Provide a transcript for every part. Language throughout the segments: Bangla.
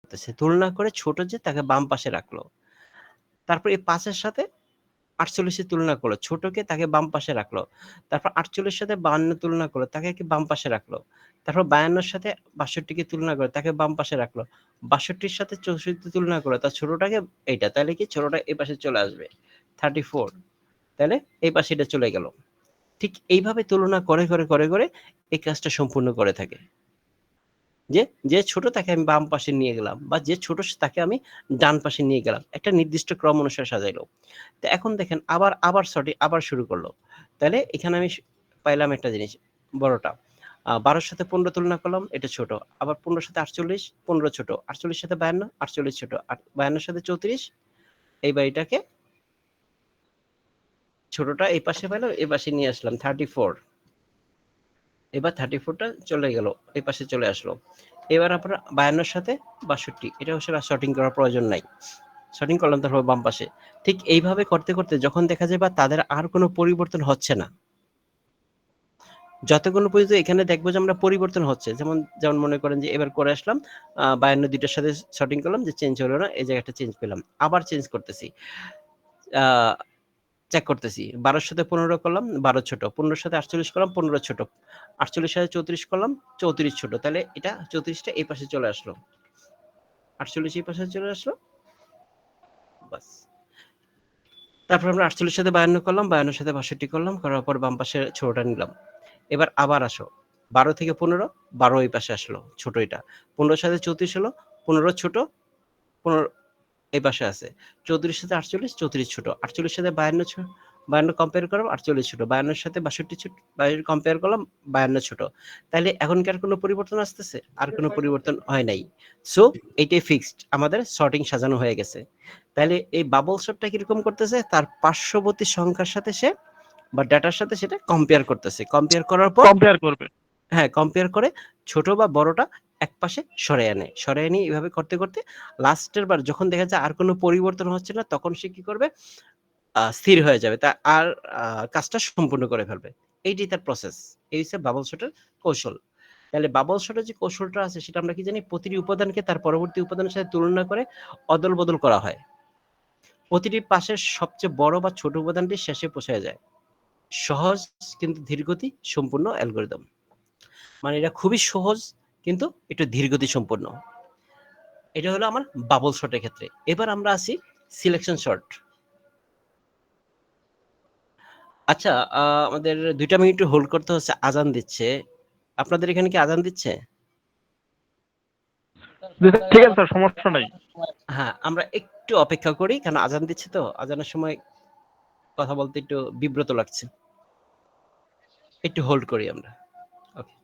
করতেছে। তুলনা করে ছোট যে তাকে বাম পাশে রাখলো। তারপর এই ৫ এর সাথে ৪৮ এর তুলনা করলো। ছোটকে তাকে বাম পাশে রাখলো। তারপর ৪৮ এর সাথে ৫২ তুলনা করলো, তাকে কি বাম পাশে রাখলো। তারপর ৫২ এর সাথে ৬২ কে তুলনা করে তাকে বাম পাশে রাখলো। ৬২ এর সাথে ৬৪ তুলনা করে তার ছোটটাকে এইটা। তাহলে কি ছোটটা এই পাশে চলে আসবে। 34 তাহলে এই পাশে এটা চলে গেল। ঠিক এইভাবে তুলনা করে এই কাজটা সম্পূর্ণ করে থাকে। যে ছোট তাকে আমি বাম পাশে নিয়ে গেলাম বা যে ছোট তাকে আমি ডান পাশে নিয়ে গেলাম। একটা নির্দিষ্ট ক্রম অনুসারে সাজাইলো। তো এখন দেখেন আবার আবার শুরু করলো। তাহলে এখানে আমি পাইলাম একটা জিনিস বড়টা। ১২ এর সাথে ১৫ তুলনা করলাম, এটা ছোট। আবার ১৫ এর সাথে ৪৮, ১৫ ছোট। ৪৮ এর সাথে ৫২, ৪৮ ছোট। ৫২ এর সাথে ৩৪, এইবার এটাকে ছোটটা এই পাশে পাইলাম, এই পাশে নিয়ে আসলাম 34। এবার 34 টা চলে গেল, এই পাশে চলে আসলো। এবার আপনার ৫২ এর সাথে ৬২, এটা আসলে শর্টিং করার প্রয়োজন নাই। শর্টিং করলাম তারপর বাম পাশে। ঠিক এইভাবে করতে যখন দেখা যায় বা তাদের আর কোনো পরিবর্তন হচ্ছে না, যতক্ষণ পর্যন্ত এখানে দেখবো যে আমরা পরিবর্তন হচ্ছে, যেমন মনে করেন যে এবার করে আসলাম ৫২ দুইটার সাথে শর্টিং করলাম, যে চেঞ্জ হলো না, এই জায়গাটা চেঞ্জ পেলাম, আবার চেঞ্জ করতেছি, চেক করতেছি। ১২ এর সাথে ১৫ করলাম, ১২ ছোট। ১৫ এর সাথে ৪৮ করলাম, ১৫ ছোট। ৪৮ সাথে ৩৪ করলাম, ৩৪ ছোট। তাহলে এটা ৩৪ টা এই পাশে চলে আসলো, ৪৮ এই পাশে চলে আসলো, বাস। তারপর আমরা ৪৮ সাথে ৫২ করলাম, ৫২ সাথে ৬২ করলাম, করার পর বাম পাশে ছোটটা নিলাম। এবার আবার আসো, ১২ থেকে ১৫, ১২ এই পাশে আসলো, ছোট এটা। ১৫ সাথে ৩৪ হলো, ১৫ ছোট, ১৫ এই পাশে আছে। ৩৪ সাথে ৪৮, ৩৪ ছোট। ৪৮ সাথে ৫২ কম্পেয়ার করলাম, ৪৮ ছোট। ৫২ এর সাথে ৬২ ছোট, ৬২ কম্পেয়ার করলাম, ৫২ ছোট। তাইলে এখন কি আর কোনো পরিবর্তন আসতেছে? আর কোনো পরিবর্তন হয় নাই। সো এইটাই ফিক্সড। আমাদের সর্টিং সাজানো হয়ে গেছে। তাইলে এই বাবল সর্টটা কিরকম করতেছে? তার পার্শ্ববর্তী সংখ্যার সাথে সে বা ডাটার সাথে সেটা কম্পেয়ার করতেছে। কম্পেয়ার করার পর কম্পেয়ার করবে। হ্যাঁ, কম্পেয়ার করে ছোট বা বড়টা একপাশে সরাইয়া নেয়। সরাইয়া নিয়ে এভাবে করতে লাস্টের বার যখন দেখা যায় আর কোনো পরিবর্তন হচ্ছে না, তখন সে কি করবে? স্থির হয়ে যাবে। তা আর কাজটা সম্পূর্ণ করে ফেলবে। এইটাই তার প্রসেস। এই হচ্ছে বাবল শটের কৌশল। তাহলে বাবল শটের যে কৌশলটা আছে সেটা আমরা কি জানি? প্রতিটি উপাদানকে তার পরবর্তী উপাদানের সাথে তুলনা করে অদল-বদল করা হয়। প্রতিটি পাশের সবচেয়ে বড় বা ছোট উপাদানটি শেষে পৌঁছায়া যায়। সহজ কিন্তু ধীরগতি সম্পূর্ণ অ্যালগরিদম। মানে এটা খুবই সহজ কিন্তু একটু ধীরগতি সম্পন্ন। এটা হলো আমার বাবল শটের ক্ষেত্রে। এবার আমরা আসি সিলেকশন শট। আচ্ছা, আমাদের ২ টা মিনিট হোল্ড করতে হচ্ছে, আজান দিচ্ছে। আপনাদের এখানে কি আজান দিচ্ছে? ঠিক আছে স্যার, সমস্যা নাই। হ্যাঁ, আমরা একটু অপেক্ষা করি, কারণ আজান দিচ্ছে তো। আজানের সময় কথা বলতে একটু বিব্রত লাগছে। একটু হোল্ড করি আমরা। ওকে।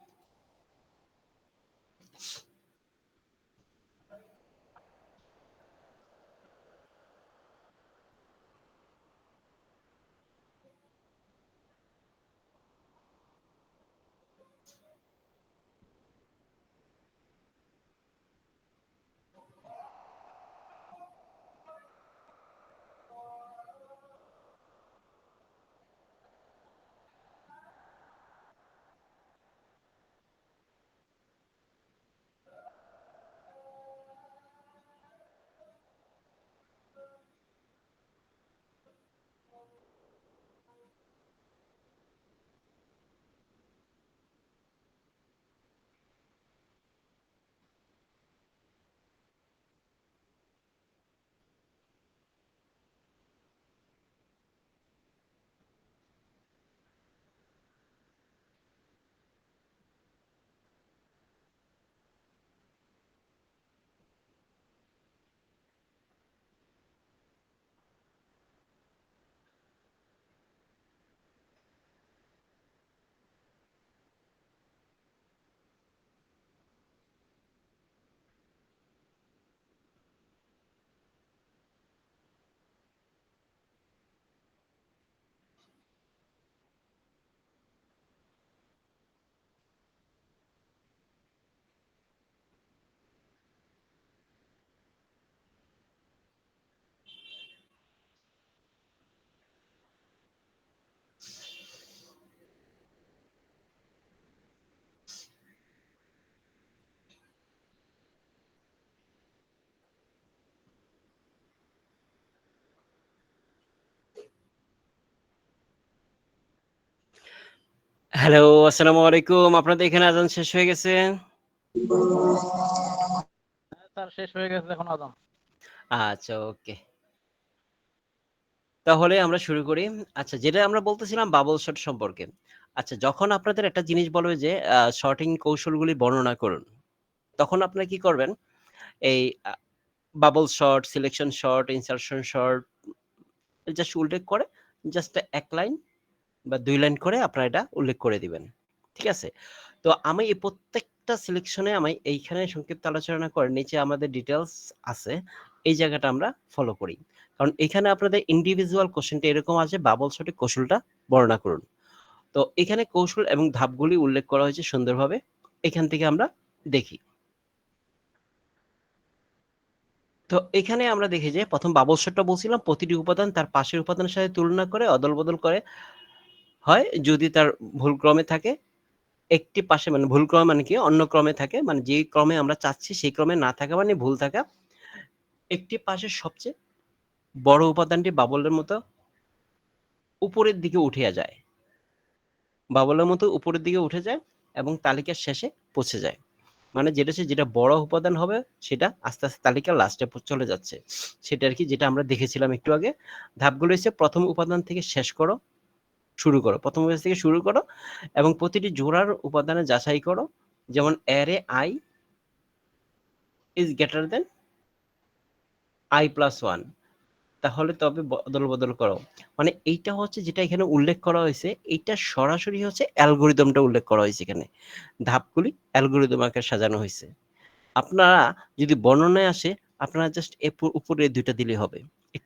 হ্যালো, আসসালামু আলাইকুম। আপনাদের এখানে আজান শেষ হয়ে গেছে? হ্যাঁ স্যার, শেষ হয়ে গেছে এখন আজান। আচ্ছা, ওকে। তাহলে আমরা শুরু করি। আচ্ছা, যেটা আমরা বলতেছিলাম বাবল শট সম্পর্কে। আচ্ছা, যখন আপনাদের একটা জিনিস বলবে যে শর্টিং কৌশলগুলি বর্ণনা করুন। তখন আপনারা কি করবেন? এই আ bubble sort, selection sort, insertion sort just উল্লেখ করে জাস্ট ১ লাইন বা ২ লাইন করে আপনারা এটা উল্লেখ করে দিবেন। ঠিক আছে? তো আমি এই প্রত্যেকটা সিলেকশনে আমি এইখানে সংক্ষিপ্ত আলোচনা করে নিচে আমাদের ডিটেইলস আছে। এই জায়গাটা আমরা ফলো করি। কারণ এখানে আপনাদের ইন্ডিভিজুয়াল কোয়েশ্চেনটা এরকম আছে বাবল শটে কৌশলটা বর্ণনা করুন। তো এখানে কৌশল এবং ধাপগুলি উল্লেখ করা হয়েছে সুন্দরভাবে। এখান থেকে আমরা দেখি। তো এখানে আমরা দেখি যে ১ম বাবল শটটা বলছিলাম প্রতিটি উপাদান তার পাশের উপাদানের সাথে তুলনা করে অদল-বদল করে হয় যদি তার ভুল ক্রমে থাকে একটি পাশে মানে ভুল ক্রমে মানে কি অন্য ক্রমে থাকে মানে যেই ক্রমে আমরা চাচ্ছি সেই ক্রমে না থাকা মানে ভুল থাকা। একটি পাশের সবচেয়ে বড় উপাদানটি বাবলের মতো উপরের দিকে উঠিয়া যায়। বাবলের মতো উপরের দিকে উঠে যায় এবং তালিকার শেষে পৌঁছে যায়। মানে যেটা বড় উপাদান হবে সেটা আস্তে, আস্তে তালিকার লাস্টে চলে যাচ্ছে। সেটা আরকি যেটা আমরা দেখেছিলাম একটু আগে। ধাপগুলো হচ্ছে ১ম উপাদান থেকে শেষ করো, শুরু করো। ১ম উপাদান থেকে শুরু করো এবং প্রতিটি জোড়ার উপাদানে যাচাই করো। যেমন array I is greater than I+1 তাহলে তবে অদল-বদল করো। মানে এইটা হচ্ছে যেটা এখানে উল্লেখ করা হয়েছে, এইটা সরাসরি হচ্ছে অ্যালগরিদমটা উল্লেখ করা হয়েছে এখানে। ধাপগুলি অ্যালগরিদম আকারে সাজানো হইছে। আপনারা যদি বর্ণনায় আসে, আপনারা জাস্ট উপরে ২ টা দিলেই হবে।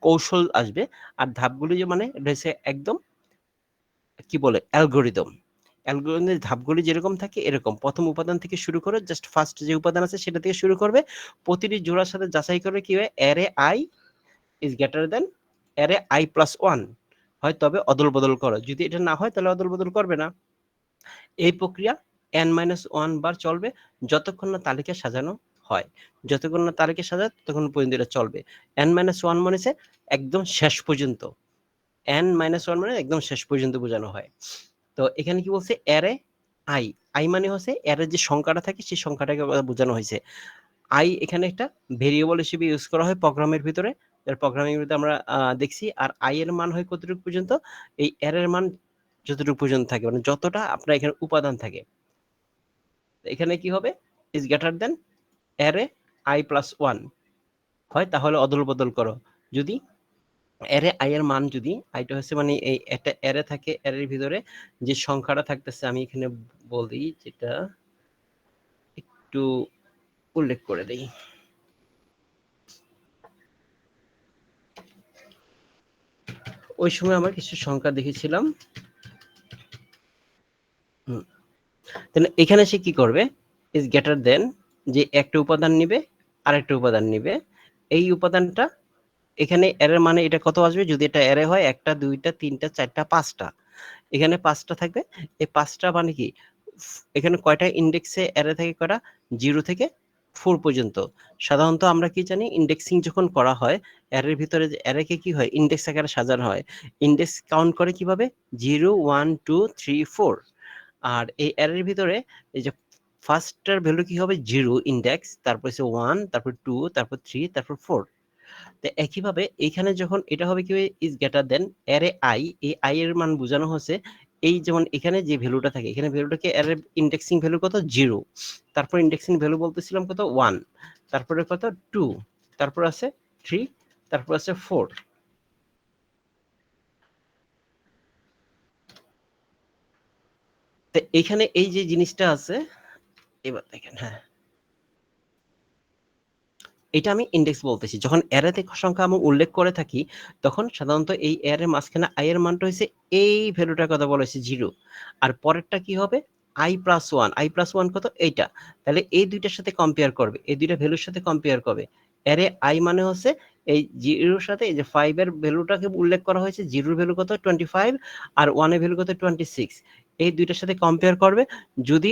কৌশল আসবে। আর ধাপগুলি যে মানে এটা হচ্ছে একদম কি বলে অ্যালগরিদম। অ্যালগরিদমের ধাপগুলি যেরকম থাকে এরকম। ১ম উপাদান থেকে শুরু করে জাস্ট ফার্স্ট যে উপাদান আছে সেটা থেকে শুরু করবে। প্রতিটি জোড়ার সাথে যাচাই করে কি হয় array I is greater than array I+1 হয় তবে অদল-বদল করো। যদি এটা না হয় তাহলে অদল-বদল করবে না। এই প্রক্রিয়া n-1 বার চলবে যতক্ষণ না তালিকা সাজানো হয়। যতক্ষণ না তালিকা সাজায় ততক্ষণ পর্যন্ত এটা চলবে। n-1 মানে হচ্ছে একদম শেষ পর্যন্ত। n-1 মানে একদম শেষ পর্যন্ত বোঝানো হয়। তো এখানে কি বলছে অ্যারে I, I মানে হচ্ছে অ্যারের যে সংখ্যাটা থাকে সেই সংখ্যাটাকে বোঝানো হয়েছে। I এখানে একটা ভেরিয়েবল হিসেবে ইউজ করা হয় প্রোগ্রামের ভিতরে। প্রোগ্রামিং এর ভিতরে আমরা দেখছি। আর I এর মান হয় কতটুকু পর্যন্ত? এই অ্যারের মান যতটুকু পর্যন্ত থাকে মানে যতটা আপনার এখানে উপাদান থাকে। এখানে কি হবে? is greater than array I+1 হয় তাহলে অদল-বদল করো। যদি অ্যারে I এর মান যদি I টা হচ্ছে মানে এই একটা অ্যারে থাকে, অ্যারের ভিতরে যে সংখ্যাটা থাকতেছে আমি এখানে বলি যেটা একটু উল্লেখ করে দেই। ওই সময় আমরা কিছু সংখ্যা দেখেছিলাম। হুম। তাহলে এখানে সে কি করবে? is greater than যে একটা উপাদান নিবে, আরেকটা উপাদান নিবে। এই উপাদানটা এখানে অ্যারের মানে এটা কত আসবে? যদি এটা অ্যারে হয় ১ টা, ২ টা, ৩ টা, ৪ টা, ৫ টা। এখানে ৫ টা থাকবে। এই ৫ টা মানে কি? এখানে কয়টা ইনডেক্সে অ্যারে থাকে কয়টা? 0 থেকে 4 পর্যন্ত। সাধারণত আমরা কি জানি? ইনডেক্সিং যখন করা হয়, অ্যারের ভিতরে যে অ্যারেকে কি হয়? ইনডেক্স আকারে সাজানো হয়। ইনডেক্স কাউন্ট করে কিভাবে? 0, 1, 2, 3, 4 আর এই অ্যারের ভিতরে এই যে ফার্স্ট টার ভ্যালু কি হবে? 0 ইনডেক্স, তারপর হচ্ছে 1, তারপর 2, তারপর 3, তারপর 4 তো একইভাবে এখানে যখন এটা হবে কি is greater than array I এই I এর মান বোঝানো হচ্ছে এই যেমন এখানে যে ভ্যালুটা থাকে এখানে ভ্যালুটাকে অ্যারে ইন্ডেক্সিং ভ্যালু কত 0 তারপর ইন্ডেক্সিং ভ্যালু বলতেছিলাম কত 1 তারপরে কত 2 তারপর আছে 3 তারপর আছে 4 তো এখানে এই যে জিনিসটা আছে এবার দেখেন হ্যাঁ এটা আমি ইনডেক্স বলতেছি। যখন অ্যারেতে সংখ্যা আমি উল্লেখ করে থাকি, তখন সাধারণত এই অ্যারের মাঝখানে i এর মানটা হইছে এই ভ্যালুটার কথা বলা হইছে 0 আর পরেরটা কি হবে? i+1 i+1 কত? এইটা। তাহলে এই ২ টার সাথে কম্পেয়ার করবে। এই ২ টা ভ্যালুর সাথে কম্পেয়ার করবে। অ্যারে i মানে হচ্ছে এই 0 এর সাথে এই যে 5 এর ভ্যালুটাকে উল্লেখ করা হয়েছে। 0 এর ভ্যালু কত? 25 আর 1 এর ভ্যালু কত? 26 এই ২ টার সাথে কম্পেয়ার করবে। যদি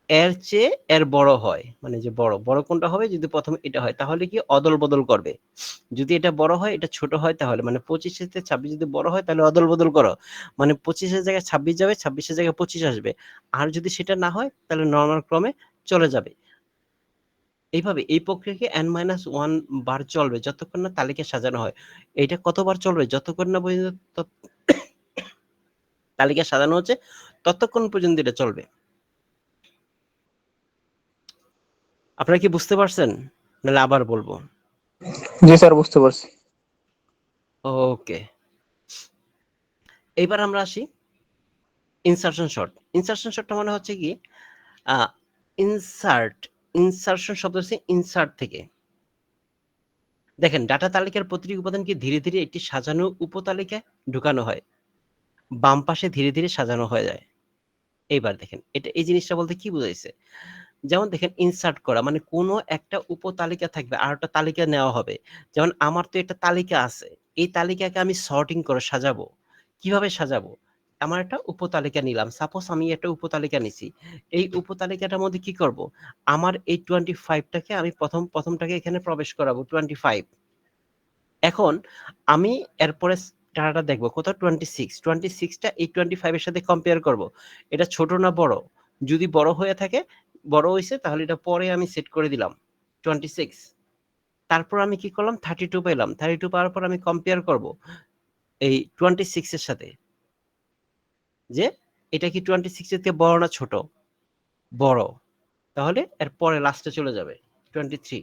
এর চেয়ে এর বড় হয়, মানে যে বড় বড় কোনটা হবে, যদি প্রথমে এটা হয় তাহলে কি অদল বদল করবে। যদি এটা বড় হয় এটা ছোট হয় তাহলে মানে 25 থেকে 26 যদি বড় হয় তাহলে অদল বদল করো, মানে 25 এর জায়গায় 26 যাবে, 26 এর জায়গায় 25 আসবে। আর যদি সেটা না হয় তাহলে নরমাল ক্রমে চলে যাবে। এইভাবে এই প্রক্রিয়াকে n-1 বার চলবে যতক্ষণ না তালিকা সাজানো হয়। এটা কতবার চলবে? যতক্ষণ না পর্যন্ত তালিকা সাজানো হচ্ছে ততক্ষণ পর্যন্ত এটা চলবে। আপনারা কি বুঝতে পারছেন? নাহলে আবার বলবো। জি স্যার, বুঝতে পারছি। ওকে, এইবার আমরা আসি ইনসারশন শর্ট। ইনসারশন শর্টটা মানে হচ্ছে কি ইনসারশন শব্দ হচ্ছে ইনসার্ট থেকে। দেখেন ডাটা তালিকার প্রতিটি উপাদানকে ধীরে ধীরে একটি সাজানো উপতালিকায় ঢুকানো হয়, বাম পাশে ধীরে ধীরে সাজানো হয়ে যায়। এইবার দেখেন এটা এই জিনিসটা বলতে কি বুঝাইছে, যেমন দেখেন ইনসার্ট করা মানে কোনো একটা উপতালিকা থাকবে আর একটা তালিকা নেওয়া হবে। যেমন আমার তো একটা তালিকা আছে, এই তালিকাকে আমি সর্টিং করে সাজাবো। কিভাবে সাজাবো? আমার একটা উপতালিকা নিলাম, সাপোজ আমি একটা উপতালিকা নিছি। এই উপতালিকাটার মধ্যে কি করব, আমার এই 25টাকে আমি প্রথমটাকে এখানে প্রবেশ করাবো 25। এখন আমি এরপরে ডাটাটা দেখবো কোথাও 26টা এই 25 এর সাথে কম্পেয়ার করব। এটা ছোট না বড়? যদি বড় হয়ে থাকে, বড় হইছে তাহলে এটা পরে আমি সেট করে দিলাম 26। তারপর আমি কি করলাম 32 পেলাম, 32 পাওয়ার পর আমি কম্পেয়ার করব এই 26 এর সাথে, যে এটা কি 26 এর থেকে বড় না ছোট? বড়। তাহলে এর পরে লাস্টে চলে যাবে 23।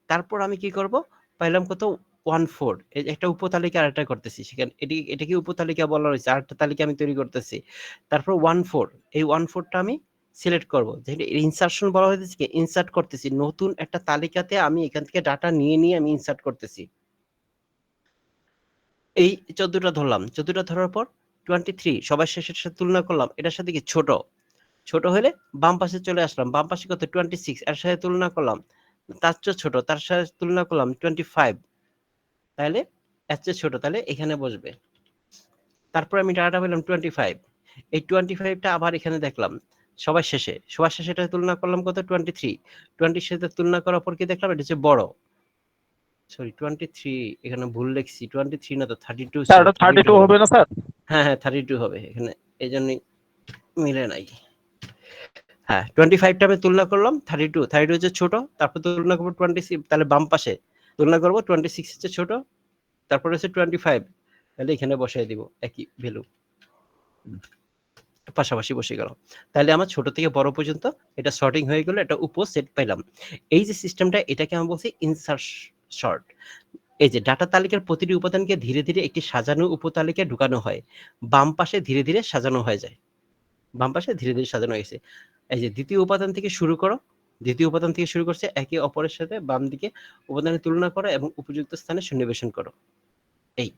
তারপর আমি কি করব, পাইলাম কত 14, একটা উপতালিকা আরেকটা করতেছি, সেখানে এটাকে উপতালিকা বলা হয়েছে, আরেকটা তালিকা আমি তৈরি করতেছি। তারপর 14, এই 14টা আমি সিলেক্ট করব, যেটা ইনসার্শন বলা হয়েছে কি ইনসার্ট করতেছি, নতুন একটা তালিকাতে আমি এখান থেকে ডাটা নিয়ে নিয়ে আমি ইনসার্ট করতেছি। এই 14টা ধরলাম, 14টা ধরার পর 23 সবার শেষের সাথে তুলনা করলাম, এটার সাথে কি ছোট, ছোট হলে বাম পাশে চলে আসলাম, বাম পাশে কত 26 এর সাথে তুলনা করলাম, তার চেয়ে ছোট, তার সাথে তুলনা করলাম 25, তাহলে এর চেয়ে ছোট, তাহলে এখানে বসবে। তারপর আমি ডাটা পেলাম 25, এই 25টা আবার এখানে দেখলাম সবার শেষে এটা তুলনা করলাম কত 23, 20 সাথে তুলনা করার পর কি দেখলাম এটা হচ্ছে বড়, সরি 23 এখানে ভুল লিখছি, 23 না তো 32 স্যার, ছিল, ওটা 32 32 হবে। হবে না স্যার? হ্যাঁ হ্যাঁ 32 হবে এখানে, এই জন্যই মিলে নাই। হ্যাঁ 25টা আমি তুলনা করলাম 32 হচ্ছে ছোট, তারপর তুলনা করবো 26, তাহলে বাম পাশে তুলনা করবো 26 হচ্ছে ছোট, তারপর হচ্ছে 25, তাহলে এখানে বসাই দিব একই ভ্যালু, পাশাপাশি বসে গেল। তাহলে আমার ছোট থেকে বড় পর্যন্ত এটা সর্টিং হয়ে গেল, এটা উপসেট পাইলাম। এই যে সিস্টেমটা, এটাকে আমি বলছি ইনসার্ট শর্ট। এই যে ডাটা তালিকার প্রতিটি উপাদানকে ধীরে ধীরে একটি সাজানো উপতালিকায় ঢুকানো হয়, বাম পাশে ধীরে ধীরে সাজানো হয়ে যায়, বাম পাশে ধীরে ধীরে সাজানো হয়েছে। এই যে দ্বিতীয় উপাদান থেকে শুরু করো, দ্বিতীয় উপাদান থেকে শুরু করছে, একে অপরের সাথে বাম দিকে উপাদানের তুলনা করো এবং উপযুক্ত স্থানে সন্নিবেশন করো। এই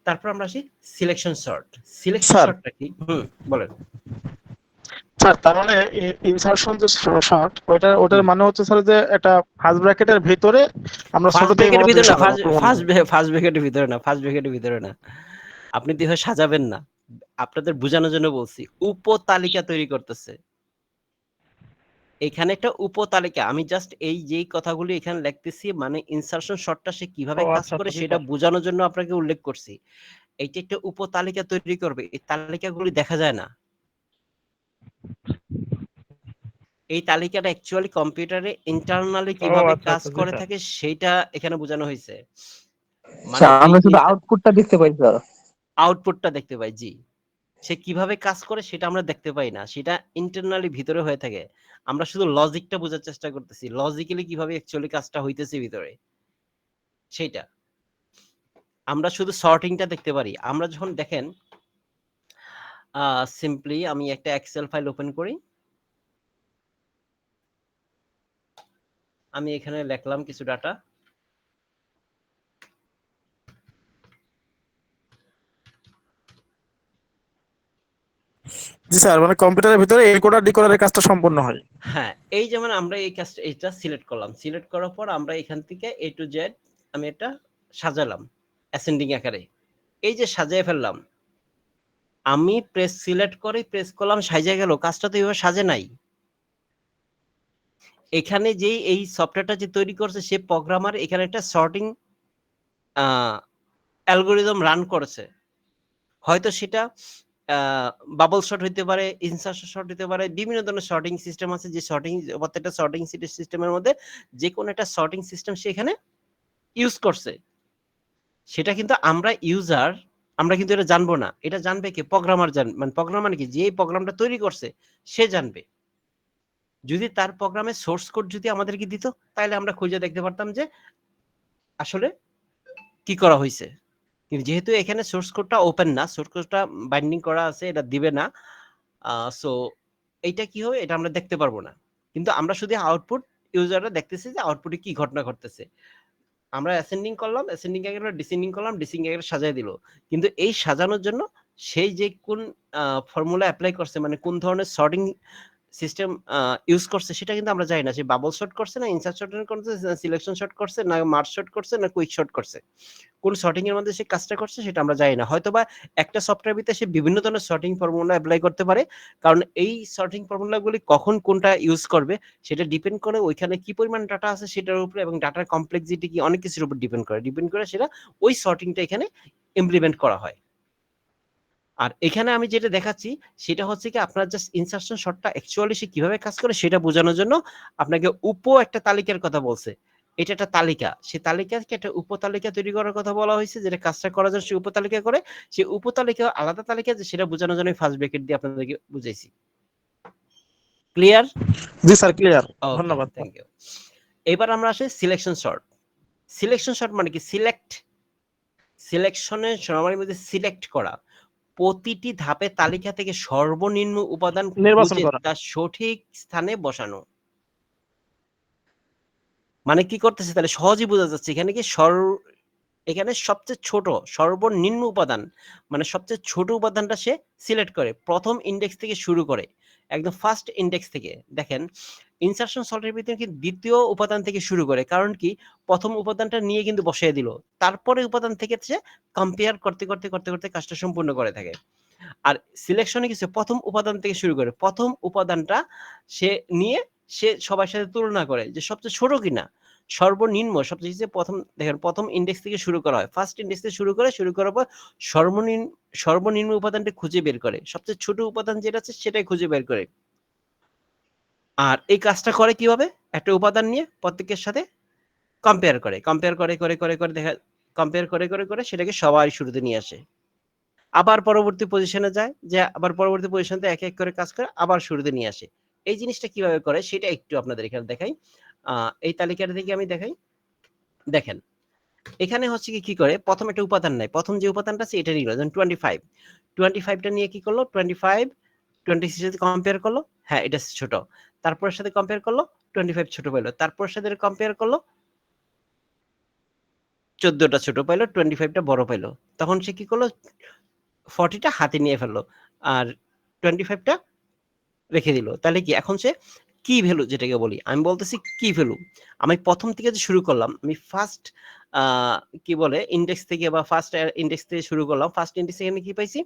তারপর আমরা আসি সিলেকশন শর্ট। সিলেকশন স্যার শর্টটা কি? বলেন। স্যার তার মানে ইনসারশন যে শর্ট, ওটার মানে হচ্ছে স্যার যে একটা ফার্স্ট ব্র্যাকেটের ভিতরে আমরা ছোট ফার্স্ট থেকে ব্র্যাকেটের বড় ভিতরে দিকে না, সাজাবো ক্রমান্বয়ে। ফার্স্ট ব্র্যাকেটের ভিতরে না, ফার্স্ট ব্র্যাকেটের ভিতরে না। আপনি তো এভাবে সাজাবেন না, আপনাদের বোঝানোর জন্য বলছি, উপতালিকা তৈরি করতেছে। এখানে একটা উপতালিকা, আমি জাস্ট এই যেই কথাগুলি এখানে লিখতেছি, মানে ইনসারশন শর্টটা সে কিভাবে ও কাজ আচ্ছা করে আচ্ছা, জি সেটা স্যার। বোঝানোর জন্য আপনাকে উল্লেখ করছি। এইটা একটা উপতালিকা তৈরি করবে, এই তালিকাগুলি দেখা যায় না। এই তালিকাটা অ্যাকচুয়ালি কম্পিউটারে ইন্টারনালি ও কিভাবে আচ্ছা কাজ আচ্ছা, জি করে স্যার। থাকে সেটা এখানে বোঝানো হয়েছে। মানে স্যার এই আমরা শুধু আউটপুটটা দেখতে পাই স্যার। আউটপুটটা দেখতে পাই, জি। সে কিভাবে কাজ করে সেটা আমরা দেখতে পাই না, সেটা ইন্টারনালি ভিতরে হয়ে থাকে। আমরা শুধু লজিকটা বোঝার চেষ্টা করতেছি, লজিক্যালি কিভাবে অ্যাকচুয়ালি কাজটা হইতেছে ভিতরে সেইটা। আমরা শুধু সর্টিংটা দেখতে পারি। আমরা যখন দেখেন সিম্পলি আমি একটা এক্সেল ফাইল ওপেন করি, আমি এখানে লিখলাম কিছু ডাটা, জি স্যার, মানে কম্পিউটারের ভিতরে এনকোডার ডিকোডারের কাজটা সম্পন্ন হয়। হ্যাঁ এই যেমন আমরা এই কাজটা এটা সিলেক্ট করলাম, সিলেক্ট করার পর আমরা এখান থেকে এ টু জেড আমি এটা সাজালাম অ্যাসেন্ডিং আকারে। এই যে সাজিয়ে ফেললাম, আমি প্রেস সিলেক্ট করে প্রেস করলাম, সাজিয়ে গেল, কাজটা তো এইভাবে সাজে নাই। এখানে যেই এই সফটওয়্যারটা যে তৈরি করছে সে প্রোগ্রামার এখানে একটা সর্টিং অ্যালগরিদম রান করেছে। হয়তো সেটা বাবল শট হইতে পারে, ইনসার্শন শট হইতে পারে, বিভিন্ন ধরনের সর্টিং সিস্টেম আছে যে সর্টিং প্রত্যেকটা সর্টিং সিস্টেমের মধ্যে যে কোনো একটা সর্টিং সিস্টেম সে এখানে ইউজ করছে। সেটা কিন্তু আমরা ইউজার আমরা কিন্তু এটা জানবো না, এটা জানবে কি প্রোগ্রামার মানে প্রোগ্রামার কি যে প্রোগ্রামটা তৈরি করছে সে জানবে। যদি তার প্রোগ্রামের সোর্স কোড যদি আমাদেরকে দিত তাহলে আমরা খুঁজে দেখতে পারতাম যে আসলে কি করা হয়েছে। কিন্তু যেহেতু এখানে সোর্স কোডটা ওপেন না, সোর্স কোডটা বাইন্ডিং করা আছে, এটা দিবে না, সো এইটা কি হবে এটা আমরা দেখতে পারবো না। কিন্তু আমরা শুধু আউটপুট ইউজাররা দেখতেছি যে আউটপুটে কি ঘটনা ঘটতেছে। আমরা অ্যাসেন্ডিং করলাম, অ্যাসেন্ডিং এ গেলে ডিসেন্ডিং করলাম, ডিসেন্ডিং এ গেলে সাজায় দিল। কিন্তু এই সাজানোর জন্য সেই যে কোন ফর্মুলা অ্যাপ্লাই করছে, মানে কোন ধরনের সর্টিং সিস্টেম ইউজ করছে সেটা কিন্তু আমরা জানি না। সে বাবল শট করছে না ইনসার্ট শট করছে না সিলেকশন শট করছে না মার্জ শট করছে না কুইক শট করছে, কোন সর্টিং এর মধ্যে সে কাজটা করছে সেটা আমরা জানি না। হয়তোবা একটা সফটওয়্যার ভিতরে সে বিভিন্ন ধরনের সর্টিং ফর্মুলা অ্যাপ্লাই করতে পারে, কারণ এই সর্টিং ফর্মুলাগুলি কখন কোনটা ইউজ করবে সেটা ডিপেন্ড করে ওইখানে কি পরিমাণ ডাটা আছে সেটার উপরে, এবং ডাটার কমপ্লেক্সিটি কি অনেক কিছুর উপর ডিপেন্ড করে সেটা ওই সর্টিংটা এখানে ইমপ্লিমেন্ট করা হয়। আর এখানে আমি যেটা দেখাচ্ছি সেটা হচ্ছে কি আপনার জাস্ট ইনসার্শন শর্টটা অ্যাকচুয়ালি সে কিভাবে কাজ করে সেটা বোঝানোর জন্য আপনাকে একটা তালিকার কথা বলছে। এটা একটা তালিকা, সেই তালিকাকে একটা উপতালিকা তৈরি করার কথা বলা হয়েছে, যেটা কাজটা করার জন্য সে উপতালিকা করে। সেই উপতালিকা আলাদা তালিকা যে সেটা বোঝানোর জন্য ফার্স্ট ব্র্যাকেট দিয়ে আপনাদেরকে বুঝাইছি। ক্লিয়ার? জি স্যার, ক্লিয়ার, ওকে, ধন্যবাদ। Thank you. এবার আমরা আসি সিলেকশন শর্ট। সিলেকশন শর্ট মানে কি সিলেকশনের সময়ের মধ্যে সিলেক্ট করা, প্রতিটি ধাপে তালিকা থেকে সর্বনিম্ন উপাদান নির্বাচন খুঁজে করা। তার সঠিক স্থানে বসানো। মানে কি করতেছে তাহলে সহজেই বোঝা যাচ্ছে এখানে কি এখানে সবচেয়ে ছোট সর্বনিম্ন উপাদান, মানে সবচেয়ে ছোট উপাদানটা সে সিলেক্ট করে প্রথম ইন্ডেক্স থেকে শুরু করে, একদম ফার্স্ট ইন্ডেক্স থেকে। দেখেন ইনসার্শন সর্টের ভিতরে কিন্তু দ্বিতীয় উপাদান থেকে শুরু করে, কারণ কি প্রথম উপাদানটা নিয়ে কিন্তু বসিয়ে দিল, তারপরে উপাদান থেকে সে কম্পেয়ার করতে করতে করতে করতে কাজটা সম্পূর্ণ করে থাকে। আর সিলেকশনে কিছু প্রথম উপাদান থেকে শুরু করে প্রথম উপাদানটা সে নিয়ে সে সবার সাথে তুলনা করে যে সবচেয়ে ছোট কিনা, সর্বনিম্ন সবচেয়ে প্রথম। দেখেন প্রথম ইন্ডেক্স থেকে শুরু করা হয়, ফার্স্ট ইন্ডেক্স থেকে শুরু করার পর সর্বনিম্ন উপাদানটা খুঁজে বের করে, সবচেয়ে ছোট উপাদান যেটা আছে সেটাই খুঁজে বের করে। আর এই কাজটা করে কিভাবে, একটা উপাদান নিয়ে প্রত্যেকের সাথে কম্পেয়ার করে দেখা কম্পেয়ার করে সেটাকে সবার শুরুতে নিয়ে আসে, আবার পরবর্তী পজিশনে যায়, যে আবার পরবর্তী পজিশনতে এক এক করে কাজ করে আবার শুরুতে নিয়ে আসে। এই জিনিসটা কিভাবে করে সেটা একটু আপনাদের এখানে দেখাই। এই তালিকাটা থেকে আমি দেখাই। দেখেন এখানে হচ্ছে কি করে, প্রথম একটা উপাদান নাই, প্রথম যে উপাদানটা আছে এটা নিল, যেমন 25টা নিয়ে কি করলো, 26 সাথে কম্পেয়ার করলো, হ্যাঁ এটা ছোট, তারপরের সাথে কম্পেয়ার করলো 25 ছোট পাইলো, তারপরের সাথে কম্পেয়ার করলো 14টা ছোট পাইলো, 25টা বড় পাইলো, তখন সে কি করলো 40টা হাতে নিয়ে ফেললো আর 25টা রেখে দিল। তাহলে কি এখন সে কি ভ্যালু, যেটাকে বলি আমি বলতেছি কি ভ্যালু, আমি প্রথম থেকে যে শুরু করলাম, আমি ফার্স্ট কি বলে ইন্ডেক্স থেকে বা ফার্স্ট ইন্ডেক্স থেকে শুরু করলাম, ফার্স্ট ইন্ডেক্স এখানে কি পাইছি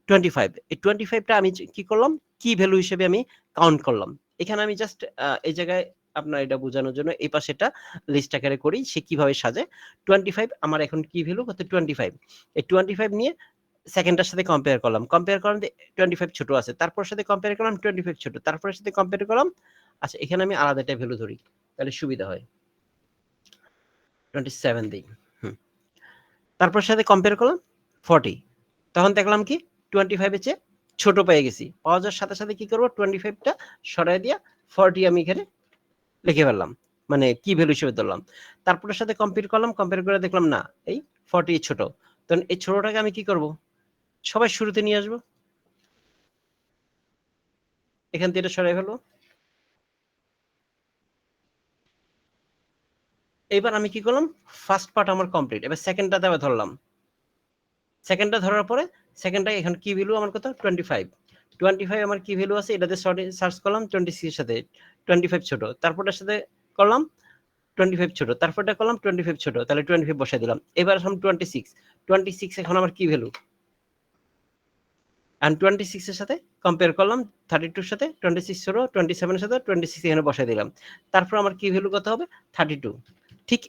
25, এই 25টা আমি কি করলাম কি ভ্যালু হিসেবে আমি কাউন্ট করলাম। এখানে আমি জাস্ট এই জায়গায় আপনার এটা বোঝানোর জন্য এই পাশেটা লিস্ট আকারে করি সে কিভাবে সাজে। 25 আমার এখন কি ভ্যালু কত 25, এই 25 নিয়ে সেকেন্ডটার সাথে কম্পেয়ার করলাম, কম্পেয়ার করলাম 25 ছোট আছে, তারপর সাথে কম্পেয়ার করলাম 25 ছোট, তারপরের সাথে কম্পেয়ার করলাম, আচ্ছা এখানে আমি আলাদা একটা ভ্যালু ধরি তাহলে সুবিধা হয়, 27 দিই, তারপর সাথে কম্পেয়ার করলাম 40, তখন দেখলাম কি 25 এর চেয়ে ছোট পেয়ে গেছি, পাওয়া যাওয়ার সাথে সাথে কি করবো 25টা সরাই দিয়া 40 আমি এখানে লিখে ফেললাম, মানে কি ভ্যালু হিসেবে ধরলাম। তারপরের সাথে কম্পেয়ার করলাম, কম্পেয়ার করে দেখলাম না এই 40 ছোট, তখন এই ছোটটাকে আমি কি করব সবাই শুরুতে নিয়ে আসবো, এখান থেকে এটা সরাই ফেলবো। এবার আমি কি করলাম ফার্স্ট পার্ট আমার কমপ্লিট, এবার সেকেন্ডটাতে আবার ধরলাম, সেকেন্ডটা ধরার পরে সেকেন্ডটা এখন কি ভ্যালু আমার কত 25 আমার কি ভ্যালু আছে এটাতে সার্চ করলাম 26 এর সাথে 25 ছোট, তারপরটার সাথে করলাম 25 ছোট, তারপরটা করলাম 25 ছোট, তাহলে 25 বসাই দিলাম। এবার আসলাম 26 এখন আমার কি ভ্যালু, and 26 এর সাথে কম্পেয়ার করলাম, 32 এর সাথে 26 সরো, 27 এর সাথে 26 এখানে বসাই দিলাম, তারপর আমার কি ভ্যালু কত হবে 32। ঠিক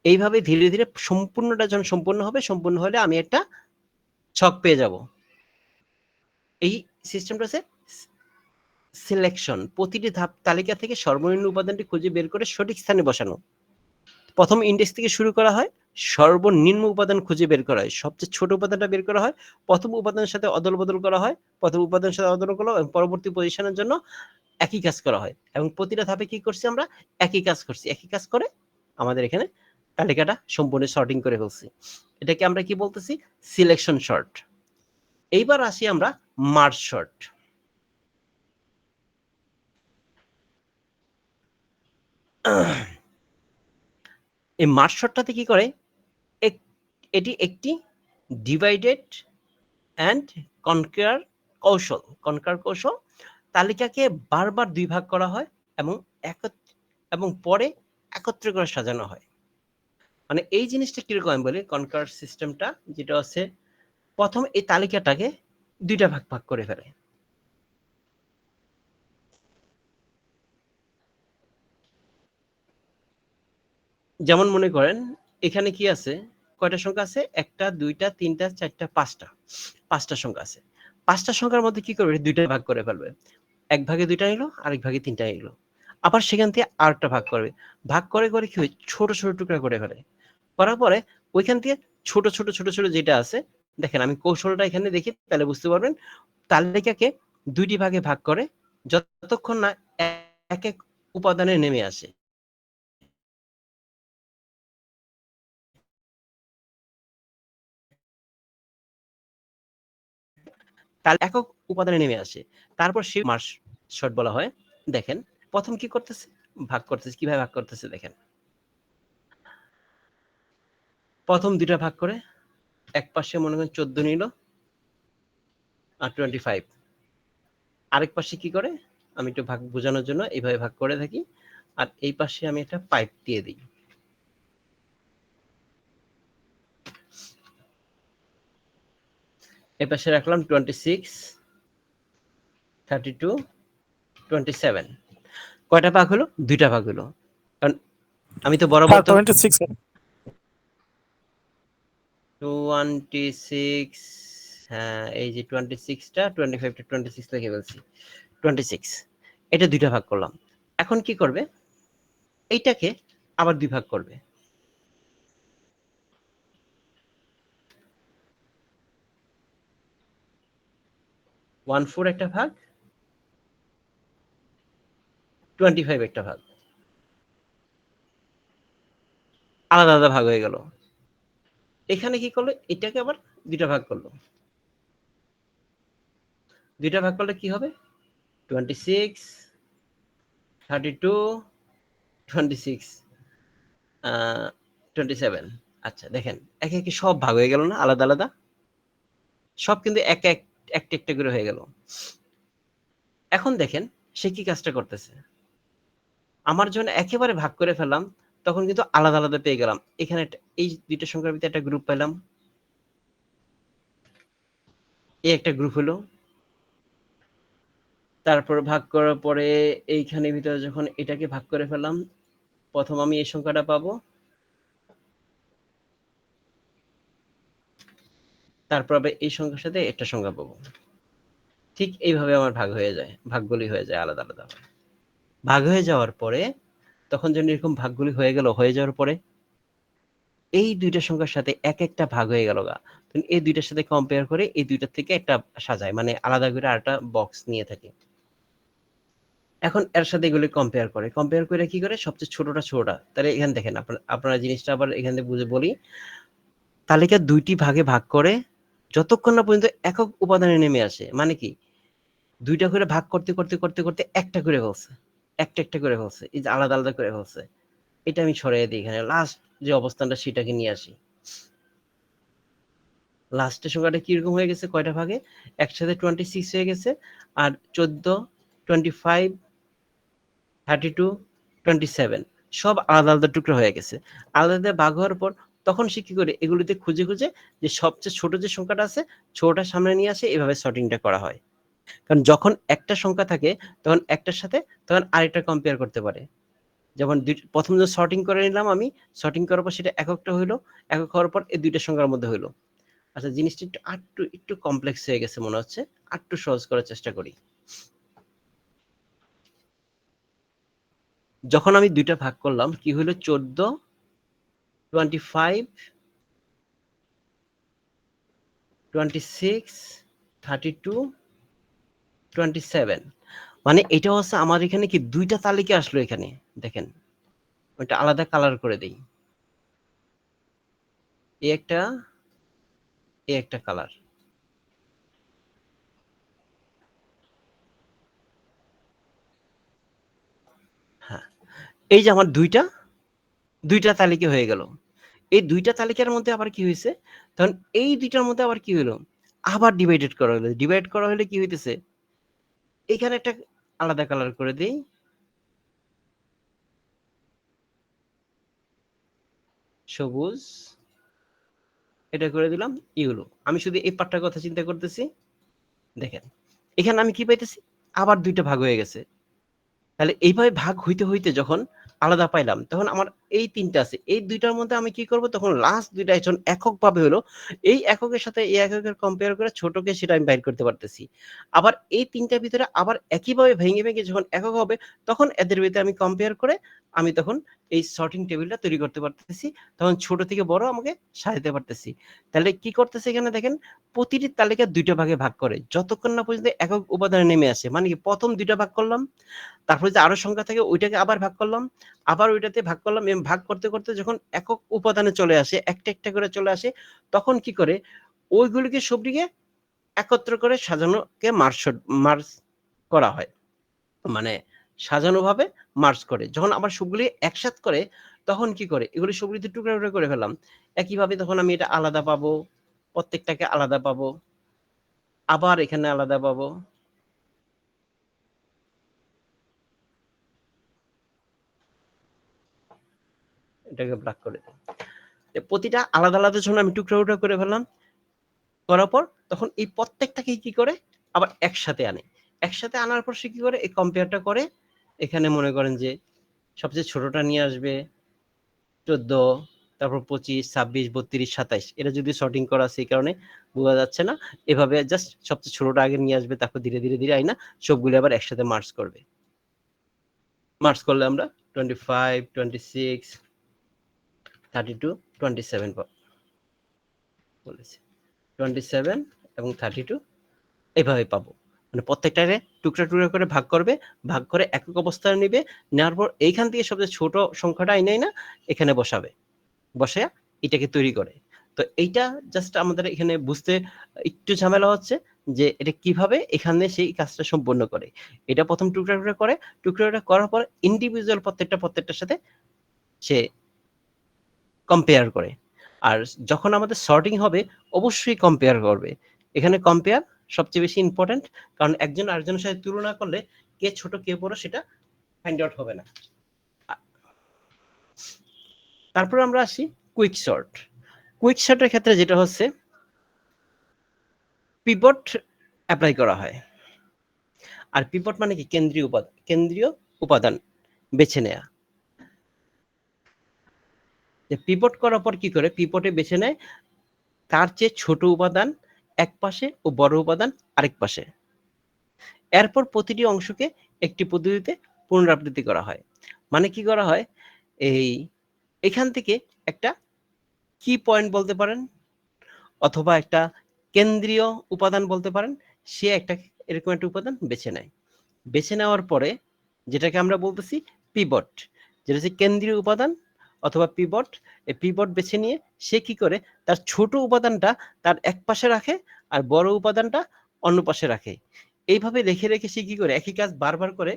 এইভাবে ধীরে ধীরে সম্পূর্ণটা যখন সম্পূর্ণ হবে, সম্পূর্ণ হলে আমি একটা ছক পেয়ে যাব। এই সিস্টেমটা হচ্ছে সিলেকশন, প্রতিটি ধাপ তালিকা থেকে সর্বনিম্ন উপাদানটি খুঁজে বের করে সঠিক স্থানে বসানো। প্রথম ইন্ডেক্স থেকে শুরু করা হয়, সর্বনিম্ন উপাদান খুঁজে বের করা হয়, সবচেয়ে ছোট উপাদানটা বের করা হয়, প্রথম উপাদানের সাথে অদল বদল করা হয়, প্রথম উপাদানের সাথে অদল করা হয়, এবং পরবর্তী পজিশনের জন্য একই কাজ করা হয়। এবং প্রতিটা ধাপে কি করছি আমরা, একই কাজ করছি, একই কাজ করে আমাদের এখানে তালিকাটা সম্পূর্ণ সর্টিং করে ফেলছি। এটাকে আমরা কি বলতেছি, সিলেকশন শর্ট। এইবার আসি আমরা মার্জ শর্ট। এই মার্জ শর্টটাতে কি করে, এটি একটি ডিভাইডেড অ্যান্ড কনকার কৌশল। তালিকাকে বারবার দুই ভাগ করা হয় এবং পরে একত্রে করে সাজানো হয়। মানে এই জিনিসটা কিরকম আমি বলি, কনকার সিস্টেমটা যেটা আছে, প্রথম এই তালিকাটাকে দুইটা ভাগ করে ফেলে। যেমন মনে করেন এখানে কি আছে, কয়টা সংখ্যা আছে, একটা, দুইটা, তিনটা, চারটা, পাঁচটা সংখ্যা আছে। পাঁচটা সংখ্যার মধ্যে কি করবে, দুইটা ভাগ করে ফেলবে। এক ভাগে দুইটা নিল, আরেক ভাগে তিনটা নিল, আবার সেখান থেকে আরেকটা ভাগ করবে। ভাগ করে কি হয়, ছোট ছোট টুকরা করে ফেলে। করার পরে ওইখান থেকে ছোট ছোট যেটা আছে, দেখেন আমি কৌশলটা এখানে দেখি তাহলে বুঝতে পারবেন। তালিকাকে দুইটি ভাগে ভাগ করে যতক্ষণ না এক এক উপাদানে নেমে আসে। তাহলে একক উপাদানে নেমে আসে, তারপর সে মার্জ শর্ট বলা হয়। দেখেন প্রথম কি করতেছে, ভাগ করতেছে। কিভাবে ভাগ করতেছে দেখেন, প্রথম দুইটা ভাগ করে, এক পাশে মনে করেন 14 নিল আর 25, আরেক পাশে কি করে, আমি একটু ভাগ বোঝানোর জন্য এইভাবে ভাগ করে থাকি, আর এই পাশে আমি একটা পাইপ দিয়ে দিই। এই পাশে রাখলাম 26, 32, 27। কয়টা ভাগ হলো, দুইটা ভাগ হলো, কারণ আমি তো বরাবর তো 26 26, হ্যাঁ এই যে 26টা 25টা 26 লিখে ফেলছি, 26, এটা দুইটা ভাগ করলাম। এখন কি করবে, এইটাকে আবার দুই ভাগ করবে। ওয়ান ফোর একটা ভাগ, 25 একটা ভাগ, আলাদা আলাদা ভাগ হয়ে গেল। এখানে কি করলো, এটাকে আবার দুইটা ভাগ করলো। দুইটা ভাগ করলে কি হবে, 26, 32, 26, 27। আচ্ছা দেখেন একে একে সব ভাগ হয়ে গেল না, আলাদা আলাদা সব কিন্তু একটা একটা করে হয়ে গেল। এখন দেখেন সে কি কাজটা করতেছে, আমার জন্য একেবারে ভাগ করে ফেললাম, তখন কিন্তু আলাদা আলাদা পেয়ে গেলাম। এখানে এই দুইটা সংখ্যার ভিতরে একটা গ্রুপ পেলাম, এই একটা গ্রুপ হলো। তারপর ভাগ করার পরে এইখানে ভিতরে যখন এটাকে ভাগ করে ফেললাম, প্রথম আমি এই সংখ্যাটা পাবো, তারপর আবার এই সংখ্যার সাথে একটা সংখ্যা পাবো। ঠিক এইভাবে আমার ভাগ হয়ে যায়, ভাগগুলি হয়ে যায় আলাদা আলাদা। ভাগ হয়ে যাওয়ার পরে তখন যখন এরকম ভাগগুলি হয়ে যাওয়ার পরে এই দুইটা সংখ্যার সাথে এক একটা ভাগ হয়ে গেল গা, এই দুইটার সাথে কম্পেয়ার করে এই দুইটার থেকে একটা সাজায়, মানে আলাদা করে আরেকটা বক্স নিয়ে থাকে। এখন এর সাথে এগুলি কম্পেয়ার করে কি করে, সবচেয়ে ছোটটা। তাহলে এখানে দেখেন আপনারা জিনিসটা আবার এখান থেকে বুঝে বলি, তালিকা দুইটি ভাগে ভাগ করে যতক্ষণ না পর্যন্ত একক উপাদানে নেমে আসে। মানে কি, দুইটা করে ভাগ করতে একটা করে ফেলছে, একটা করে ফেলছে, এই যে আলাদা আলাদা করে ফেলছে। এটা আমি সরিয়ে দিই, এখানে লাস্ট যে অবস্থানটা সেটাকে নিয়ে আসি। লাস্টের সংখ্যাটা কিরকম হয়ে গেছে, কয়টা ভাগে, একসাথে 26 হয়ে গেছে, আর 14, 25, 32, 27 সব আলাদা আলাদা টুকরো হয়ে গেছে। আলাদা ভাগ হওয়ার পর তখন সে কি করে এগুলিতে খুঁজে খুঁজে যে সবচেয়ে ছোট যে সংখ্যাটা আছে ছোটটা সামনে নিয়ে আসে, এভাবে সর্টিংটা করা হয়। কারণ যখন একটা সংখ্যা থাকে তখন একটার সাথে তখন আরেকটা কম্পেয়ার করতে পারে। যেমন প্রথম যে সর্টিং করে নিলাম আমি, সর্টিং করার পর সেটা এককটা হইলো, একক হওয়ার পর এই দুইটা সংখ্যার মধ্যে হইলো। আচ্ছা, জিনিসটা একটু কমপ্লেক্স হয়ে গেছে মনে হচ্ছে, একটু সহজ করার চেষ্টা করি। যখন আমি দুইটা ভাগ করলাম কি হলো, 14, 25, 26, 32, 27, মানে এটা হচ্ছে আমার এখানে কি দুইটা তালিকা আসলো এখানে। দেখেন ওইটা আলাদা কালার করে দেই, এই একটা কালার। হ্যাঁ, এই যে আমার দুইটা তালিকা হয়ে গেল। এই দুইটা তালিকার মধ্যে আবার কি হয়েছে, তখন এই দুইটার মধ্যে আবার কি হলো, আবার ডিভাইডেড করা হলো। ডিভাইড করা হলে কি হইতেছে, এখানে একটা আলাদা কালার করে দেই, সবুজ, এটা করে দিলাম ইয়েলো। আমি শুধু এই পার্টটার কথা চিন্তা করতেছি। দেখেন এখানে আমি কি পাইতেছি, আবার দুইটা ভাগ হয়ে গেছে। তাহলে এইভাবে ভাগ হইতে হইতে যখন আলাদা পাইলাম, তখন আমার এই তিনটা আছে, এই দুইটার মধ্যে আমি কি করব, তখন লাস্ট দুইটা যখন একক ভাবে হলো, এই এককের সাথে এই এককের কম্পেয়ার করে ছোটকে সেটা আমি বাইর করতে পারতেছি। আবার এই তিনটার ভিতরে আবার একইভাবে ভেঙে ভেঙে যখন একক হবে, তখন এদের ভিতরে আমি কম্পেয়ার করে আমি তখন এই সর্টিং টেবিলটা তৈরি করতে পারতেছি। তখন ছোট থেকে বড় আমাকে সাজাতে পারতেছি। তাহলে কি করতেছে এখানে দেখেন, প্রতিটি তালিকা দুইটা ভাগে ভাগ করে যতক্ষণ না পর্যন্ত একক উপাদানে নেমে আসে। মানে কি, প্রথম দুইটা ভাগ করলাম, তারপরে যে আরো সংখ্যা থাকে ওইটাকে আবার ভাগ করলাম, আবার ওইটাতে ভাগ করলাম, এবং ভাগ করতে করতে যখন একক উপাদানে চলে আসে, একটা একটা করে চলে আসে, তখন কি করে ওইগুলিকে সবটিকে একত্র করে সাজানোকে মার্জ করা হয়। মানে সাজানো ভাবে মার্জ করে। যখন আবার সবগুলি একসাথ করে তখন কি করে, এগুলি সবগুলিতে টুকরা টুকরা করে ফেললাম। একইভাবে তখন আমি এটা আলাদা পাবো, প্রত্যেকটাকে আলাদা পাবো, আবার এখানে আলাদা পাবো। এটাকে ব্ল্যাক করে দিই। প্রতিটা আলাদা আলাদা যখন আমি টুকরা টুকরা করে ফেললাম, করার পর তখন এই প্রত্যেকটাকে কি করে আবার একসাথে আনে। একসাথে আনার পর সে কি করে, এই কম্পেয়ারটা করে। এখানে মনে করেন যে সবচেয়ে ছোটটা নিয়ে আসবে 14, তারপর 25, 26, 32, 27। এটা যদি সর্টিং করা সেই কারণে বোঝা যাচ্ছে না। এভাবে জাস্ট সবচেয়ে ছোটটা আগে নিয়ে আসবে, তারপর ধীরে ধীরে ধীরে আইনা সবগুলো আবার একসাথে মার্জ করবে। মার্জ করলে আমরা 25, 26, 32, 27 বলেছি, 27 এবং 32 এইভাবে পাবো। মানে প্রত্যেকটারে টুকরা টুকরা করে ভাগ করবে, ভাগ করে একক অবস্থায় নিবে, নেওয়ার পর এইখান থেকে সবচেয়ে ছোট সংখ্যাটা আইনাই না এখানে বসাবে, বসে এটাকে তৈরি করে। তো এইটা জাস্ট আমাদের এখানে বুঝতে একটু ঝামেলা হচ্ছে যে এটা কিভাবে এখানে সেই কাজটা সম্পূর্ণ করে। এটা প্রথম টুকরা টুকরা করে, টুকরা টুকরা করার পর ইন্ডিভিজুয়াল প্রত্যেকটার সাথে সে কম্পেয়ার করে। আর যখন আমাদের সর্টিং হবে অবশ্যই কম্পেয়ার করবে। এখানে কম্পেয়ার সবচেয়ে বেশি ইম্পর্টেন্ট, কারণ একজন আরেকজনের সাথে তুলনা করলে কে ছোট কে বড় সেটা ফাইন্ড আউট হবে না। তারপর আমরা আসি কুইক সর্ট। কুইক সর্টের ক্ষেত্রে যেটা হচ্ছে পিভট অ্যাপ্লাই করা হয়। আর পিভট মানে কি, কেন্দ্রীয় উপাদান বেছে নেয়া। পিভট করার পর কি করে, পিভটে বেছে নেয় তার চেয়ে ছোট উপাদান এক পাশে ও বড় উপাদান আরেক পাশে। এরপর প্রতিটি অংশকে একটি পদ্ধতিতে পুনরাবৃত্তি করা হয়। মানে কি করা হয়, এখান থেকে একটা কি পয়েন্ট বলতে পারেন, অথবা একটা কেন্দ্রীয় উপাদান বলতে পারেন, সে একটা এরকম একটা উপাদান বেছে নেয়। বেছে নেওয়ার পরে যেটাকে আমরা বলতেছি পিভট, যেটা হচ্ছে কেন্দ্রীয় উপাদান অথবা পিভট। এই পিভট বেছে নিয়ে সে কি করে, তার ছোট উপাদানটা তার এক পাশে রাখে আর বড় উপাদানটা অন্য পাশে রাখে। এইভাবে রেখে রেখে সে কি করে একই কাজ বারবার করে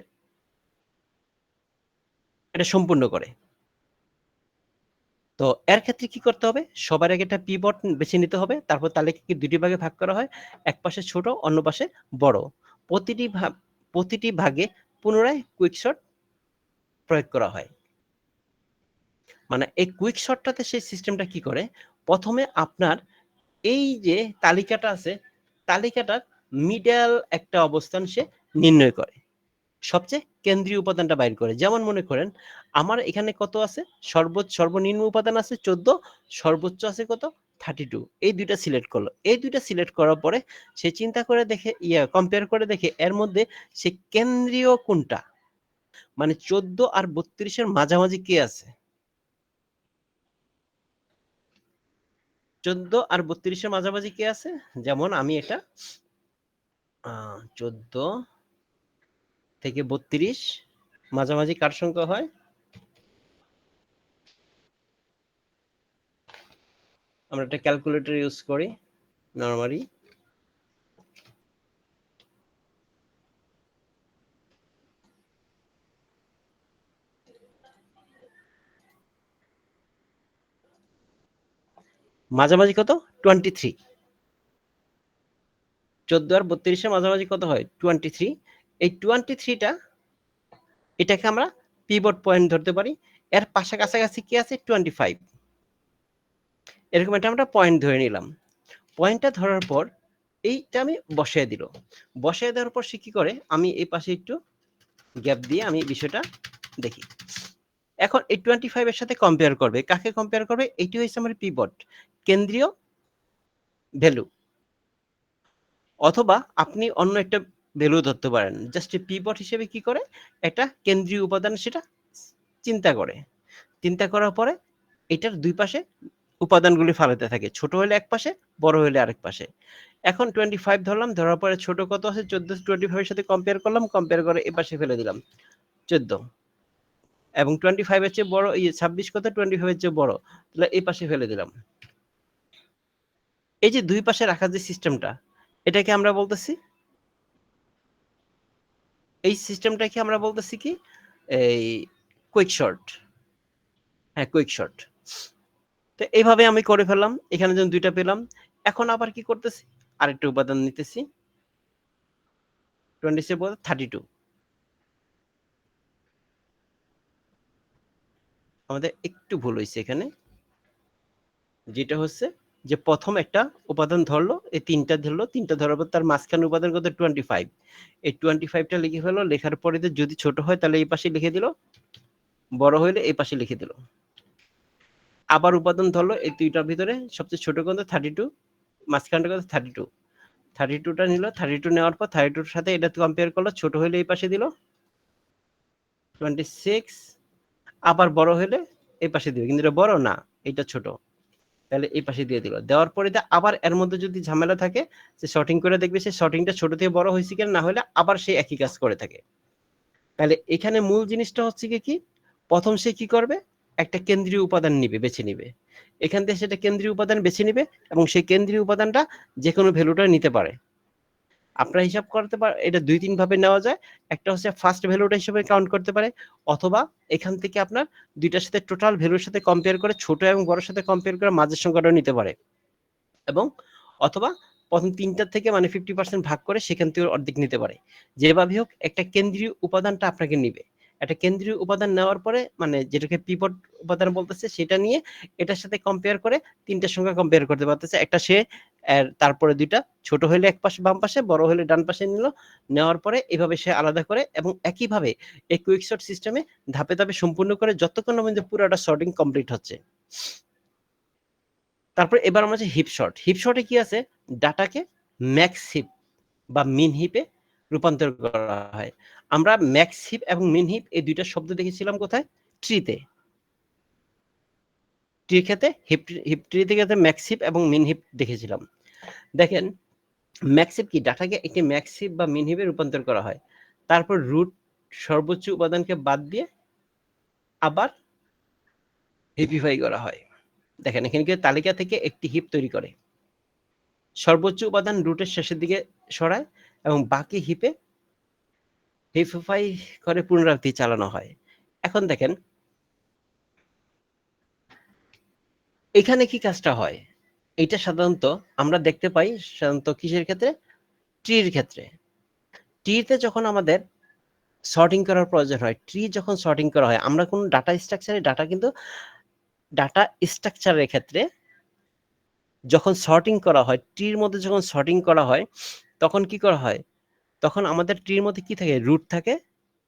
এটা সম্পূর্ণ করে। তো এর ক্ষেত্রে কি করতে হবে, সবার আগে একটা পিভট বেছে নিতে হবে, তারপর তালিকাকে দুটি ভাগে ভাগ করা হয়, এক পাশে ছোট অন্য পাশে বড়। প্রতিটি ভাগে পুনরায় কুইক সর্ট প্রয়োগ করা হয়। মানে এই কুইক শর্টটাতে সেই সিস্টেমটা কি করে, প্রথমে আপনার এই যে তালিকাটা আছে, তালিকাটার মিডল একটা অবস্থান সে নির্ণয় করে, সবচেয়ে কেন্দ্রীয় উপাদানটা বাইর করে। যেমন মনে করেন আমার এখানে কত আছে, সর্বনিম্ন উপাদান আছে 14, সর্বোচ্চ আছে কত 32, এই দুইটা সিলেক্ট করলো। এই দুইটা সিলেক্ট করার পরে সে চিন্তা করে দেখে, কম্পেয়ার করে দেখে এর মধ্যে সে কেন্দ্রীয় কোনটা, মানে 14 আর 32-এর মাঝামাঝি কে আছে, 14 আর 32-এর মাঝামাঝি কে আছে। যেমন আমি এটা 14 থেকে 32 মাঝামাঝি কার সংখ্যা হয়, আমরা একটা ক্যালকুলেটর ইউজ করি নরমালি। মাঝামাঝি কত 23, 14 আর 32-এর মাঝামাঝি কত হয় 23। এই 23টা এটাকে আমরা পিভট পয়েন্ট ধরতে পারি। এর পাশে কাছাকাছি কি আছে 25, এরকম একটা আমরা পয়েন্ট ধরে নিলাম। পয়েন্টটা ধরার পর এইটা আমি বসিয়ে দিল, বসিয়ে দেওয়ার পর সে কি করে, আমি এই পাশে একটু গ্যাপ দিয়ে আমি বিষয়টা দেখি। এখন এই 25 এর সাথে কম্পেয়ার করবে, কাকে কম্পেয়ার করবে, এইটি হচ্ছে আমার পিভট, কেন্দ্রীয় ভ্যালু। অথবা আপনি অন্য একটা ভ্যালু ধরতে পারেন, জাস্ট পিভট হিসেবে কি করে, একটা কেন্দ্রীয় উপাদান সেটা চিন্তা করে, চিন্তা করার পরে এটার দুই পাশে উপাদানগুলি ফালাতে থাকে, ছোট হলে এক পাশে, বড় হলে আরেক পাশে। এখন 25 ধরলাম, ধরার পরে ছোট কত আছে 14, 25 এর সাথে কম্পেয়ার করলাম, কম্পেয়ার করে এই পাশে ফেলে দিলাম 14, এবং 25 এর চেয়ে বড় 26 কত 25 এর চেয়ে বড়, তাহলে এই পাশে ফেলে দিলাম। এই যে দুই পাশে রাখার যে সিস্টেমটা, এটাকে আমরা বলতেছি, এই সিস্টেমটাকে আমরা বলতেছি কি, এই কুইক শর্ট। হ্যাঁ, কুইক শর্ট। তো এইভাবে আমি করে ফেললাম, এখানে যখন দুইটা পেলাম, এখন আবার কি করতেছি, আরেকটা উপাদান নিতেছি 27 32। আমাদের একটু ভুল হয়েছে এখানে, যেটা হচ্ছে যে প্রথম একটা উপাদান ধরলো, এই তিনটা ধরলো, তিনটা ধরার পর তার মাঝখানে উপাদান কত 25, এই 25টা লিখে ফেলো, লেখার পরে যদি ছোট হয় তাহলে এই পাশে লিখে দিল, বড় হইলে এই পাশে লিখে দিল। আবার উপাদান ধরলো, এই দুইটার ভিতরে সবচেয়ে ছোট কত 32, মাঝখানটা কত 32, 32টা নিল, 32 নেওয়ার পর 32-এর সাথে এটা কম্পেয়ার করলো, ছোট হইলে এই পাশে দিল 26, আবার বড় হলে এই পাশে দিবে, কিন্তু এটা বড় না, এটা ছোট, তাহলে এই পাশে দিয়ে দিল। দেওয়ার পরে আবার এর মধ্যে যদি ঝামেলা থাকে, সে শর্টিং করে দেখবে সে শর্টিংটা ছোট থেকে বড় হয়েছে কিনা, না হলে আবার সে একই কাজ করে থাকে। তাহলে এখানে মূল জিনিসটা হচ্ছে কি, প্রথম সে কি করবে, একটা কেন্দ্রীয় উপাদান নিবে, বেছে নিবে, এখান থেকে সেটা কেন্দ্রীয় উপাদান বেছে নিবে, এবং সেই কেন্দ্রীয় উপাদানটা যে কোনো ভ্যালুটা নিতে পারে। আপনারা হিসাব করতে পারে, এটা 2-3 ভাবে নেওয়া যায়। একটা হচ্ছে ফার্স্ট ভ্যালুটা হিসেবে কাউন্ট করতে পারে, অথবা এখান থেকে আপনার দুইটার সাথে টোটাল ভ্যালুর সাথে কম্পেয়ার করে, ছোট এবং বড়র সাথে কম্পেয়ার করে মাঝের সংখ্যাটাও নিতে পারে, এবং অথবা প্রথম তিনটার থেকে মানে 50% ভাগ করে সেখান থেকে অর্ধেক নিতে পারে। যেভাবে হোক একটা কেন্দ্রীয় উপাদানটা আপনাকে নিবে, একটা কেন্দ্রীয় উপাদান নেওয়ার পরে, মানে যেটাকে পিভট উপাদান বলতেছে, সেটা নিয়ে এটার সাথে কম্পেয়ার করে তিনটার সংখ্যা কম্পেয়ার করতে পারতেছে, একটা সে তারপরে দুইটা ছোট হলে এক পাশে বাম পাশে, বড় হলে ডান পাশে নিল, নেওয়ার পরে এভাবে সে আলাদা করে, এবং একইভাবে এই কুইক শর্ট সিস্টেমে ধাপে ধাপে সম্পূর্ণ করে যতক্ষণ না পর্যন্ত পুরোটা শর্টিং কমপ্লিট হচ্ছে। তারপর এবার আমরা যে হিপ শর্ট, হিপ শর্টে কি আছে, ডাটাকে ম্যাক্স হিপ বা মিন হিপে রূপান্তর করা হয়। আমরা ম্যাক্স হিপ এবং মিন হিপ এই দুইটা শব্দ দেখেছিলাম কোথায়, ট্রিতে। ট্রির ক্ষেত্রে হিপ ট্রি থেকে ম্যাক্স হিপ এবং মিন হিপ দেখেছিলাম। দেখেন ম্যাক্স হিপ কি, ডাটাকে একটি ম্যাক্স হিপ বা মিন হিপে রূপান্তর করা হয়, তারপর রুট সর্বোচ্চ উপাদানকে বাদ দিয়ে আবার হিপিফাই করা হয়। দেখেন এখানে কি তালিকা থেকে একটি হিপ তৈরি করে, সর্বোচ্চ উপাদান রুটের শেষের দিকে সরায়, এবং বাকি হিপে হিপিফাই করে পুনরাবৃত্তি চালানো হয়। এখন দেখেন এখানে কি কাজটা হয়, এটা সাধারণত আমরা দেখতে পাই সাধারণত কিসের ক্ষেত্রে, ট্রির ক্ষেত্রে। ট্রিতে যখন আমাদের সর্টিং করার প্রয়োজন হয়, ট্রি যখন সর্টিং করা হয়, আমরা কোন ডাটা স্ট্রাকচারে ডাটা কিন্তু ডাটা স্ট্রাকচারের ক্ষেত্রে যখন সর্টিং করা হয়, ট্রির মধ্যে যখন সর্টিং করা হয়, তখন কি করা হয়? তখন আমাদের ট্রির মধ্যে কি থাকে? রুট থাকে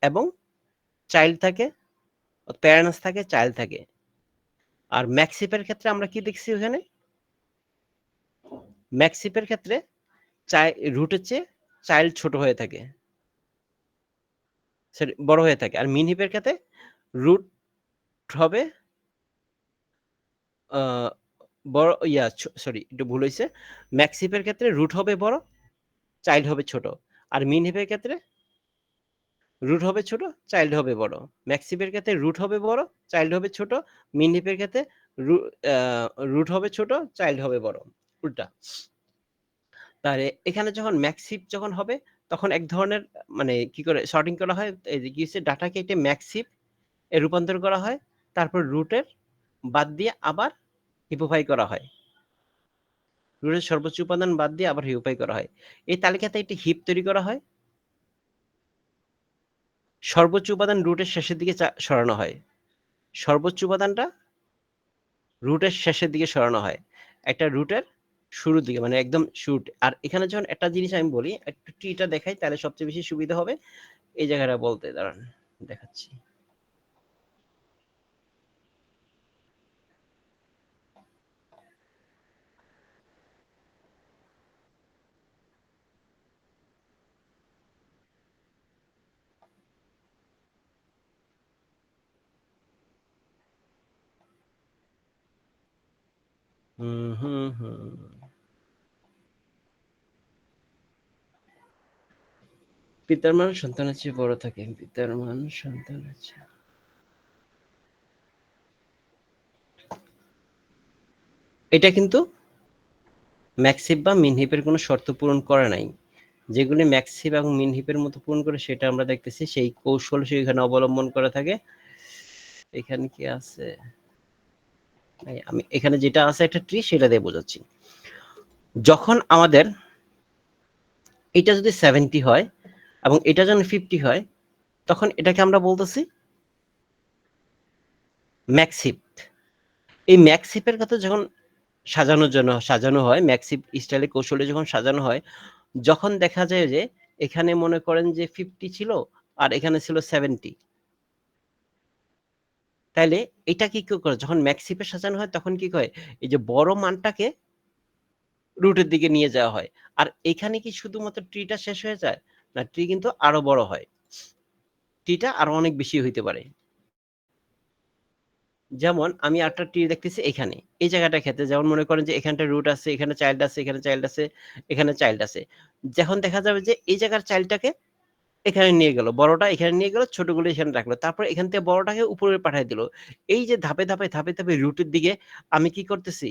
এবং চাইল্ড থাকে, প্যারেন্টস থাকে, চাইল্ড থাকে। আর ম্যাক্সিপের ক্ষেত্রে আমরা কি দেখছি ওখানে? ম্যাক্সিপের ক্ষেত্রে রুটের চেয়ে চাইল্ড ছোট হয়ে থাকে, সরি বড় হয়ে থাকে। আর মিন হিপের ক্ষেত্রে রুট হবে বড়, সরি একটু ভুল হয়েছে। ম্যাক্সিপের ক্ষেত্রে রুট হবে বড়, চাইল্ড হবে ছোট। আর মিন হিপের ক্ষেত্রে রুট হবে ছোট, চাইল্ড হবে বড়। ম্যাক্সিপের ক্ষেত্রে রুট হবে বড়, চাইল্ড হবে ছোট। মিন হিপের ক্ষেত্রে রুট হবে ছোট, চাইল্ড হবে বড়, উল্টা। তাহলে এখানে যখন ম্যাক্সিপ যখন হবে, তখন এক ধরনের মানে কি করে সর্টিং করা হয়, এই যে কি হচ্ছে, ডাটাকে একটা ম্যাক্সিপ এ রূপান্তর করা হয়, তারপর রুটের বাদ দিয়ে আবার হিপোফাই করা হয়। রুটের সর্বোচ্চ উপাদান বাদ দিয়ে আবার হিপোফাই করা হয়। এই তালিকাতে একটি হিপ তৈরি করা হয়, সর্বোচ্চ উপাদান রুটের শেষের দিকে সরানো হয়। সর্বোচ্চ উপাদানটা রুটের শেষের দিকে সরানো হয়, একটা রুটের শুরুর দিকে, মানে একদম শুট। আর এখানে যখন একটা জিনিস আমি বলি, একটু ট্রিটা দেখাই, তাহলে সবচেয়ে বেশি সুবিধা হবে এই জায়গাটা বলতে। দাঁড়ান দেখাচ্ছি। পিতার মান সন্তানের চেয়ে বড় থাকে, পিতার মান সন্তানের চেয়ে। এটা কিন্তু ম্যাক্সিপ বা মিনহিপের কোনো শর্ত পূরণ করে নাই। যেগুলি ম্যাক্সিপ এবং মিনহিপের মতো পূরণ করে সেটা আমরা দেখতেছি, সেই কৌশল সেখানে অবলম্বন করে থাকে। এখানে কি আছে? আমি এখানে যেটা আছে একটা ট্রি, সেটা দিয়ে বোঝাচ্ছি। যখন আমাদের এটা যদি 70 হয় এবং এটা যখন 50 হয়, তখন এটাকে আমরা বলতেছি ম্যাক্সিপ। এই ম্যাক্সিপের কথা যখন সাজানো হয়, ম্যাক্সিপ স্টাইলে কৌশলে যখন সাজানো হয়, যখন দেখা যায় যে এখানে মনে করেন যে 50 ছিল আর এখানে ছিল 70, তাইলে এটা কি করে? যখন ম্যাক্সিপে সাজানো হয় তখন কি হয়? এই যে বড় মানটাকে রুটের দিকে নিয়ে যাওয়া হয়। আর এখানে কি শুধুমাত্র ট্রিটা শেষ হয়ে যায়? না, ট্রি কিন্তু আরো বড় হয়, ট্রিটা আরো অনেক বেশি হইতে পারে। যেমন আমি একটা ট্রি দেখতেছি এখানে, এই জায়গাটার ক্ষেত্রে যেমন মনে করেন যে এখানটা রুট আছে, এখানে চাইল্ড আছে, এখানে চাইল্ড আছে, এখানে চাইল্ড আছে। যখন দেখা যাবে যে এই জায়গার চাইল্ডটাকে এখানে নিয়ে গেল, বড়টা এখানে নিয়ে গেল, ছোটগুলো এখানে রাখলো, তারপর এখান থেকে বড়টাকে উপরে পাঠিয়ে দিল। এই যে ধাপে ধাপে ধাপে ধাপে রুটের দিকে আমি কি করতেছি?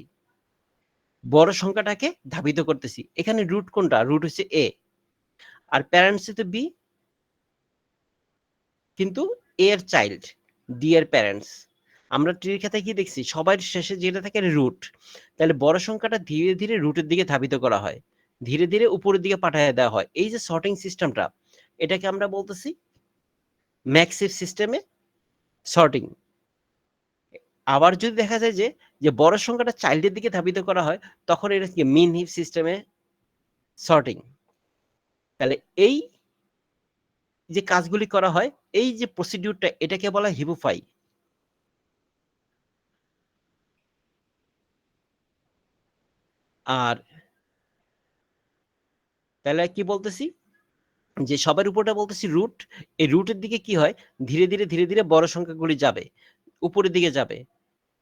বড় সংখ্যাটাকে ধাবিত করতেছি। এখানে রুট কোনটা? রুট হচ্ছে এ, আর প্যারেন্টস হচ্ছে বি, কিন্তু এ এর চাইল্ড, ডি এর প্যারেন্টস। আমরা ট্রির খাতায় কি দেখছি? সবার শেষে যেটা থাকে রুট। তাহলে বড় সংখ্যাটা ধীরে ধীরে রুটের দিকে ধাবিত করা হয়, ধীরে ধীরে উপরের দিকে পাঠিয়ে দেওয়া হয়। এই যে সর্টিং সিস্টেমটা, এটাকে আমরা বলতেছি ম্যাক্সিপ সিস্টেমে সর্টিং। আবার যদি দেখা যায় যে যে বড় সংখ্যাটা চাইল্ডের দিকে ধাবিত করা হয়, তখন এটা কি মিন হিপ সিস্টেমে সর্টিং। তাহলে এই যে কাজগুলি করা হয়, এই যে প্রসিডিউরটা, এটাকে বলা হয় হিপোফাই। আর তাহলে কি বলতেছি? যে সবার উপরটা বলতেছি রুট। এই রুটের দিকে কি হয়? ধীরে ধীরে ধীরে ধীরে বড় সংখ্যাগুলি যাবে, উপরের দিকে যাবে।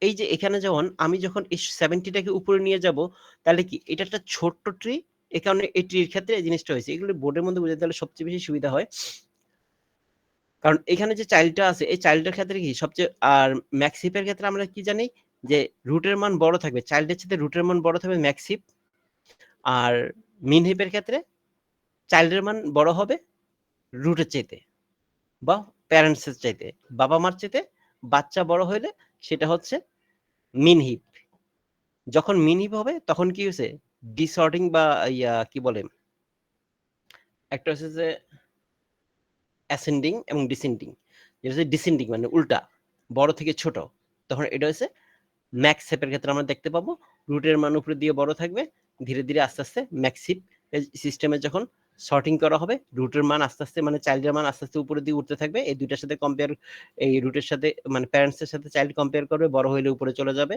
এই যে এখানে যখন আমি যখন এই 70টাকে উপরে নিয়ে যাব, তাহলে কি এটা একটা ছোট্ট ট্রি, এই কারণে এই ট্রির ক্ষেত্রে এই জিনিসটা হয়েছে। এগুলো বোর্ডের মধ্যে বুঝাতে হলে সবচেয়ে বেশি সুবিধা হয়। কারণ এখানে যে চাইল্ডটা আছে, এই চাইল্ডের ক্ষেত্রে কি সবচেয়ে, আর ম্যাক্সিপের ক্ষেত্রে আমরা কি জানি? যে রুটের মান বড় থাকবে, চাইল্ডের চেয়ে রুটের মান বড় থাকবে ম্যাক্সিপ। আর মিন হিপের ক্ষেত্রে চাইল্ডের মান বড় হবে রুটের চাইতে, বা প্যারেন্টসের চাইতে, বাবা মার চাইতে বাচ্চা বড় হইলে সেটা হচ্ছে মিন হিপ। যখন মিন হিপ হবে তখন কি হয়েছে? ডিসঅর্ডিং বা কি বলে, একটা হচ্ছে যে অ্যাসেন্ডিং এবং ডিসেন্ডিং। যেটা হচ্ছে ডিসেন্ডিং মানে উল্টা, বড় থেকে ছোট, তখন এটা হচ্ছে ম্যাক্স হিপের ক্ষেত্রে আমরা দেখতে পাবো রুটের মান উপরে দিয়ে বড় থাকবে, ধীরে ধীরে আস্তে আস্তে ম্যাক্স হিপ সিস্টেমে যখন সর্টিং করা হবে রুটের মান আস্তে আস্তে মানে চাইল্ডের মান আস্তে আস্তে উপরে দিয়ে উঠতে থাকবে। এই দুইটার সাথে কম্পেয়ার, এই রুটের সাথে মানে প্যারেন্টসের সাথে চাইল্ড কম্পেয়ার করবে, বড় হইলে উপরে চলে যাবে,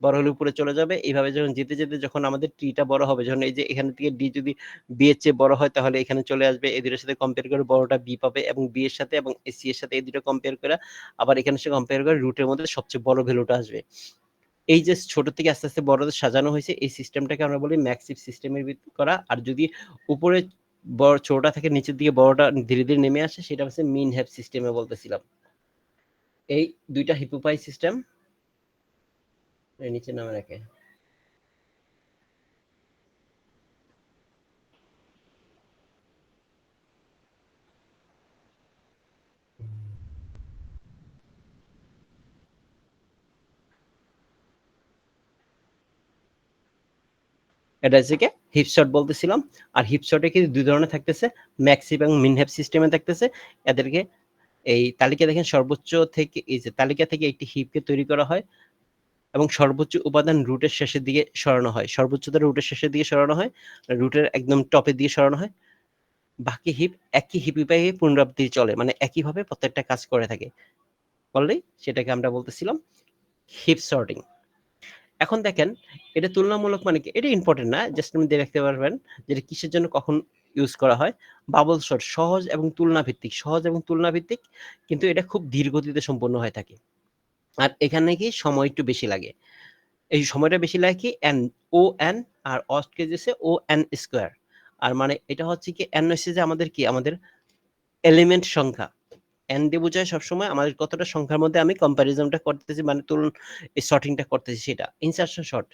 বড় হলে উপরে চলে যাবে। এইভাবে যখন যেতে যেতে যখন আমাদের ট্রিটা বড় হবে, যখন এই যে এখান থেকে ডি যদি বি এর চেয়ে বড় হয় তাহলে এখানে চলে আসবে, এই দুটোর সাথে কম্পেয়ার করে বড়টা বি পাবে এবং বি এর সাথে এবং সি এর সাথে এই দুটো কম্পেয়ার করে আবার এখানে সে কম্পেয়ার করে রুটের মধ্যে সবচেয়ে বড় ভ্যালুটা আসবে। এই যে ছোট থেকে আস্তে আস্তে বড় সাজানো হয়েছে এই সিস্টেমটাকে আমরা বলি ম্যাক্সিভ সিস্টেমের ভিত্তি করা। আর যদি উপরে বড় ছোটটা থেকে নিচের দিকে বড়টা ধীরে ধীরে নেমে আসে সেটা হচ্ছে মিন হ্যাপ সিস্টেমে বলতেছিলাম। এই দুইটা হিপোপাই সিস্টেম নিচে নামে রাখে। এটা হচ্ছে কি হিপশট বলতেছিলাম। আর হিপশটে কি দুই ধরনের থাকতেছে, ম্যাক্সিভ এবং মিনহ্যাপ সিস্টেমে থাকতেছে। এদেরকে এই তালিকা দেখেন সর্বোচ্চ থেকে এই যে তালিকা থেকে একটি হিপকে তৈরি করা হয় এবং সর্বোচ্চ উপাদান রুটের শেষের দিকে সরানো হয়, সর্বোচ্চতা রুটের শেষের দিকে সরানো হয়, রুটের একদম টপের দিকে সরানো হয়। বাকি হিপ একই হিপিপাই পুনরাবৃত্তি চলে, মানে একইভাবে প্রত্যেকটা কাজ করে থাকে বললেই সেটাকে আমরা বলতেছিলাম হিপ সর্টিং। এখন দেখেন এটা তুলনামূলক মানে কি, এটা ইম্পর্টেন্ট না, জাস্ট আপনি দেখতে পারবেন যেটা কিসের জন্য কখন ইউজ করা হয়। বাবল শট সহজ এবং তুলনা ভিত্তিক, সহজ এবং তুলনা ভিত্তিক, কিন্তু এটা খুব ধীর গতিতে সম্পন্ন হয়ে থাকে। আর এখানে কি সময় একটু বেশি লাগে, এই সময়টা বেশি লাগে কি এন ও এন আর অস্ট কেজেসে ও এন স্কোয়ার। আর মানে এটা হচ্ছে কি এন হচ্ছে যে আমাদের কি আমাদের এলিমেন্ট সংখ্যা, এন দিয়ে বোঝায় সবসময় আমাদের কতটা সংখ্যার মধ্যে আমি কম্প্যারিজনটা করতেছি, মানে তুলন এই শর্টিংটা করতেছি সেটা ইনসার্শন শর্ট।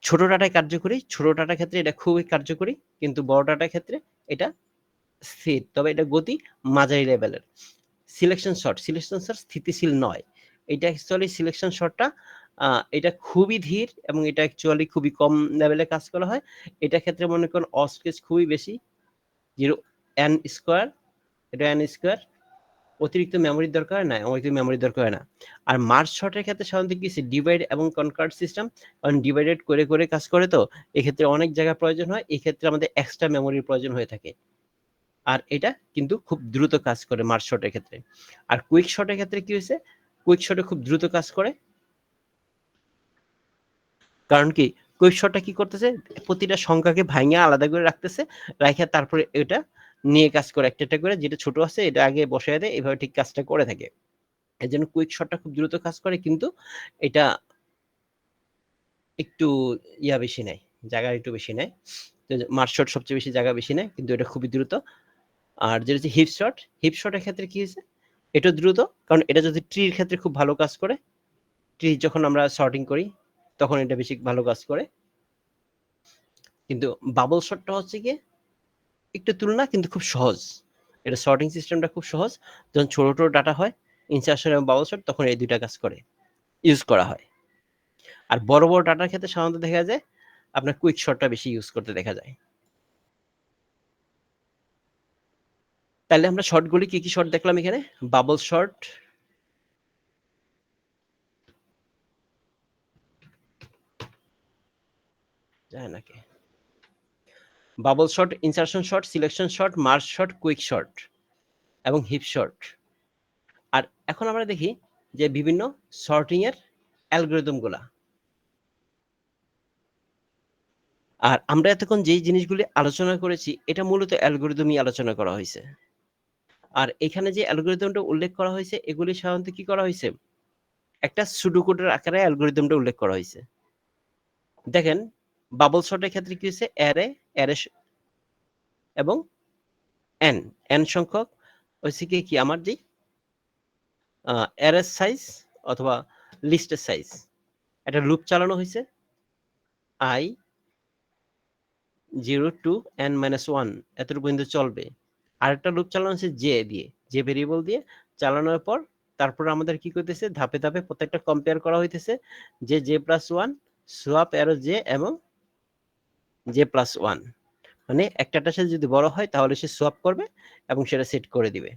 ছোট ডাটায় কার্যকরী, ছোট ডাটার ক্ষেত্রে এটা খুবই কার্যকরী, কিন্তু বড় ডাটার ক্ষেত্রে এটা স্থির, তবে এটা গতি মাঝারি লেভেলের। সিলেকশন শর্ট, সিলেকশন শর্ট স্থিতিশীল নয়। এটা অ্যাকচুয়ালি সিলেকশন শর্টটা এটা খুবই ধীর এবং এটা অ্যাকচুয়ালি খুবই কম লেভেলে কাজ করা হয়। এটা ক্ষেত্রে মনে করুন অস্কেজ খুবই বেশি, 0 এন স্কোয়ার, এটা এন স্কোয়ার, অতিরিক্ত মেমোরির দরকার নাই, অতিরিক্ত মেমোরির দরকার হয় না। আর মার্জ শর্টের ক্ষেত্রে সাধারণত কি ডিভাইড এবং কনকার্ড সিস্টেম, কারণ ডিভাইডেড করে করে কাজ করে, তো এক্ষেত্রে অনেক জায়গা প্রয়োজন হয়, এই ক্ষেত্রে আমাদের এক্সট্রা মেমোরির প্রয়োজন হয়ে থাকে। আর এটা কিন্তু খুব দ্রুত কাজ করে মার্জ শটের ক্ষেত্রে। আর কুইক শটের ক্ষেত্রে কি হয়েছে, কুইক শটে খুব দ্রুত কাজ করে, কারণ কি কুইক শটটা কি করতেছে প্রতিটা সংখ্যাকে ভাঙিয়ে আলাদা করে রাখতেছে, রাখে তারপরে এটা নিয়ে কাজ করে একটা একটা করে, যেটা ছোট আছে এটা আগে বসায় দেয়, এভাবে ঠিক কাজটা করে থাকে। এই জন্য কুইক শটটা খুব দ্রুত কাজ করে, কিন্তু এটা একটু বেশি নেয়, জায়গা একটু বেশি নেয়। মার্চ শট সবচেয়ে বেশি জায়গা বেশি নেয়, কিন্তু এটা খুবই দ্রুত। আর যেটা হচ্ছে হিপ শট, হিপ শটের ক্ষেত্রে কি হয়েছে, এটা দ্রুত, কারণ এটা যদি ট্রির ক্ষেত্রে খুব ভালো কাজ করে, ট্রি যখন আমরা শর্টিং করি তখন এটা বেশি ভালো কাজ করে। কিন্তু বাবল শটটা হচ্ছে গিয়ে একটু তুলনা কিন্তু খুব সহজ, এটা শর্টিং সিস্টেমটা খুব সহজ। যখন ছোট ছোট ডাটা হয় ইনসার্শন এবং বাবল শট তখন এই দুইটা কাজ করে ইউজ করা হয়। আর বড় বড় ডাটার ক্ষেত্রে সাধারণত দেখা যায় আপনার কুইক শটটা বেশি ইউজ করতে দেখা যায়। তাহলে আমরা শর্টগুলি কি কি শর্ট দেখলাম এখানে, বাবল শর্ট, যায় নাকি, bubble shot, insertion shot, selection shot, merge shot, quick shot এবং হিপ শট। আর এখন আমরা দেখি যে বিভিন্ন শর্টিং এর অ্যালগরিদম গুলা। আর আমরা এতক্ষণ যেই জিনিসগুলি আলোচনা করেছি এটা মূলত অ্যালগরিদমই আলোচনা করা হয়েছে। আর এখানে যে অ্যালগরিদমটা উল্লেখ করা হয়েছে এগুলি সাধারণত কি করা হয়েছে, একটা সুডোকোডের আকারে অ্যালগরিদমটা উল্লেখ করা হয়েছে। দেখেন বাবল শটের ক্ষেত্রে কি হয়েছে, অ্যারে এবং এন সংখ্যক হচ্ছে কি আমার যে অ্যারের সাইজ অথবা লিস্টের সাইজ, একটা লুপ চালানো হয়েছে i 0 to n-1 এতটুকু পর্যন্ত চলবে। আরেকটা লুপ চালানো হচ্ছে যে ভেরিয়েবল দিয়ে চালানোর পর তারপর আমাদের কি করতেছে ধাপে ধাপে প্রত্যেকটা কম্পেয়ার করা হইতেছে যে plus one swap arrow J এবং জে প্লাস ওয়ান, মানে একটাটার সাথে যদি বড় হয় তাহলে সে সোয়াপ করবে এবং সেটা সেট করে দিবে।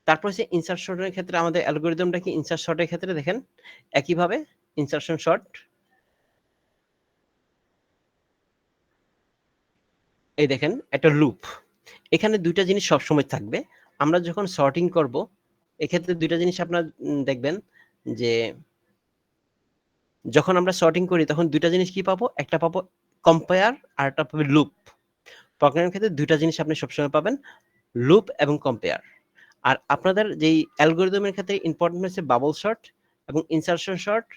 তারপর হচ্ছে ইনসার্ট শর্টের ক্ষেত্রে আমাদের অ্যালগরিদমটা কি ইনসার্ট শর্টের ক্ষেত্রে দেখেন একইভাবে ইনসার্শন শর্ট এই দেখেন একটা লুপ, এখানে দুইটা জিনিস সবসময় থাকবে। আমরা যখন সর্টিং করব এক্ষেত্রে দুইটা জিনিস আপনার দেখবেন যে যখন আমরা সর্টিং করি তখন দুইটা জিনিস কি পাবো, একটা পাবো কম্পেয়ার আর একটা পাবো লুপ। প্রোগ্রামের ক্ষেত্রে দুইটা জিনিস আপনি সবসময় পাবেন, লুপ এবং কম্পেয়ার। আর আপনাদের যেই অ্যালগরিদমের ক্ষেত্রে ইম্পর্টেন্ট হচ্ছে বাবল শর্ট এবং ইনসার্শন শর্ট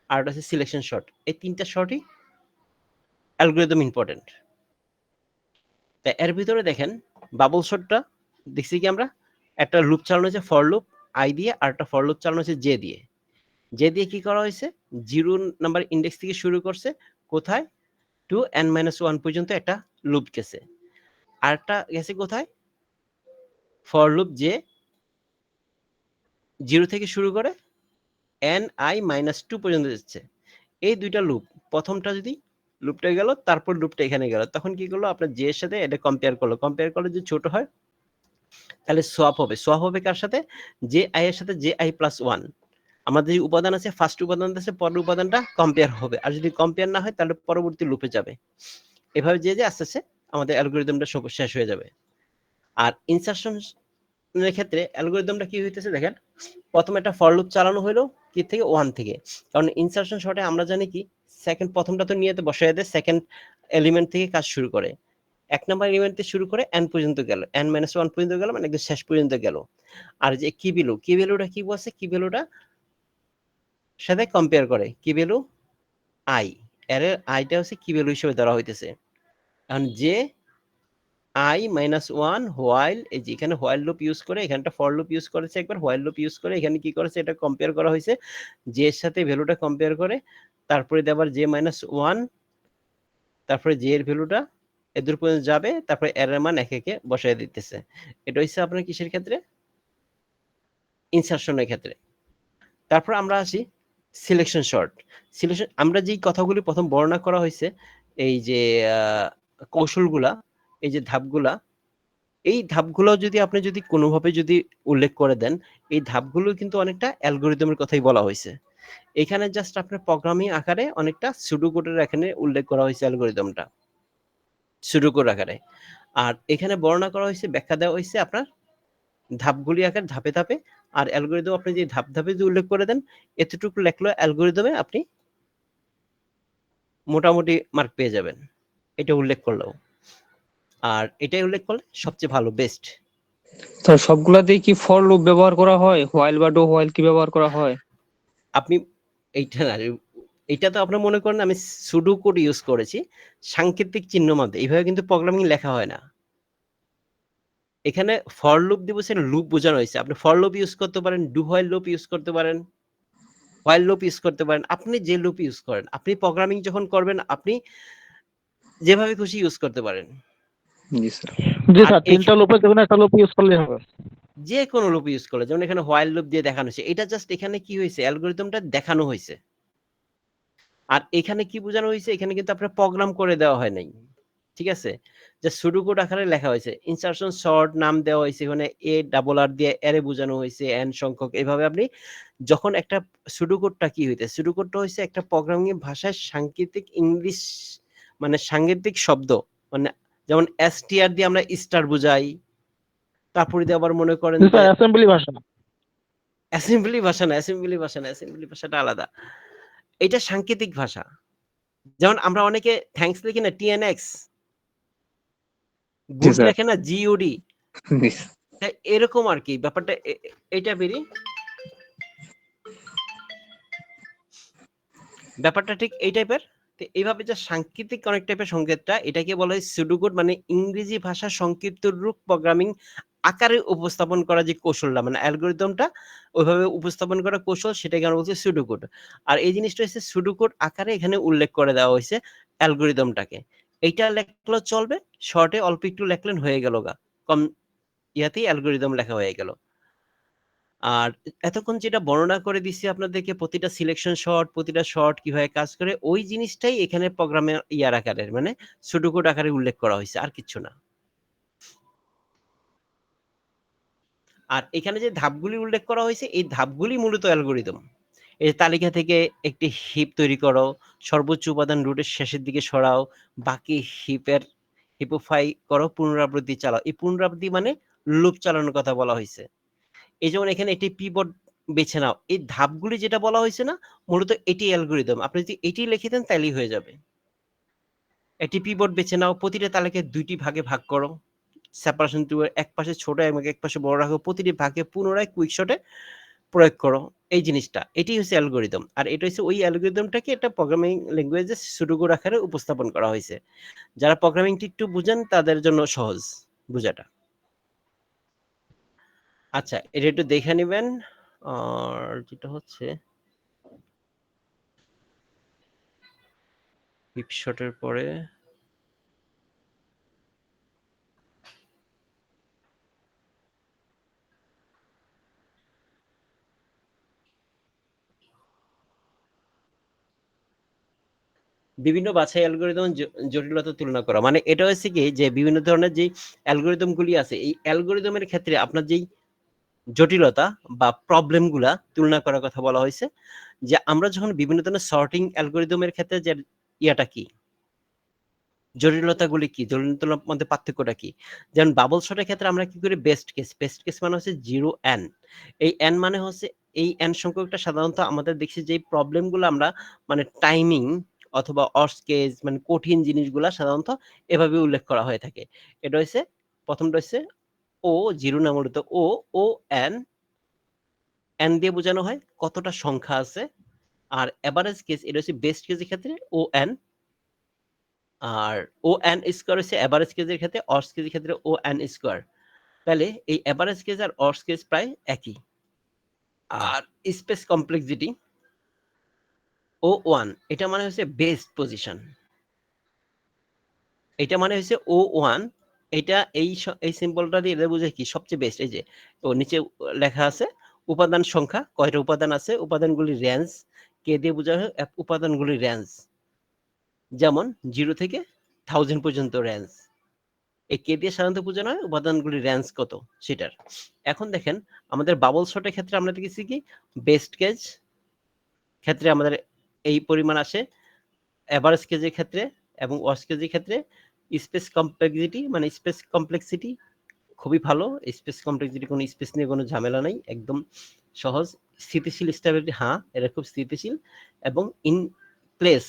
আর হচ্ছে সিলেকশন শর্ট, এই তিনটা শর্টই অ্যালগরিদম ইম্পর্টেন্ট। তা এর ভিতরে দেখেন বাবল শর্টটা দেখছি কি আমরা একটা লুপ চালানো হয়েছে ফর লুপ আই দিয়ে, আর একটা ফর লুপ চালানো হয়েছে জে দিয়ে। জে দিয়ে কি করা হয়েছে, 0 নাম্বার ইন্ডেক্স থেকে শুরু করছে কোথায় টু n-1 পর্যন্ত একটা লুপ গেছে, আরেকটা গেছে কোথায় ফর লুপ যে 0 থেকে শুরু করে n-2 পর্যন্ত যাচ্ছে। এই দুইটা লুপ, প্রথমটা যদি লুপটা গেল তারপর লুপটা এখানে গেল, তখন কি করলো আপনার জে এর সাথে এটা কম্পেয়ার করলো, কম্পেয়ার করলে যদি ছোট হয় তাহলে সোয়াপ হবে। সোয়াপ হবে কার সাথে, জে আই এর সাথে জে আই প্লাস 1। আমাদের যে উপাদান আছে ফার্স্ট উপাদান আছে পরের উপাদানটা কম্পেয়ার হবে, আর যদি কম্পেয়ার না হয় তাহলে পরবর্তী লুপে যাবে। এভাবে যে আস্তে আস্তে আমাদের অ্যালগরিদমটা শেষ হয়ে যাবে। আর ইনসার্শনের ক্ষেত্রে অ্যালগরিদমটা কি হইতেছে দেখেন, প্রথম একটা ফর লুপ চালানো হলো কি থেকে 1 থেকে, কারণ ইনসার্শন শর্টে আমরা জানি কি সেকেন্ড প্রথমটা তো নিয়ে বসায় দেয়, সেকেন্ড এলিমেন্ট থেকে কাজ শুরু করে, 1 নাম্বার এলিমেন্ট থেকে শুরু করে n পর্যন্ত গেল, n-1 পর্যন্ত গেল মানে একদম শেষ পর্যন্ত গেল। আর যে কি ভ্যালুটা কি বলছে, কি ভ্যালুটা সাথে কম্পেয়ার করে, কি ভ্যালু আই, এর আইটা হচ্ছে কি ভ্যালু হিসেবে ধরা হইতেছে। কারণ যে i-1 হোয়াইল, এই যে এখানে হোয়াইল লুপ ইউজ করে, এখানটা ফর লুপ ইউজ করেছে, একবার হোয়াইল লুপ ইউজ করে এখানে কি করেছে এটা কম্পেয়ার করা হয়েছে, যে এর সাথে ভ্যালুটা কম্পেয়ার করে, তারপরে আবার j-1, তারপরে যে এর ভ্যালুটা এদূর পর্যন্ত যাবে, তারপরে এর মান এক একে বসায় দিতেছে। এটা হচ্ছে আপনার কিসের ক্ষেত্রে, ইনসার্শনের ক্ষেত্রে। তারপর আমরা আসি সিলেকশন শর্ট। সিলেকশন আমরা যেই কথাগুলি প্রথম বর্ণনা করা হয়েছে, এই যে কৌশলগুলা, এই যে ধাপগুলা, এই ধাপগুলো যদি আপনি যদি কোনোভাবে যদি উল্লেখ করে দেন, এই ধাপগুলো কিন্তু অনেকটা অ্যালগরিদমের কথাই বলা হয়েছে। এখানে জাস্ট আপনার প্রোগ্রামিং আকারে অনেকটা সুডোকোডের এখানে উল্লেখ করা হয়েছে অ্যালগরিদমটা সুডোকোড আকারে। আর এখানে বর্ণনা করা হয়েছে, ব্যাখ্যা দেওয়া হয়েছে আপনার ধাপগুলি আকার ধাপে ধাপে। আর অ্যালগরিদম আপনি যে ধাপ ধাপে যদি উল্লেখ করে দেন, এতটুকু লেখলো অ্যালগরিদমে আপনি মোটামুটি মার্ক পেয়ে যাবেন, এটা উল্লেখ করলেও। আর এটাই উল্লেখ করলে সবচেয়ে ভালো বেস্ট। তো সবগুলাতেই কি ফর লুপ ব্যবহার করা হয়, হোয়াইল বা ডু হোয়াইল কি ব্যবহার করা হয়? আপনি এইটা না, এটা তো আপনার মনে করেন আমি সুডো কোড ইউজ করেছি সাংকেতিক চিহ্ন মধ্যে, এইভাবে কিন্তু প্রোগ্রামিং লেখা হয় না। এখানে ফর লুপ দিবসে লুপ বোঝানো হয়েছে, আপনি ফর লুপ ইউজ করতে পারেন, ডু হোয়াইল লুপ ইউজ করতে পারেন, হোয়াইল লুপ ইউজ করতে পারেন, আপনি যে লুপ ইউজ করেন, আপনি প্রোগ্রামিং যখন করবেন আপনি যেভাবে খুশি ইউজ করতে পারেন। জি স্যার। জি আর স্যার, তিনটা লুপের যে কোনো একটা লুপ ইউজ করলেই হবে। যে কোনো লুপ ইউজ করলে, যেমন এখানে হোয়াইল লুপ দিয়ে দেখানো হয়েছে, এটা জাস্ট এখানে কি হয়েছে অ্যালগরিদমটা দেখানো হয়েছে। আর এখানে কি বোঝানো হয়েছে, এখানে কিন্তু আপনার প্রোগ্রাম করে দেওয়া হয় নাই, ঠিক আছে, যে সুডোকোড আকারে লেখা হয়েছে। ইনসার্শন শর্ট নাম দেওয়া হয়েছে, এখানে এ ডাবল আর দিয়ে অ্যারে বোঝানো হয়েছে, এন সংখ্যক। এইভাবে আপনি যখন একটা সুডোকোডটা কি হইতে, সুডোকোডটা হচ্ছে একটা প্রোগ্রামিং ভাষায় সাংকেতিক ইংলিশ, মানে সাংকেতিক শব্দ, মানে যেমন এসটিআর দিয়ে আমরা স্টার বুঝাই, তারপরে দিয়ে আবার মনে করেন জি যে স্যার, অ্যাসেম্বলি ভাষা। অ্যাসেম্বলি ভাষা না, অ্যাসেম্বলি ভাষা না, অ্যাসেম্বলি ভাষাটা আলাদা, এটা সাংকেতিক ভাষা। যেমন আমরা অনেকে থ্যাঙ্কস লিখি না টিএনএক্স, জি গুড স্যার। লেখে না জিওডি, এরকম আর কি ব্যাপারটা। এটা বেরি ব্যাপারটা ঠিক এই টাইপের। এইভাবে যে সাংকেতিক অনেক টাইপের সংকেতটা, এটাকে বলা হয় সুডোকোড, মানে ইংরেজি ভাষা সংক্ষিপ্ত রূপ প্রোগ্রামিং আকারে উপস্থাপন করা যে কৌশলটা, মানে অ্যালগরিদমটা ওইভাবে উপস্থাপন করা কৌশল, সেটাকে আমরা বলছি সুডোকোড। আর এই জিনিসটা হচ্ছে সুডোকোড আকারে এখানে উল্লেখ করে দেওয়া হয়েছে অ্যালগরিদমটাকে। এইটা লেখলেও চলবে, শর্টে অল্প একটু লেখলেন হয়ে গেল গা, কম ইয়াতেই অ্যালগরিদম লেখা হয়ে গেল। আর এতক্ষণ যেটা বর্ণনা করে দিচ্ছি আপনাদেরকে, প্রতিটা সিলেকশন শর্ট, প্রতিটা শর্ট কিভাবে কাজ করে, ওই জিনিসটাই এখানে প্রোগ্রামে ইয়ার আকারের, মানে সুডোকোড আকারে উল্লেখ করা হয়েছে, আর কিছু না। আর এখানে যে ধাপগুলি উল্লেখ করা হয়েছে এই ধাপগুলি মূলত অ্যালগরিদম। এই তালিকা থেকে একটি হিপ তৈরি করো, সর্বোচ্চ উপাদান রুটের শেষের দিকে সরাও, বাকি হিপোফাই করো, পুনরাবৃত্তি চালাও। এই পুনরাবৃত্তি মানে লুপ চালানোর কথা বলা হয়েছে। এই যেমন এখানে একটি পিভট বেছে নাও, এই ধাপগুলি যেটা বলা হয়েছে না, মূলত এটি অ্যালগরিদম। আপনি যদি এটি লিখে দেন তাহলেই হয়ে যাবে। একটি পিভট বেছে নাও, প্রতিটা তালিকাকে 2টি ভাগে ভাগ করো, সেপারেশন টু এক পাশে ছোট এবং এক পাশে বড় রাখো, প্রতিটি ভাগে পুনরায় কুইক শটে প্রয়োগ করো। এই জিনিসটা এটি হচ্ছে অ্যালগরিদম। আর এটা হচ্ছে ওই অ্যালগরিদমটাকে একটা প্রোগ্রামিং ল্যাঙ্গুয়েজে সুডোকু আকারে উপস্থাপন করা হয়েছে। যারা প্রোগ্রামিংটি একটু বুঝেন তাদের জন্য সহজ বোঝাটা। আচ্ছা, এটা একটু দেখে নেবেন। আর যেটা হচ্ছে হিপ শটের পরে বিভিন্ন বাছাই অ্যালগরিদম জটিলতা তুলনা করা, মানে এটা হচ্ছে কি যে বিভিন্ন ধরনের যে অ্যালগরিদম গুলি আছে এই অ্যালগরিদমের ক্ষেত্রে আপনার যেই জটিলতা বা প্রবলেম গুলা তুলনা করার কথা বলা হয়েছে। যে আমরা যখন বিভিন্ন ধরনের সর্টিং অ্যালগরিদমের ক্ষেত্রে যে ইয়াটা কি, জটিলতাগুলি কি, জটিলতার মধ্যে পার্থক্যটা কি। যেমন বাবল শটের ক্ষেত্রে আমরা কি করি, বেস্ট কেস মানে হচ্ছে 0n। এই n মানে হচ্ছে এই n সংখ্যকটা সাধারণত আমাদের দেখছি যে প্রবলেমগুলো আমরা মানে টাইমিং অথবা অর্স কেস মানে কঠিন জিনিসগুলা সাধারণত এভাবে উল্লেখ করা হয়ে থাকে। এটা হচ্ছে প্রথমটা হচ্ছে ও জিরো না, মূলত ও n দিয়ে বোঝানো হয় কতটা সংখ্যা আছে। আর এভারেজ কেস এটা হচ্ছে বেস্ট কেসের ক্ষেত্রে ও n, আর ও এন স্কোয়ার হচ্ছে এভারেজ কেজের ক্ষেত্রে, অর্স কেজের ক্ষেত্রে ও এন স্কোয়ার। তাহলে এই এভারেজ কেজ আর অর্স কেজ প্রায় একই। আর স্পেস কমপ্লেক্সিটি ও ওয়ান, এটা মানে হচ্ছে বেস্ট পজিশন। এটা মানে হচ্ছে ও ওয়ান, এটা এই সিম্বলটা দিয়ে এটা বুঝে কি সবচেয়ে বেস্ট। এই যে ও নিচে লেখা আছে উপাদান সংখ্যা, কয়টা উপাদান আছে, উপাদানগুলির রেঞ্জ, কে দিয়ে বোঝা হয় উপাদানগুলির রেঞ্জ। যেমন 0 থেকে 1000 পর্যন্ত রেঞ্জ। এই কে দিয়ে সাধারণত বোঝানো হয় উপাদানগুলির রেঞ্জ কত সেটার। এখন দেখেন আমাদের বাবল শটের ক্ষেত্রে আমরা দেখেছি কি বেস্ট কেজ ক্ষেত্রে আমাদের এই পরিমাণ আসে, এভারেজ কেজের ক্ষেত্রে এবং ওয়ার্স্ট কেজের ক্ষেত্রে স্পেস কমপ্লেক্সিটি মানে স্পেস কমপ্লেক্সিটি খুবই ভালো। স্পেস কমপ্লেক্সিটি কোনো স্পেস নিয়ে কোনো ঝামেলা নাই, একদম সহজ। স্থিতিশীল স্টেবিলিটি, হ্যাঁ এটা খুব স্থিতিশীল। এবং ইন প্লেস,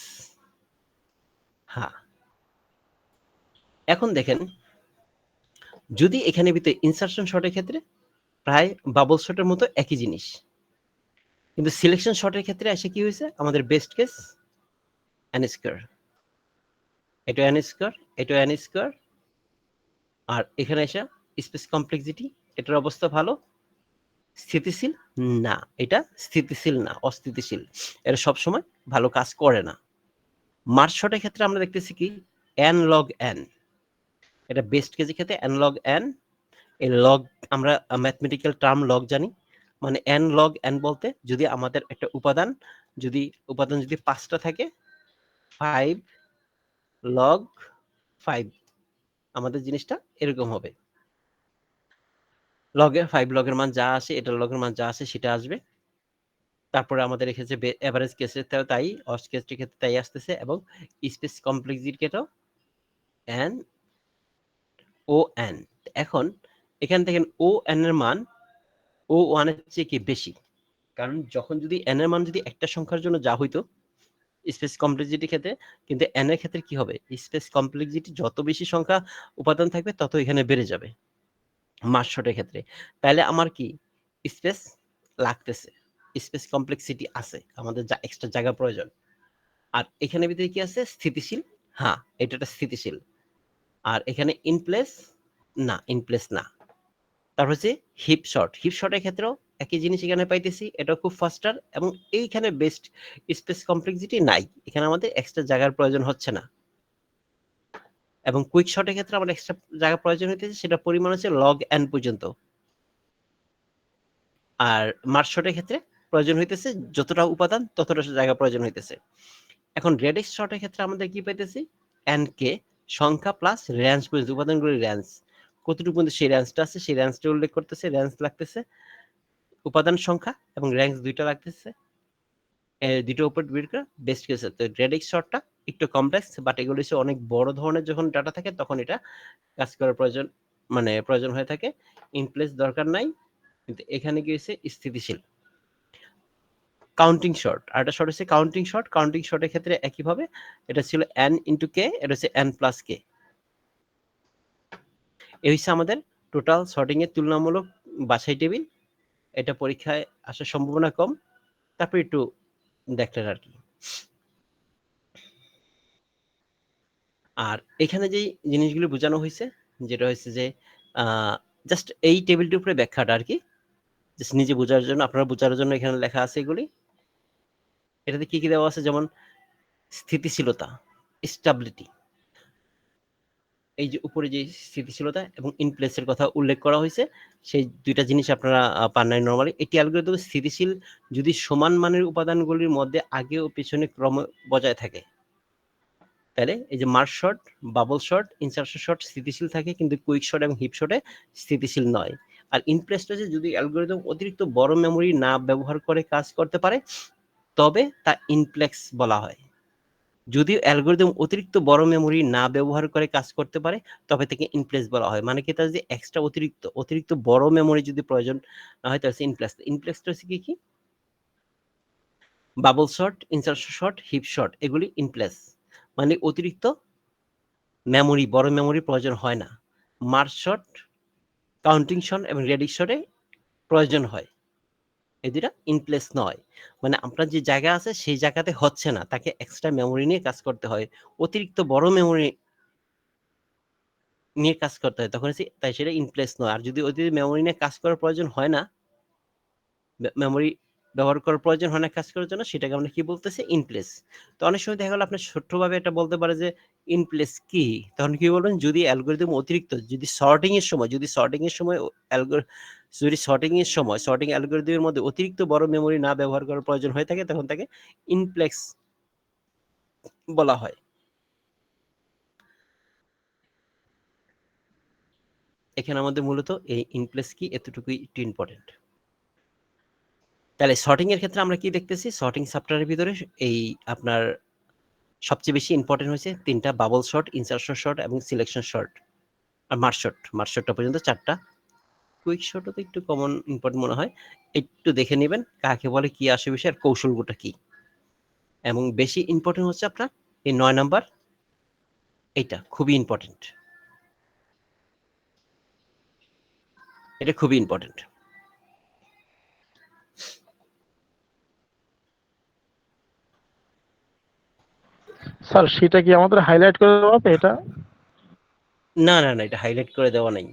হ্যাঁ। এখন দেখেন যদি এখানে ভিতরে ইনসার্শন শটের ক্ষেত্রে প্রায় বাবল শটের মতো একই জিনিস, কিন্তু সিলেকশন শটের ক্ষেত্রে এসে কি হয়েছে আমাদের বেস্ট কেস এন স্কোয়ার, এটা এন স্কোয়ার, এটা এন স্কোয়ার। আর এখানে এসে স্পেস কমপ্লেক্সিটি, এটার অবস্থা ভালো। স্থিতিশীল না, এটা স্থিতিশীল না, অস্থিতিশীল, এটা সবসময় ভালো কাজ করে না। মার্চ শটের ক্ষেত্রে আমরা দেখতেছি কি এন লগ এন, এটা বেস্ট কেসের ক্ষেত্রে এন লগ এন। এই লগ আমরা ম্যাথমেটিক্যাল টার্ম লগ জানি, মানে এন লগ এন বলতে যদি আমাদের একটা উপাদান যদি 5টা থাকে 5 লগ 5, আমাদের জিনিসটা এরকম হবে। লগের 5 লগের মান যা আসে, এটা লগের মান যা আসে সেটা আসবে। তারপরে আমাদের এক্ষেত্রে এভারেজ কেসের তাই, অর্স্ট কেসের ক্ষেত্রে তাই আসতেছে, এবং স্পেস কমপ্লেক্সিটির ক্ষেত্রেও এন ও এন। এখন এখান থেকে ও এন এর মান ও ওয়ানের চেয়ে কি বেশি, কারণ যখন যদি এন এর মান যদি একটা সংখ্যার জন্য যা হইতো স্পেস কমপ্লেক্সিটির ক্ষেত্রে, কিন্তু এন এর ক্ষেত্রে কি হবে, স্পেস কমপ্লেক্সিটি যত বেশি সংখ্যা উপাদান থাকবে তত এখানে বেড়ে যাবে মার্চ শটের ক্ষেত্রে। তাহলে আমার কি স্পেস লাগতেছে, স্পেস কমপ্লেক্সিটি আছে, আমাদের যা এক্সট্রা জায়গা প্রয়োজন। আর এখানে ভিতরে কি আছে স্থিতিশীল, হ্যাঁ এটা স্থিতিশীল। আর এখানে ইন প্লেস না, ইন প্লেস না। তারপর হচ্ছে হিপ শটের ক্ষেত্রেও একই জিনিস এখানে পাইতেছি, এটা খুব ফাস্টার, এবং এইখানে বেস্ট স্পেস কমপ্লেক্সিটি নাই, এখানে আমাদের এক্সট্রা জায়গার প্রয়োজন হচ্ছে না। এবং কুইক শটের ক্ষেত্রে আমাদের এক্সট্রা জায়গা প্রয়োজন হইতেছে, সেটা পরিমাণ হচ্ছে লগ এন পর্যন্ত। আর মার্চ শটের ক্ষেত্রে প্রয়োজন হইতেছে যতটা উপাদান ততটা জায়গা প্রয়োজন হইতেছে। এখন রেডিক্স শটের ক্ষেত্রে আমাদের কি পাইতেছি এন কে সংখ্যা প্লাস রেঞ্জ পর্যন্ত, উপাদানগুলির রেঞ্জ। কতটুকু পর্যন্ত সেই রেঞ্জটা আছে সেই রেঞ্জটা উল্লেখ করতেছে, রেঞ্জ লাগতেছে, উপাদান সংখ্যা এবং রেঞ্জ দুইটা লাগতেছে, দুটো উপর বের করে বেস্ট কেস। তো রেডিক্স শর্টটা একটু কমপ্লেক্স, বাট এগুলো হচ্ছে অনেক বড় ধরনের যখন ডাটা থাকে তখন এটা কাজ করার প্রয়োজন প্রয়োজন হয়ে থাকে। ইন প্লেস দরকার নাই, কিন্তু এখানে কি হচ্ছে স্থিতিশীল। কাউন্টিং শর্ট, আর একটা শর্ট হচ্ছে কাউন্টিং শর্ট। কাউন্টিং শর্টের ক্ষেত্রে একইভাবে এটা ছিল n ইন্টু কে, এটা হচ্ছে n প্লাস কে। এই হচ্ছে আমাদের টোটাল শর্টিং এর তুলনামূলক বাছাই টেবিল। এটা পরীক্ষায় আসার সম্ভাবনা কম, তারপর একটু দেখলেন আর কি। আর এখানে যেই জিনিসগুলো বোঝানো হয়েছে, যেটা হচ্ছে যে জাস্ট এই টেবিলটির উপরে ব্যাখ্যাটা আর কি, জাস্ট নিজে বোঝার জন্য, আপনারা বোঝার জন্য এখানে লেখা আছে এগুলি। এটাতে কি কি দেওয়া আছে, যেমন স্থিতিশীলতা, স্টেবিলিটি, এই যে উপরে যে স্থিতিশীলতা এবং ইনপ্লেসের কথা উল্লেখ করা হয়েছে, সেই দুইটা জিনিস আপনারা পান নাই নরমালি। এটি অ্যালগরিদম স্থিতিশীল যদি সমান মানের উপাদানগুলির মধ্যে আগে ও পিছনে ক্রম বজায় থাকে। তাহলে এই যে merge short, bubble sort, insertion short স্থিতিশীল থাকে, কিন্তু কুইক শর্ট এবং হিপ শর্টে স্থিতিশীল নয়। আর ইনপ্লেসটা যদি অ্যালগরিদম অতিরিক্ত বড় মেমোরি না ব্যবহার করে কাজ করতে পারে, তবে তা ইনপ্লেক্স বলা হয়। যদি অ্যালগরিদম অতিরিক্ত বড় মেমোরি না ব্যবহার করে কাজ করতে পারে, তবে তাকে ইনপ্লেস বলা হয়। মানে কি, তার যে এক্সট্রা অতিরিক্ত বড় মেমোরি যদি প্রয়োজন না হয়, তাহলে ইনপ্লেস। ইনপ্লেসটা হচ্ছে কি, bubble sort, insertion sort, heap sort, এগুলি ইনপ্লেস। মানে অতিরিক্ত মেমোরি, বড় মেমোরি প্রয়োজন হয় না। মার্জ শর্ট, কাউন্টিং শর্ট এবং রেডিক্স শর্টে প্রয়োজন হয়। এই দুটা ইনপ্লেস নয়, মানে আপনার যে জায়গা আছে সেই জায়গাতে হচ্ছে না, তাকে এক্সট্রা মেমোরি নিয়ে কাজ করতে হয়, অতিরিক্ত বড় মেমোরি নিয়ে কাজ করতে হয়, তখন তাই সেটা ইনপ্লেস নয়। আর যদি অতিরিক্ত মেমোরি নিয়ে কাজ করার প্রয়োজন হয় না, মেমোরি ব্যবহার করার প্রয়োজন হয় না কাজ করার জন্য, সেটাকে আমরা কি বলতেছি, ইনপ্লেস। তো অনেক সময় দেখা গেল আপনি ছোট্টভাবে এটা বলতে পারে যে ইনপ্লেস কি, তখন কি বলবেন, যদি অ্যালগরিদম অতিরিক্ত, যদি সর্টিং এর সময় সর্টিং অ্যালগরিদমের মধ্যে অতিরিক্ত বড় মেমোরি না ব্যবহার করার প্রয়োজন হয়ে থাকে, তখন তাকে ইনপ্লেক্স বলা হয়। এখানে আমাদের মূলত এই ইনপ্লেস কি এতটুকুই একটু ইম্পর্টেন্ট। তাহলে সর্টিং এর ক্ষেত্রে আমরা কি দেখতেছি, সর্টিং সফটওয়্যারের ভিতরে এই আপনার সবচেয়ে বেশি ইম্পর্টেন্ট হয়েছে তিনটা, বাবল শর্ট, ইনসার্শন শর্ট এবং সিলেকশন শর্ট। আর মার্জ শর্টটা পর্যন্ত চারটা। কুইক শর্টও তো একটু কমন ইম্পর্টেন্ট মনে হয়, একটু দেখে নেবেন কাকে বলে, কি আসে বিষয়, আর কৌশলগুলো কি। এবং বেশি ইম্পর্টেন্ট হচ্ছে আপনার এই 9 নাম্বার, এইটা খুবই ইম্পর্টেন্ট, এটা খুবই ইম্পর্টেন্ট। স্যার সেটা কি আমাদের হাইলাইট করে দেওয়া হবে এটা? না, এটা হাইলাইট করে দেওয়া নাই।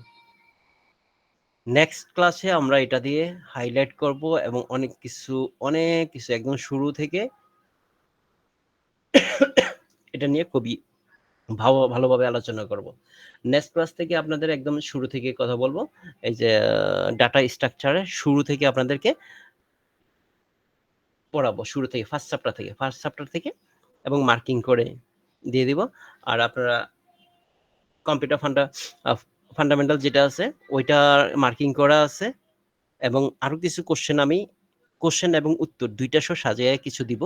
নেক্সট ক্লাসে আমরা এটা দিয়ে হাইলাইট করব এবং অনেক কিছু একদম শুরু থেকে এটা নিয়ে খুবই ভালোভাবে আলোচনা করব। নেক্সট ক্লাস থেকে আপনাদের একদম শুরু থেকে কথা বলবো, এই যে ডাটা স্ট্রাকচারের শুরু থেকে আপনাদেরকে পড়াবো, শুরু থেকে ফার্স্ট চ্যাপ্টার থেকে এবং মার্কিং করে দিয়ে দিব। আর আপনারা কম্পিউটার ফান্ডামেন্টাল যেটা আছে ওইটা মার্কিং করা আছে, এবং আরো কিছু কোশ্চেন এবং উত্তর দুইটা সহ সাজিয়ে কিছু দিব,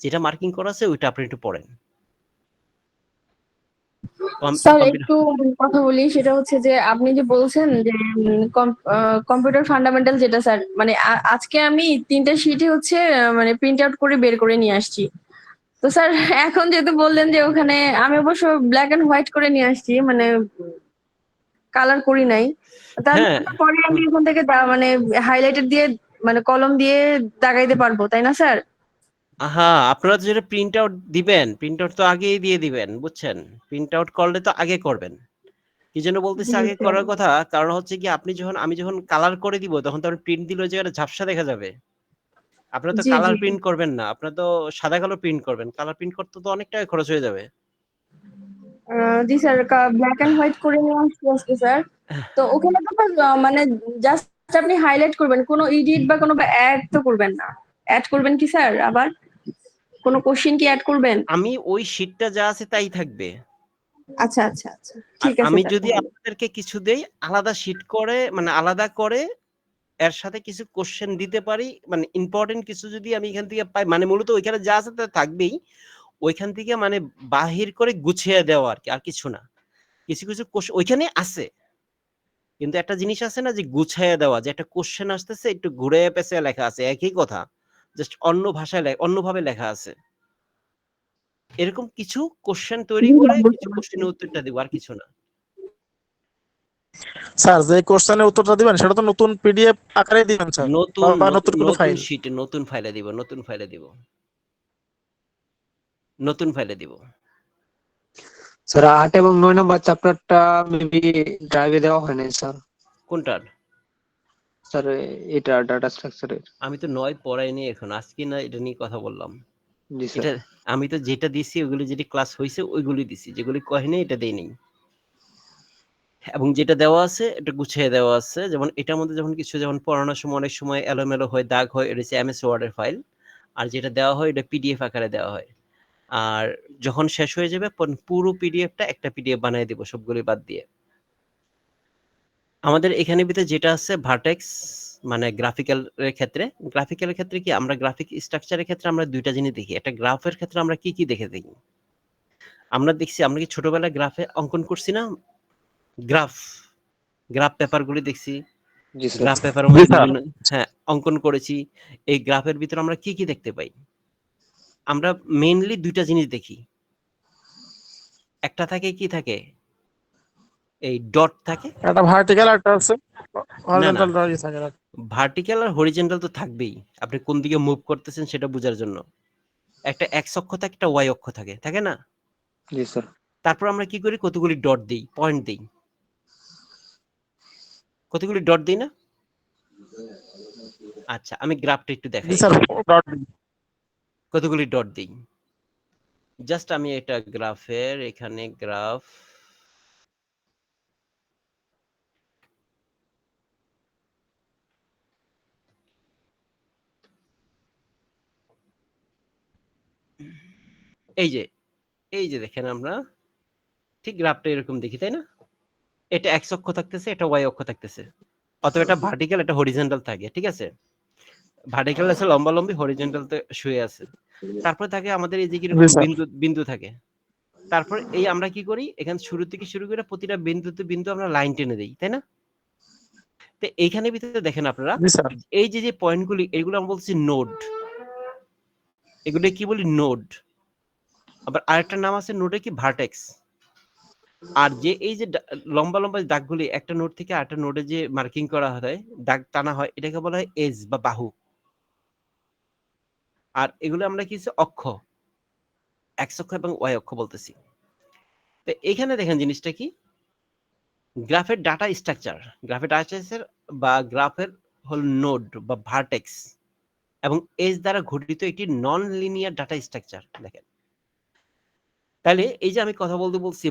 যেটা মার্কিং করা আছে ওইটা আপনি একটু পড়েন। স্যার একটু কথা বলি, সেটা হচ্ছে যে আপনি যে বলছেন যে কম্পিউটার ফান্ডামেন্টাল, যেটা স্যার মানে আজকে আমি 3টা শিটে হচ্ছে মানে প্রিন্ট আউট করে বের করে নিয়ে আসছি। তো স্যার এখন যেহেতু বললেন যে ওখানে, আমি অবশ্য ব্ল্যাক এন্ড হোয়াইট করে নিয়ে আসছি, মানে কালার করি নাই, তাহলে পরে আমি এখান থেকে মানে হাইলাইটার দিয়ে মানে কলম দিয়ে দাগাইতে পারবো, তাই না স্যার? হ্যাঁ, আপনারা যেটা প্রিন্ট আউট দিবেন, প্রিন্ট আউট তো আগেই দিয়ে দিবেন, বুঝছেন? প্রিন্ট আউট করলে তো আগে করবেন। কি জন্য বলতেছি আগে করার কথা, কারণ হচ্ছে কি আমি যখন কালার করে দিব, তখন তো প্রিন্ট দিলে ওই জায়গাটা ঝাপসা দেখা যাবে। আপনারা তো কালার প্রিন্ট করবেন না, আপনারা তো সাদা কালো প্রিন্ট করবেন। কালার প্রিন্ট করতে তো অনেক টাকা খরচ হয়ে যাবে। জি স্যার, ব্ল্যাক এন্ড হোয়াইট করে নিয়ে আসছি আজকে স্যার। তো ওখানে তো মানে জাস্ট আপনি হাইলাইট করবেন, কোনো এডিট বা কোনো অ্যাড তো করবেন না। অ্যাড করবেন কি স্যার? আবার কোনো কোশ্চেন কি অ্যাড করবেন? আমি ওই শীটটা যা আছে তাই থাকবে। আচ্ছা আচ্ছা আচ্ছা আর ঠিক আছে আমি স্যার যদি তাহলে। আপনাদেরকে কিছু দেই আলাদা শিট করে মানে আলাদা করে এর সাথে কিছু কোশ্চেন দিতে পারি মানে ইম্পর্টেন্ট কিছু যদি আমি এখান থেকে পাই মানে মূলত ওইখানে যা আছে তা থাকবেই ওইখান থেকে মানে বাহির করে গুছিয়ে দেওয়া আর কি আর কিছু না কিছু কিছু ওইখানে আছে কিন্তু একটা জিনিস আছে না যে গুছিয়ে দেওয়া যে একটা কোশ্চেন আসতেছে একটু ঘুরে পেঁচে লেখা আছে একই কথা জাস্ট অন্য ভাষায় অন্যভাবে লেখা আছে এরকম কিছু কোশ্চেন তৈরি জি করে স্যার বুঝতে কিছু পারছি। কোশ্চেনের উত্তরটা দিব আর কিছু না স্যার যে কোশ্চেনের উত্তরটা দিবেন সেটা তো নতুন পিডিএফ আকারে দিবেন স্যার, নতুন বা নতুন নতুন কোনো নতুন ফাইল? শিটে নতুন ফাইলে দিব নতুন ফাইলে দিব নতুন ফাইলে দিব স্যার 8 এবং 9 নম্বর চ্যাপ্টারটা মেবি ড্রাইভে দেওয়া হয় নাই স্যার। কোনটার স্যার এটা ডাটা স্ট্রাকচারের। আমি তো 9 পড়াইনি এখন আজকে না এটা নিয়ে কথা বললাম জি স্যার। এটা আমি তো যেটা দিছি ওগুলি যেটি ক্লাস হয়েছে ওইগুলি দিছি যেগুলি কহেনি এটা দেই নেই এবং যেটা দেওয়া আছে এটা গুছিয়ে দেওয়া আছে যেমন এটার মধ্যে যখন কিছু যেমন পড়ানোর সময় অনেক সময় এলোমেলো হয় দাগ হয় এটা হচ্ছে এমএস ওয়ার্ডের ফাইল আর যেটা দেওয়া হয় এটা পিডিএফ আকারে দেওয়া হয় আর যখন শেষ হয়ে যাবে পুরো পিডিএফটা একটা পিডিএফ বানিয়ে দিব সবগুলি বাদ দিয়ে আমাদের এখানে ভিতরে যেটা আছে ভার্টেক্স মানে গ্রাফিক্যালের ক্ষেত্রে কি আমরা গ্রাফিক স্ট্রাকচারের ক্ষেত্রে আমরা দুইটা জিনিস দেখি একটা গ্রাফের ক্ষেত্রে আমরা কি কি দেখে দেখি আমরা দেখছি আমরা কি ছোটবেলায় গ্রাফে অঙ্কন করছি না গ্রাফ গ্রাফ পেপারগুলি দেখছি জি স্যার। গ্রাফ পেপারের জি মধ্যে স্যার। বিভিন্ন হ্যাঁ অঙ্কন করেছি এই গ্রাফের ভিতরে আমরা কি কি দেখতে পাই আমরা মেইনলি দুইটা জিনিস দেখি একটা থাকে কি থাকে এই ডট থাকে একটা ভার্টিক্যাল একটা আছে না না হরিজন্টাল থাকে। ভার্টিক্যাল আর হরিজন্টাল তো থাকবেই আপনি কোন দিকে মুভ করতেছেন সেটা বোঝার জন্য একটা এক্স অক্ষ থাকে একটা ওয়াই অক্ষ থাকে থাকে না জি স্যার। তারপর আমরা কি করি কতগুলি ডট দিই পয়েন্ট দিই কতগুলি ডট দিই না আচ্ছা আমি গ্রাফটা একটু জি দেখাই স্যার। ডট। কতগুলি ডট দিই জাস্ট আমি এটা গ্রাফের এখানে গ্রাফ এই যে দেখেন আমরা ঠিক গ্রাফটা এরকম দেখি তাই না এটা এক্স অক্ষ থাকতেছে এটা ওয়াই অক্ষ থাকতেছে অথবা এটা ভার্টিক্যাল এটা হরিজন্টাল থাকে ঠিক আছে ভার্টিক্যাল আছে লম্বা লম্বি হরিজন্টাল তে শুয়ে আছে তারপরে থাকে আমাদের এই যে জি কিরকম স্যার। বিন্দু বিন্দু থাকে তারপর এই আমরা কি করি এখান শুরু থেকে শুরু করে প্রতিটা বিন্দুতে বিন্দু আমরা লাইন টেনে দিই তাই না তো এইখানে ভিতরে দেখেন আপনারা জি স্যার। এই যে যে পয়েন্টগুলি এগুলো আমরা বলছি নোড এগুলো কি বলি নোড আবার আরেকটা নাম আছে নোডে কি ভার্টেক্স আর যে এই যে লম্বা লম্বা দাগগুলি একটা নোড থেকে আরেকটা নোডে যে মার্কিং করা হয় দাগ টানা হয় এটাকে বলা হয় এজ বা বাহু আর এগুলো আমরা কি অক্ষ এক্স অক্ষ এবং ওয়াই অক্ষ বলতেছি তো এখানে দেখেন জিনিসটা কি গ্রাফের ডাটা স্ট্রাকচার বা গ্রাফের হল নোড বা ভার্টেক্স এবং এজ দ্বারা গঠিত একটি নন লিনিয়ার ডাটা স্ট্রাকচার দেখেন তাহলে এই যে আমি কথা বলতে বলছি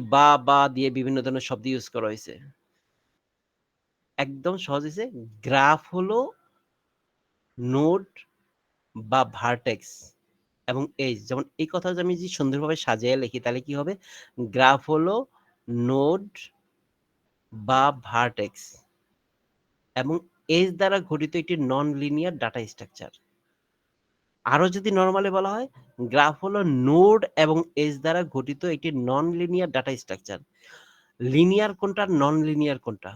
বা দিয়ে বিভিন্ন ধরনের শব্দ ইউজ করা হয়েছে একদম সহজ হয়েছে গ্রাফ হলো নোড বা ভার্টেক্স এবং এজ যেমন এই কথা আমি যদি সুন্দরভাবে সাজিয়ে লিখি তাহলে কি হবে গ্রাফ হলো নোড বা ভার্টেক্স এবং এজ দ্বারা গঠিত একটি নন লিনিয়ার ডাটা স্ট্রাকচার আরো যদি নরমালি বলা হয় গ্রাফ হলো নোড এবং এজ দ্বারা গঠিত একটি non linear data structure linear কোনটা নন লিনিয়ার কোনটা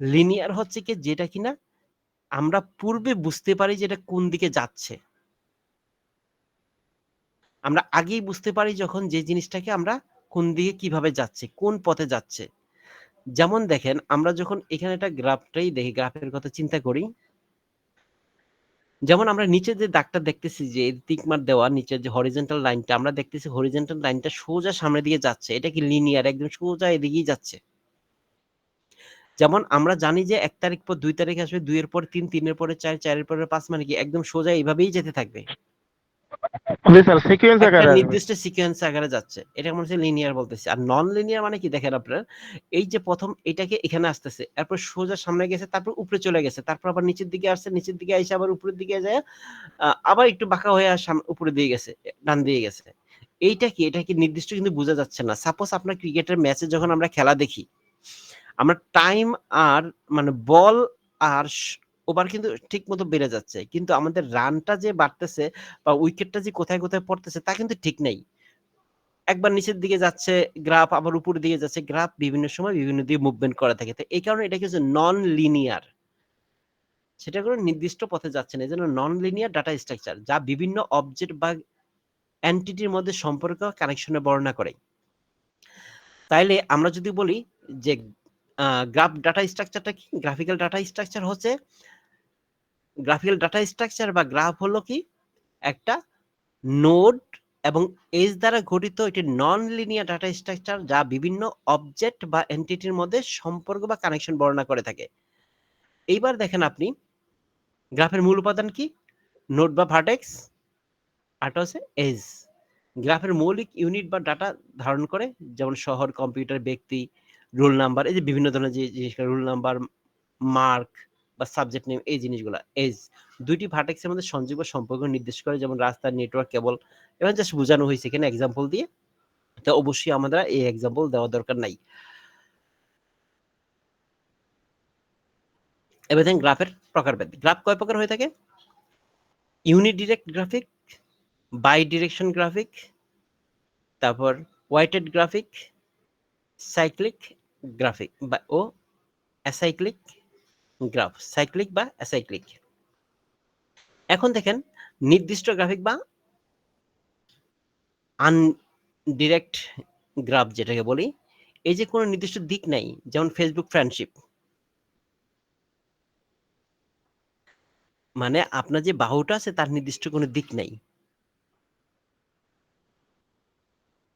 লিনিয়ার হচ্ছে কি যেটা কিনা আমরা পূর্বে বুঝতে পারি যে এটা কোন দিকে যাচ্ছে আমরা আগেই বুঝতে পারি যখন যে জিনিসটাকে আমরা কোন দিকে কিভাবে যাচ্ছে কোন পথে যাচ্ছে যেমন দেখেন আমরা যখন এখানে একটা গ্রাফটাই দেখি গ্রাফের কথা চিন্তা করি যেমন আমরা নিচে যে দাগটা দেখতেছি যে টিক মার্ক দেওয়া নিচের যে হরিজন্টাল লাইনটা আমরা দেখতেছি হরিজন্টাল লাইনটা সোজা সামনের দিকে যাচ্ছে এটা কি লিনিয়ার একদম সোজা এদিকেই যাচ্ছে যেমন আমরা জানি যে 1 তারিখ পর 2 তারিখ আসবে 2 এর পর 3 3 এর পরে 4 4 এর পরে 5 মানে কি একদম সোজা এইভাবেই যেতে থাকবে জি স্যার। সিকোয়েন্স একটা আকারে আসবে। নির্দিষ্ট সিকোয়েন্স আকারে যাচ্ছে এটা মনে হচ্ছে লিনিয়ার বলতেছি আর নন লিনিয়ার মানে কি দেখেন আপনারা এই যে প্রথম এটাকে এখানে আসতেছে এরপর সোজা সামনে গেছে তারপর উপরে চলে গেছে তারপর আবার নিচের দিকে আসছে নিচের দিকে এসে আবার উপরের দিকে যায় আবার একটু বাঁকা হয়ে উপরে দিয়ে গেছে ডান দিয়ে গেছে এইটা কি, এটা কি নির্দিষ্ট কিন্তু বোঝা যাচ্ছে না। সাপোজ আপনার ক্রিকেটের ম্যাচে যখন আমরা খেলা দেখি, আমরা টাইম আর মানে বল আর ওভার কিন্তু ঠিক মতো বেড়ে যাচ্ছে, কিন্তু আমাদের রানটা যে বাড়তেছে বা উইকেটটা যে কোথায় কোথায় পড়তেছে তা কিন্তু ঠিক নেই। একবার নিচের দিকে যাচ্ছে গ্রাফ, আবার উপরের দিকে যাচ্ছে গ্রাফ, বিভিন্ন সময় বিভিন্ন দিকে মুভমেন্ট করা থাকে। তো এই কারণে এটা কিছু নন লিনিয়ার, সেটা কোনো নির্দিষ্ট পথে যাচ্ছে না। এজন্য নন লিনিয়ার ডাটা স্ট্রাকচার, যা বিভিন্ন অবজেক্ট বা এন্টিটির মধ্যে সম্পর্ক কানেকশনে বর্ণনা করে। তাইলে আমরা যদি বলি যে গ্রাফ ডাটা স্ট্রাকচারটা কি, গ্রাফিক্যাল ডাটা স্ট্রাকচার হচ্ছে, গ্রাফিক্যাল ডাটা স্ট্রাকচার বা গ্রাফ হলো কি একটা নোড এবং এজ দ্বারা গঠিত একটি নন লিনিয়ার ডাটা স্ট্রাকচার, যা বিভিন্ন অবজেক্ট বা এন্টিটির মধ্যে সম্পর্ক বা কানেকশন বর্ণনা করে থাকে। এইবার দেখেন আপনি গ্রাফের মূল উপাদান কি, নোড বা ভার্টেক্স, আর হচ্ছে এজ। গ্রাফের মৌলিক ইউনিট বা ডাটা ধারণ করে, যেমন শহর, কম্পিউটার, ব্যক্তি, রোল নাম্বার, এই যে বিভিন্ন ধরনের যে জিনিসগুলো, রোল নাম্বার, মার্ক বা সাবজেক্ট নেম, এই জিনিসগুলো এজ। দুইটি ভার্টেক্সের মধ্যে সংযোগ বা সম্পর্ক নির্দেশ করে, যেমন রাস্তা, নেটওয়ার্ক, কেবল। এবার জাস্ট বোঝানো হয়েছে এখানে এক্সাম্পল দিয়ে, তো অবশ্যই আমাদের এই এক্সাম্পল দেওয়ার দরকার নাই। এবার দেখেন গ্রাফের প্রকারভেদ। গ্রাফ কয় প্রকার হয়ে থাকে? Uni direct graphic, bi direction graphic, তারপর ওয়াইটেড গ্রাফিক, সাইক্লিক গ্রাফিক বা ও অ্যাসাইক্লিক গ্রাফ, সাইক্লিক বা অ্যাসাইক্লিক। এখন দেখেন নির্দিষ্ট গ্রাফিক বা আনডিরেক্ট গ্রাফ যেটাকে বলি, এই যে কোনো নির্দিষ্ট দিক নাই, যেমন ফেসবুক ফ্রেন্ডশিপ, মানে আপনার যে বাহুটা আছে তার নির্দিষ্ট কোনো দিক নাই।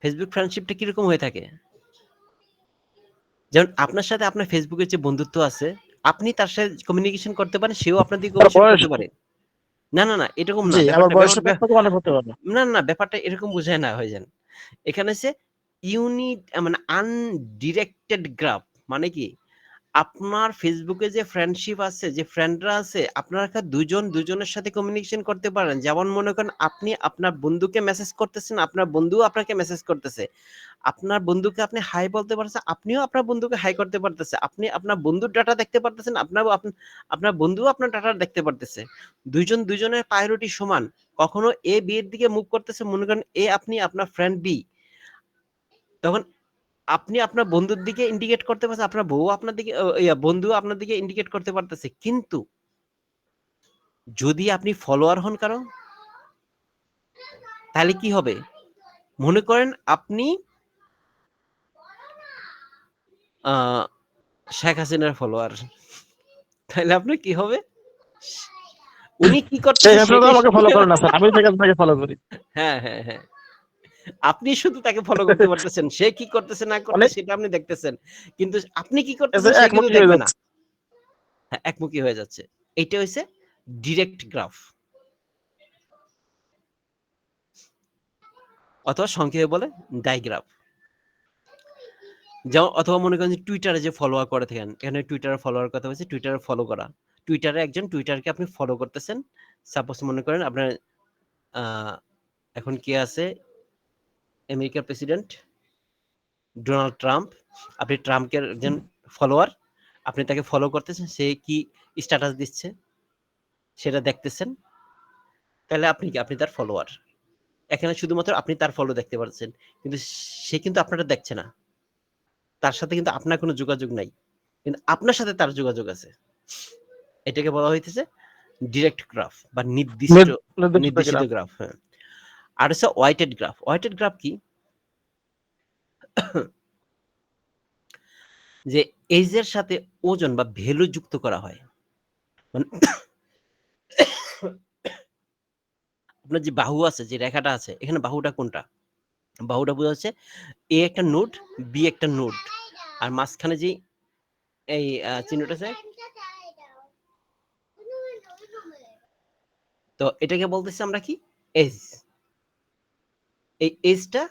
ফেসবুক ফ্রেন্ডশিপটা কিরকম হয়ে থাকে, যেমন আপনার সাথে আপনার ফেসবুকের যে বন্ধুত্ব আছে, আপনি তার সাথে কমিউনিকেশন করতে পারেন, সেও আপনার দিকে তার কমিউনিকেশন বয়স, করতে পারে। না না না, এরকম না জি, আবার ব্যাপারটা, বয়সের প্রেক্ষাপটে অনেক হতে পারে। না না, ব্যাপারটা এরকম বোঝায় না হয়ে যান। এখানে হচ্ছে ইউনিট মানে আনডিরেক্টেড গ্রাফ, মানে কি আপনার ফেসবুকে যে ফ্রেন্ডশিপ আছে, যে ফ্রেন্ডরা আছে, আপনারা দুজন দুজনের সাথে কমিউনিকেশন করতে পারেন। যেমন মনে করেন আপনি আপনার বন্ধুকে মেসেজ করতেছেন, আপনার বন্ধু আপনাকে মেসেজ করতেছে, আপনার বন্ধুকে আপনি হাই বলতে পারতেছেন, আপনিও আপনার বন্ধুকে হাই করতে পারতেছে, আপনি আপনার বন্ধুর ডাটা দেখতে পারতেছেন, আপনার বন্ধু আপনার ডাটা দেখতে পারতেছে। দুইজন দুইজনের প্রায়োরিটি সমান। কখনো এ বি এর দিকে মুভ করতেছে, মনে করেন এ আপনি আপনার ফ্রেন্ড বি, তখন আপনি আপনার বন্ধুর দিকে ইন্ডিকেট করতে পারছেন, আপনার বউ আপনার দিকে, বন্ধু আপনার দিকে ইন্ডিকেট করতে পারতেছে। কিন্তু যদি আপনি ফলোয়ার হন কারো, তাহলে কি হবে? মনে করেন আপনি শেখ হাসিনার ফলোয়ার, তাহলে আপনার কি হবে? উনি কি করতেছে আমাকে ফলো করে না স্যার, আমি তাকে ফলো করি। হ্যাঁ হ্যাঁ হ্যাঁ, আপনি শুধু তাকে ফলো করতে পারতেছেন, সে কি করতেছে না করতেছে সেটা আপনি দেখতেছেন, কিন্তু আপনি কি করতেছেন সে কিন্তু দেখবে না। হ্যাঁ, একমুখী হয়ে যাচ্ছে। এইটা হচ্ছে ডিরেক্ট গ্রাফ, অথবা সংক্ষেপে বলে ডাইগ্রাফ। যেমন অথবা মনে করেন যে টুইটারে যে ফলোয়ার করে থাকেন, এখানে টুইটারে ফলোয়ার কথা বলছে, টুইটারে ফলো করা, টুইটারে একজন টুইটারকে আপনি ফলো করতেছেন। সাপোজ মনে করেন আপনার এখন কি আছে, আমেরিকার প্রেসিডেন্ট ডোনাল্ড ট্রাম্প, আপনি ট্রাম্পের একজন ফলোয়ার, আপনি তাকে ফলো করতেছেন, সে কি স্ট্যাটাস দিচ্ছে সেটা দেখতেছেন, তাহলে আপনি কি, আপনি তার ফলোয়ার। এখানে শুধুমাত্র আপনি তার ফলো দেখতে পাচ্ছেন, কিন্তু সে কিন্তু আপনারটা দেখছে না, তার সাথে কিন্তু আপনার কোনো যোগাযোগ নাই, কিন্তু আপনার সাথে তার যোগাযোগ আছে। এটাকে বলা হইতেছে ডিরেক্ট গ্রাফ বা নির্দেশিত গ্রাফ। হ্যাঁ, আর হচ্ছে ওয়াইটেড গ্রাফ। ওয়াইটেড গ্রাফ কি, যে এজের সাথে ওজন বা ভ্যালু যুক্ত করা হয়। মানে আপনার যে বাহু আছে, যে রেখাটা আছে, এখানে বাহুটা কোনটা, বাহুটা বোঝা যাচ্ছে এ একটা নোড, বি একটা নোড, আর মাঝখানে যে এই চিহ্নটা আছে, তো এটাকে বলতেছি আমরা কি, এজ। এই এজটা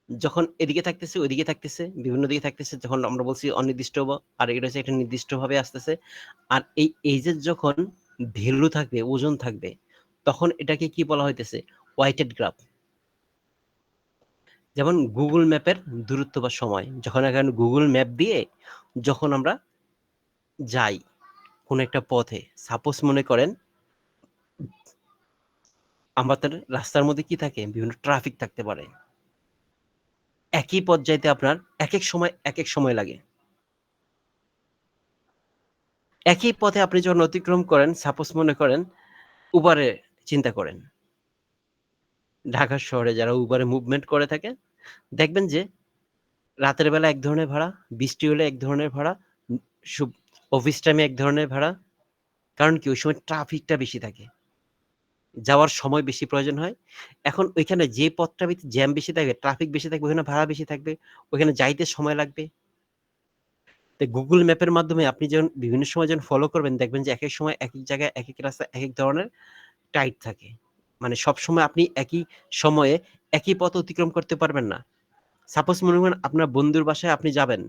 যখন এদিকে থাকতেছে, ওইদিকে থাকতেছে, বিভিন্ন দিকে থাকতেছে, যখন আমরা বলছি অনির্দিষ্ট, আর এটা হচ্ছে একটা নির্দিষ্ট ভাবে আসতেছে। আর এই এজের যখন ভ্যালু থাকবে, ওজন থাকবে, তখন এটাকে কি বলা হইতেছে, ওয়াইটেড গ্রাফ। যেমন গুগল ম্যাপের দূরত্ব বা সময়, যখন এখন গুগল ম্যাপ দিয়ে যখন আমরা যাই কোন একটা পথে, সাপোজ মনে করেন আমাদের রাস্তার মধ্যে কি থাকে, বিভিন্ন ট্রাফিক থাকতে পারে, একই পথ যাইতে আপনার এক এক সময় লাগে। একই পথে আপনি যখন অতিক্রম করেন, সাপোজ মনে করেন উবারে চিন্তা করেন, ঢাকা শহরে যারা উবারে মুভমেন্ট করে থাকে দেখবেন যে রাতের বেলা এক ধরনের ভাড়া, বৃষ্টি হলে এক ধরনের ভাড়া, অফিস টাইমে এক ধরনের ভাড়া। কারণ কি ওই সময় ট্রাফিকটা বেশি থাকে, যাওয়ার সময় বেশি প্রয়োজন হয়। এখন ওইখানে যে পথটা জ্যাম বেশি থাকবে, ট্রাফিক বেশি থাকবে, ওখানে ভাড়া বেশি থাকবে, ওখানে যাইতে সময় লাগবে। তো গুগল ম্যাপের মাধ্যমে আপনি যখন বিভিন্ন সময় যখন ফলো করবেন দেখবেন যে এক এক সময় এক এক জায়গায় এক এক রাস্তা এক এক ধরনের টাইট থাকে। মানে সব সময় আপনি একই সময়ে একই পথ অতিক্রম করতে পারবেন না। সাপোজ মনে করেন আপনার বন্ধুর বাসায় আপনি যাবেন,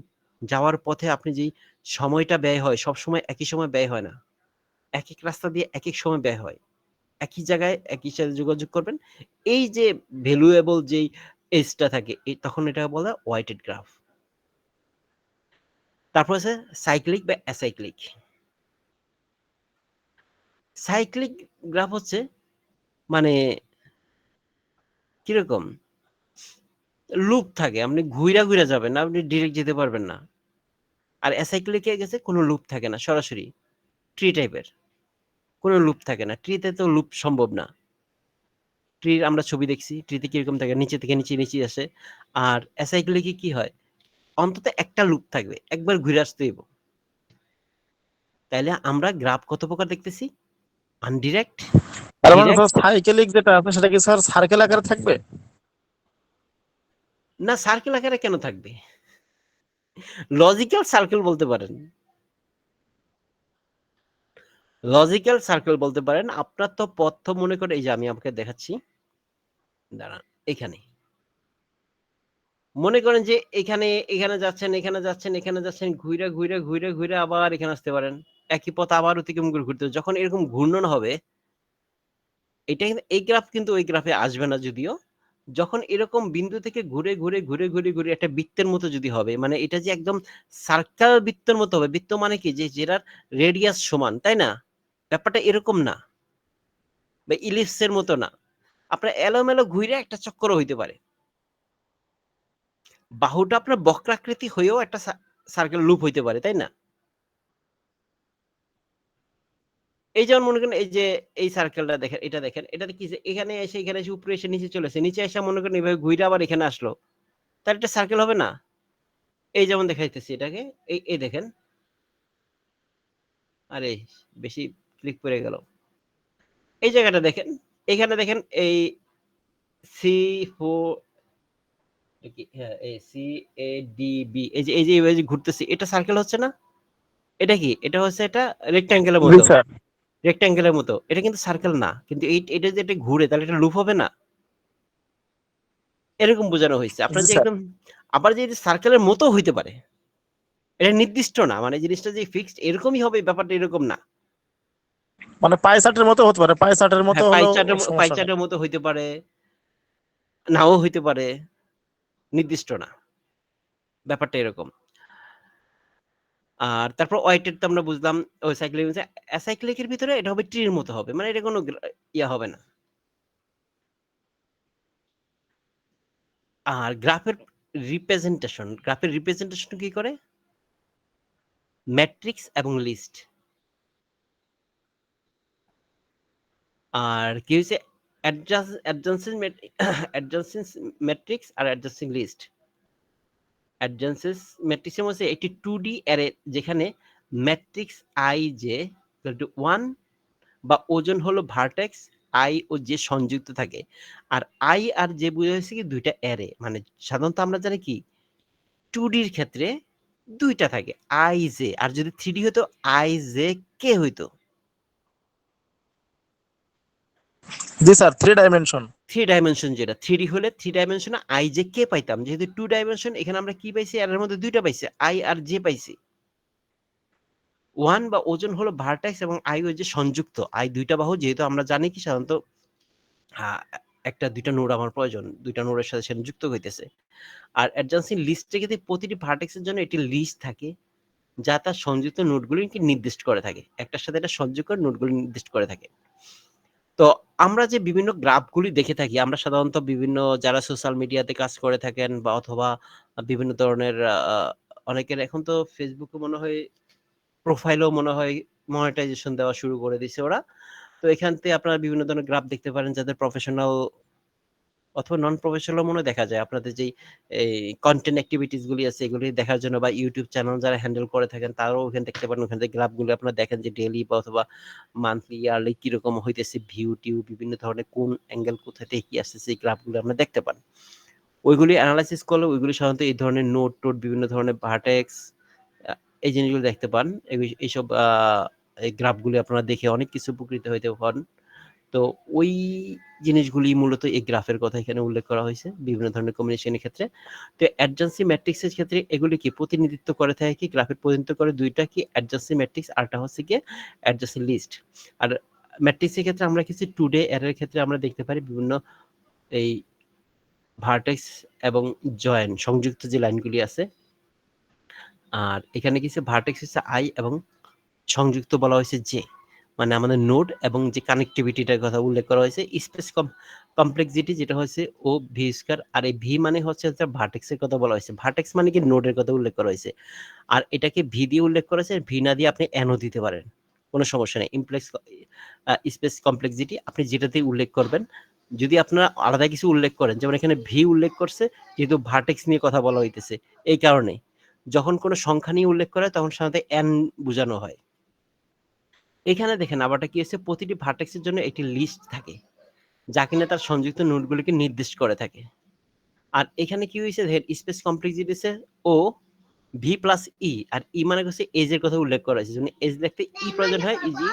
যাওয়ার পথে আপনি যেই সময়টা ব্যয় হয় সবসময় একই সময় ব্যয় হয় না, এক এক রাস্তা দিয়ে এক এক সময় ব্যয় হয়। একই জায়গায় একই সাথে যোগাযোগ করবেন, এই যে ভ্যালুয়েবল যেই এজটা থাকে তখন এটা বলা ওয়েটেড গ্রাফ। তারপর আছে সাইক্লিক বা অ্যাসাইক্লিক। সাইক্লিক গ্রাফ হচ্ছে মানে কিরকম লুপ থাকে, আপনি ঘুইরা ঘুইরা যাবেন না, আপনি ডিরেক্ট যেতে পারবেন না। আর অ্যাসাইক্লিকে গেছে কোনো লুপ থাকে না, সরাসরি ট্রি টাইপের, কোনো লুপ থাকে না। ট্রিতে তো লুপ সম্ভব না। ট্রির আমরা ছবি দেখছি, ট্রিতে কিরকম থাকে, নিচে থেকে নিচে নিচে আসে। আর অ্যাসাইক্লিকে কি হয়, অন্তত একটা লুপ থাকবে, একবার ঘুরে আসতে হইব। তাইলে আমরা গ্রাফ কত প্রকার দেখতেছি, আনডিরেক্ট, তার মানে ডিরেক্ট। সাইকেলিক যেটা আছে সেটা কি স্যার সার্কেল আকারে থাকবে? না, সার্কেল আকারে কেন থাকবে, লজিক্যাল সার্কেল বলতে পারেন, লজিক্যাল সার্কেল বলতে পারেন। আপনার তো পথ তো মনে করে, এই যে আমি আপনাকে দেখাচ্ছি, দাঁড়ান, এখানে মনে করেন যে এখানে এখানে যাচ্ছেন, এখানে যাচ্ছেন, এখানে যাচ্ছেন, ঘুরে ঘুরে ঘুরে ঘুরে আবার এখানে আসতে পারেন, একই পথ আবার অতিক্রম করে ঘুরতে হবে। যখন এরকম ঘূর্ণন হবে, এটা কিন্তু এই গ্রাফ কিন্তু ওই গ্রাফে আসবে না যদিও। যখন এরকম বিন্দু থেকে ঘুরে ঘুরে ঘুরে ঘুরে ঘুরে একটা বৃত্তের মতো যদি হবে, মানে এটা যে একদম সার্কেল বৃত্তের মতো হবে। বৃত্ত মানে কি, যে যেটার রেডিয়াস সমান, তাই না? ব্যাপারটা এরকম না, বা ইলিপসের মতো না, আপনার এলোমেলো ঘুরে একটা চক্কর হইতে পারে। বাহুটা আপনার বক্রাকৃতি হয়েও একটা সার্কেল লুপ হইতে পারে, তাই না? এই যেমন মনে করেন এই যে এই সার্কেলটা দেখেন, এটা দেখেন, এটাতে কি, এখানে এসে এখানে এসে উপরে এসে নিচে চলেছে, নিচে এসে মনে করেন এইভাবে ঘুরে আবার এখানে আসলো, তার একটা সার্কেল হবে না? এই যেমন দেখাইতেছি এটাকে, এই দেখেন, আরে বেশি ক্লিক করে গেল। এই জায়গাটা দেখেন, এখানে দেখেন এই সি ফোর, হ্যাঁ এই সি এ ডি বি, এই যে ঘুরতেছি, এটা সার্কেল হচ্ছে না? এটা কি, এটা হচ্ছে এটা রেক্ট্যাঙ্গেলের জি মতো, স্যার। রেক্ট্যাঙ্গেলের মতো। এটা কিন্তু সার্কেল না, কিন্তু এটা যে এটা ঘুরে, তাহলে এটা লুপ হবে না? এরকম বোঝানো হয়েছে আপনার জি যে স্যার। একদম। আবার যে সার্কেলের মতো হইতে পারে, এটা নির্দিষ্ট না, মানে জিনিসটা যে ফিক্সড এরকমই হবে ব্যাপারটা এরকম না। মানে পাই চার্টের মতো হতে পারে, পাই চার্টের মতো হ্যাঁ, হলেও সমস্যা নেই। পাইচার্টের মতো হইতে পারে, নাও হইতে পারে, নির্দিষ্ট না, ব্যাপারটা এরকম। আর তারপর ওয়েটেড তো আমরা বুঝলাম, ওই সাইক্লিক অ্যাসাইক্লিকের ভিতরে এটা হবে ট্রির মতো হবে, মানে এটা কোনো ইয়া হবে না। আর গ্রাফের রিপ্রেজেন্টেশন কি করে, ম্যাট্রিক্স এবং লিস্ট। আর কি হয়েছে, অ্যাডজান্সেন্স ম্যাট্রিক্স আর অ্যাডজান্সিং লিস্ট। অ্যাডজান্সেন্স ম্যাট্রিক্সের মধ্যে একটি 2D অ্যারে, যেখানে ম্যাট্রিক্স আই জে 1 বা ওজন হলো ভার্টেক্স আই ও জে সংযুক্ত থাকে। আর আই আর জে বোঝা হয়েছে কি দুইটা অ্যারে, মানে সাধারণত আমরা জানি কি 2Dর ক্ষেত্রে দুইটা থাকে, আই জে। আর যদি 3D হতো আই জে কে হইতো, জি স্যার, 3 ডাইমেনশন। 3 ডাইমেনশন। যেটা 3D হলে 3 ডাইমেনশনে আই জে কে পাইতাম, যেহেতু 2 ডাইমেনশন এখানে আমরা কি পাইছি, এর মধ্যে দুইটা পাইছি, আই আর জে পাইছি। 1 বা ওজন হলো ভার্টেক্স এবং আই ও জে সংযুক্ত, আই দুইটা বাহু, যেহেতু আমরা জানি কি সাধারণত একটা দুইটা নোড আমার প্রয়োজন, দুইটা নোডের সাথে সেটা যুক্ত হইতেছে। আর অ্যাডজাসেন্ট লিস্টে কিন্তু প্রতিটি ভার্টেক্সের জন্য একটি লিস্ট থাকে যা তার সংযুক্ত নোডগুলিকে নির্দিষ্ট করে থাকে, একটার সাথে একটা সংযোগ করে নোডগুলি নির্দিষ্ট করে থাকে। তো আমরা যে বিভিন্ন গ্রাফগুলি দেখে থাকি, আমরা সাধারণত বিভিন্ন যারা সোশ্যাল মিডিয়াতে কাজ করে থাকেন বা অথবা বিভিন্ন ধরনের অনেকের এখন তো ফেসবুকে মনে হয় প্রোফাইলেও মনে হয় মনিটাইজেশন দেওয়া শুরু করে দিছে ওরা। তো এখান থেকে আপনারা বিভিন্ন ধরনের গ্রাফ দেখতে পারেন যাদের প্রফেশনাল অথবা নন প্রফেশনাল মনে দেখা যায় আপনাদের যেই এই কন্টেন্ট অ্যাক্টিভিটিস গুলি আছে এগুলি দেখার জন্য, বা ইউটিউব চ্যানেল যারা হ্যান্ডেল করে থাকেন তারাও ওখানে দেখতে পারেন, ওখানে গ্রাফগুলো আপনারা দেখেন যে ডেইলি বা অথবা মান্থলি ইয়ারলি কিরকম হইতেছে, ভিউ টিউ বিভিন্ন ধরনের কোন অ্যাঙ্গেল কোথা থেকে কি আসতেছে এই গ্রাফগুলো আপনারা দেখতে পান। ওইগুলি অ্যানালাইসিস করলে ওইগুলি সাধারণত এই ধরনের নোট টোট বিভিন্ন ধরনের ভার্টেক্স এই জিনিসগুলো দেখতে পান। এইসব এই গ্রাফগুলি আপনারা দেখে অনেক কিছু উপকৃত হইতে পারেন। তো ওই জিনিসগুলি মূলত এই গ্রাফের কথা এখানে উল্লেখ করা হয়েছে বিভিন্ন ধরনের কম্বিনেশনের ক্ষেত্রে। তো অ্যাডজান্সি ম্যাট্রিক্সের ক্ষেত্রে এগুলি কি প্রতিনিধিত্ব করে থাকে, কি গ্রাফের প্রতিনিধিত্ব করে দুইটা, কি অ্যাডজান্সি ম্যাট্রিক্স আরটা হচ্ছে কি অ্যাডজান্সি লিস্ট। আর ম্যাট্রিক্সের ক্ষেত্রে আমরা কিছু টুডে এর ক্ষেত্রে আমরা দেখতে পারি বিভিন্ন এই ভার্টেক্স এবং জয়েন সংযুক্ত যে লাইনগুলি আছে। আর এখানে কিছু ভার্টেক্স হচ্ছে আই এবং সংযুক্ত বলা হয়েছে জে, মানে আমাদের নোড এবং যে কানেক্টিভিটিটার কথা উল্লেখ করা হয়েছে। স্পেস কমপ্লেক্সিটি যেটা হচ্ছে ও ভি স্কয়ার, আর এই ভি মানে হচ্ছে ভার্টেক্সের কথা বলা হয়েছে। ভার্টেক্স মানে কি নোডের কথা উল্লেখ করা হয়েছে, আর এটাকে ভি দিয়ে উল্লেখ করা হয়েছে। ভি না দিয়ে আপনি এনও দিতে পারেন, কোনো সমস্যা নেই। স্পেস কমপ্লেক্সিটি আপনি যেটাতেই উল্লেখ করবেন। যদি আপনারা আলাদা কিছু উল্লেখ করেন, যেমন এখানে ভি উল্লেখ করছে যেহেতু ভার্টেক্স নিয়ে কথা বলা হইতেছে, এই কারণে যখন কোনো সংখ্যা নিয়ে উল্লেখ করে তখন সাধারণত এন বোঝানো হয়। এখানে দেখেন আবারটা কি হচ্ছে, প্রতিটি ভার্টেক্সের জন্য একটি লিস্ট থাকে যা কিনা তার সংযুক্ত নোডগুলিকে নির্দিষ্ট করে থাকে। আর এখানে কি হয়েছে, স্পেস কমপ্লেক্সিটি ও ভি প্লাস ই, আর ই মানে হচ্ছে এজ এর কথা উল্লেখ করা হয়েছে। যখন এজ লিখতে ই প্রয়োজন হয়, ইজি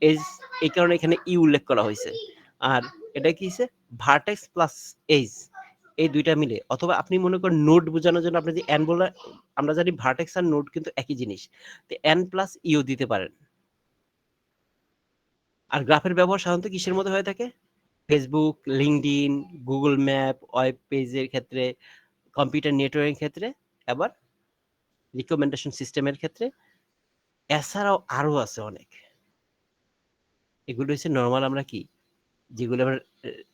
এজ, এই কারণে এখানে ই উল্লেখ করা হয়েছে। আর এটা কি হচ্ছে ভার্টেক্স প্লাস এজ, এই দুইটা মিলে। অথবা আপনি মনে করেন নোড বোঝানোর জন্য আপনি যে এন বলে, আমরা জানি ভার্টেক্স আর নোড কিন্তু একই জিনিস, তো এন প্লাস ইও দিতে পারেন। আর গ্রাফের ব্যবহার সাধারণত কিসের মধ্যে হয়ে থাকে, Facebook, LinkedIn, Google map, web পেজের ক্ষেত্রে, কম্পিউটার নেটওয়ার্কের ক্ষেত্রে, আবার রিকমেন্ডেশন সিস্টেমের ক্ষেত্রে। এছাড়াও আরো আছে অনেক। এগুলো হচ্ছে নর্মাল আমরা কি যেগুলো আমরা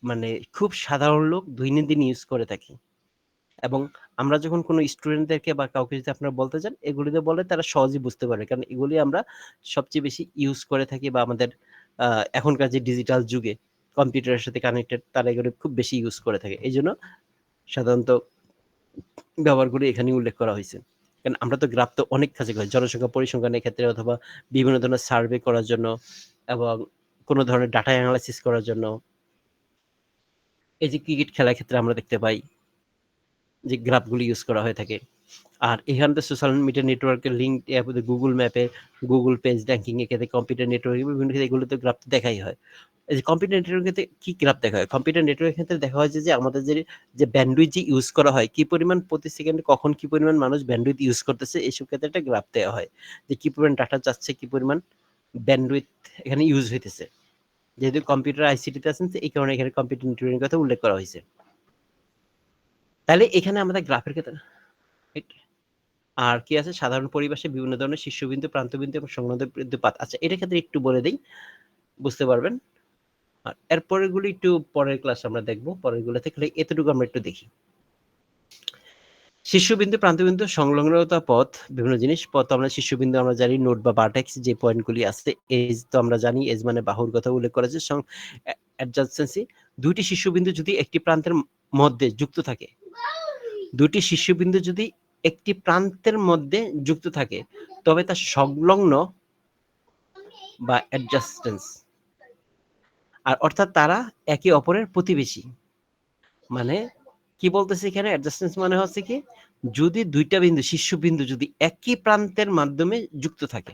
মানে খুব সাধারণ লোক দৈনন্দিন ইউজ করে থাকি। এবং আমরা যখন কোনো স্টুডেন্টদেরকে বা কাউকে যদি আপনারা বলতে চান এগুলিতে বলে, তারা সহজেই বুঝতে পারে, কারণ এগুলি আমরা সবচেয়ে বেশি ইউজ করে থাকি, বা আমাদের এখনকার যে ডিজিটাল যুগে কম্পিউটারের সাথে কানেক্টেড তারা এগুলো খুব বেশি ইউজ করে থাকে। এই জন্য সাধারণত ব্যবহারগুলি এখানে উল্লেখ করা হয়েছে। কারণ আমরা তো গ্রাফ তো অনেক কাজে করি, জনসংখ্যা পরিসংখ্যানের ক্ষেত্রে অথবা বিভিন্ন ধরনের সার্ভে করার জন্য এবং কোনো ধরনের ডাটা অ্যানালাইসিস করার জন্য। এই যে ক্রিকেট খেলার ক্ষেত্রে আমরা দেখতে পাই যে গ্রাফগুলি ইউজ করা হয়ে থাকে। আর এখান থেকে সোশ্যাল মিডিয়া নেটওয়ার্কের লিঙ্ক, গুগল ম্যাপে, গুগল পেজ র্যাঙ্কিং এর ক্ষেত্রে, কম্পিউটার নেটওয়ার্ক বিভিন্ন ক্ষেত্রে এগুলোতে গ্রাফ দেখাই হয়। এই যে কম্পিউটার নেটওয়ার্কের ক্ষেত্রে কি গ্রাফ দেখা হয়, কম্পিউটার নেটওয়ার্কের ক্ষেত্রে দেখা হয় যে আমাদের যে ব্যান্ডউইথ যে ইউজ করা হয়, কি পরিমাণ প্রতি সেকেন্ডে কখন কি পরিমাণ মানুষ ব্যান্ডউইথ ইউজ করতেছে, এইসব ক্ষেত্রে একটা গ্রাফ দেওয়া হয় যে কি পরিমাণ ডাটা যাচ্ছে, কি পরিমাণ ব্যান্ডউইথ এখানে ইউজ হইতেছে। যেহেতু কম্পিউটার আইসিটিতে আছেন এই কারণে এখানে কম্পিউটার নেটওয়ার্কের কথা উল্লেখ করা হয়েছে। তাহলে এখানে আমাদের গ্রাফের ক্ষেত্রে আর কি আছে, সাধারণ পরিবেশে বিভিন্ন ধরনের শীর্ষবিন্দু, প্রান্তবিন্দু এবং সংলগ্ন বিন্দুপাত। আচ্ছা, এটার ক্ষেত্রে একটু বলে দিই, বুঝতে পারবেন। আর এরপরের গুলি একটু পরের ক্লাস আমরা দেখবো, পরের গুলো থেকে এতটুকু আমরা একটু দেখি। শীর্ষবিন্দু, প্রান্তবিন্দু, সংলগ্নতা পথ, বিভিন্ন জিনিস। পথ আমরা শীর্ষবিন্দু আমরা জানি, নোড বা ভার্টেক্স যে পয়েন্টগুলি আছে। এজ তো আমরা জানি, এজ মানে বাহুর কথা উল্লেখ করা আছে। অ্যাডজাসেন্সি, দুইটি শীর্ষবিন্দু যদি একটি প্রান্তের মধ্যে যুক্ত থাকে, দুইটি শীর্ষবিন্দু যদি একটি প্রান্তের মধ্যে যুক্ত থাকে তবে তা সংলগ্ন বা অ্যাডজাস্টেন্স। আর অর্থাৎ তারা একে অপরের প্রতিবেশী। মানে কি বলতেছে এখানে, অ্যাডজাস্টেন্স মানে হচ্ছে কি, যদি দুইটা বিন্দু, শীর্ষবিন্দু যদি একই প্রান্তের মাধ্যমে যুক্ত থাকে।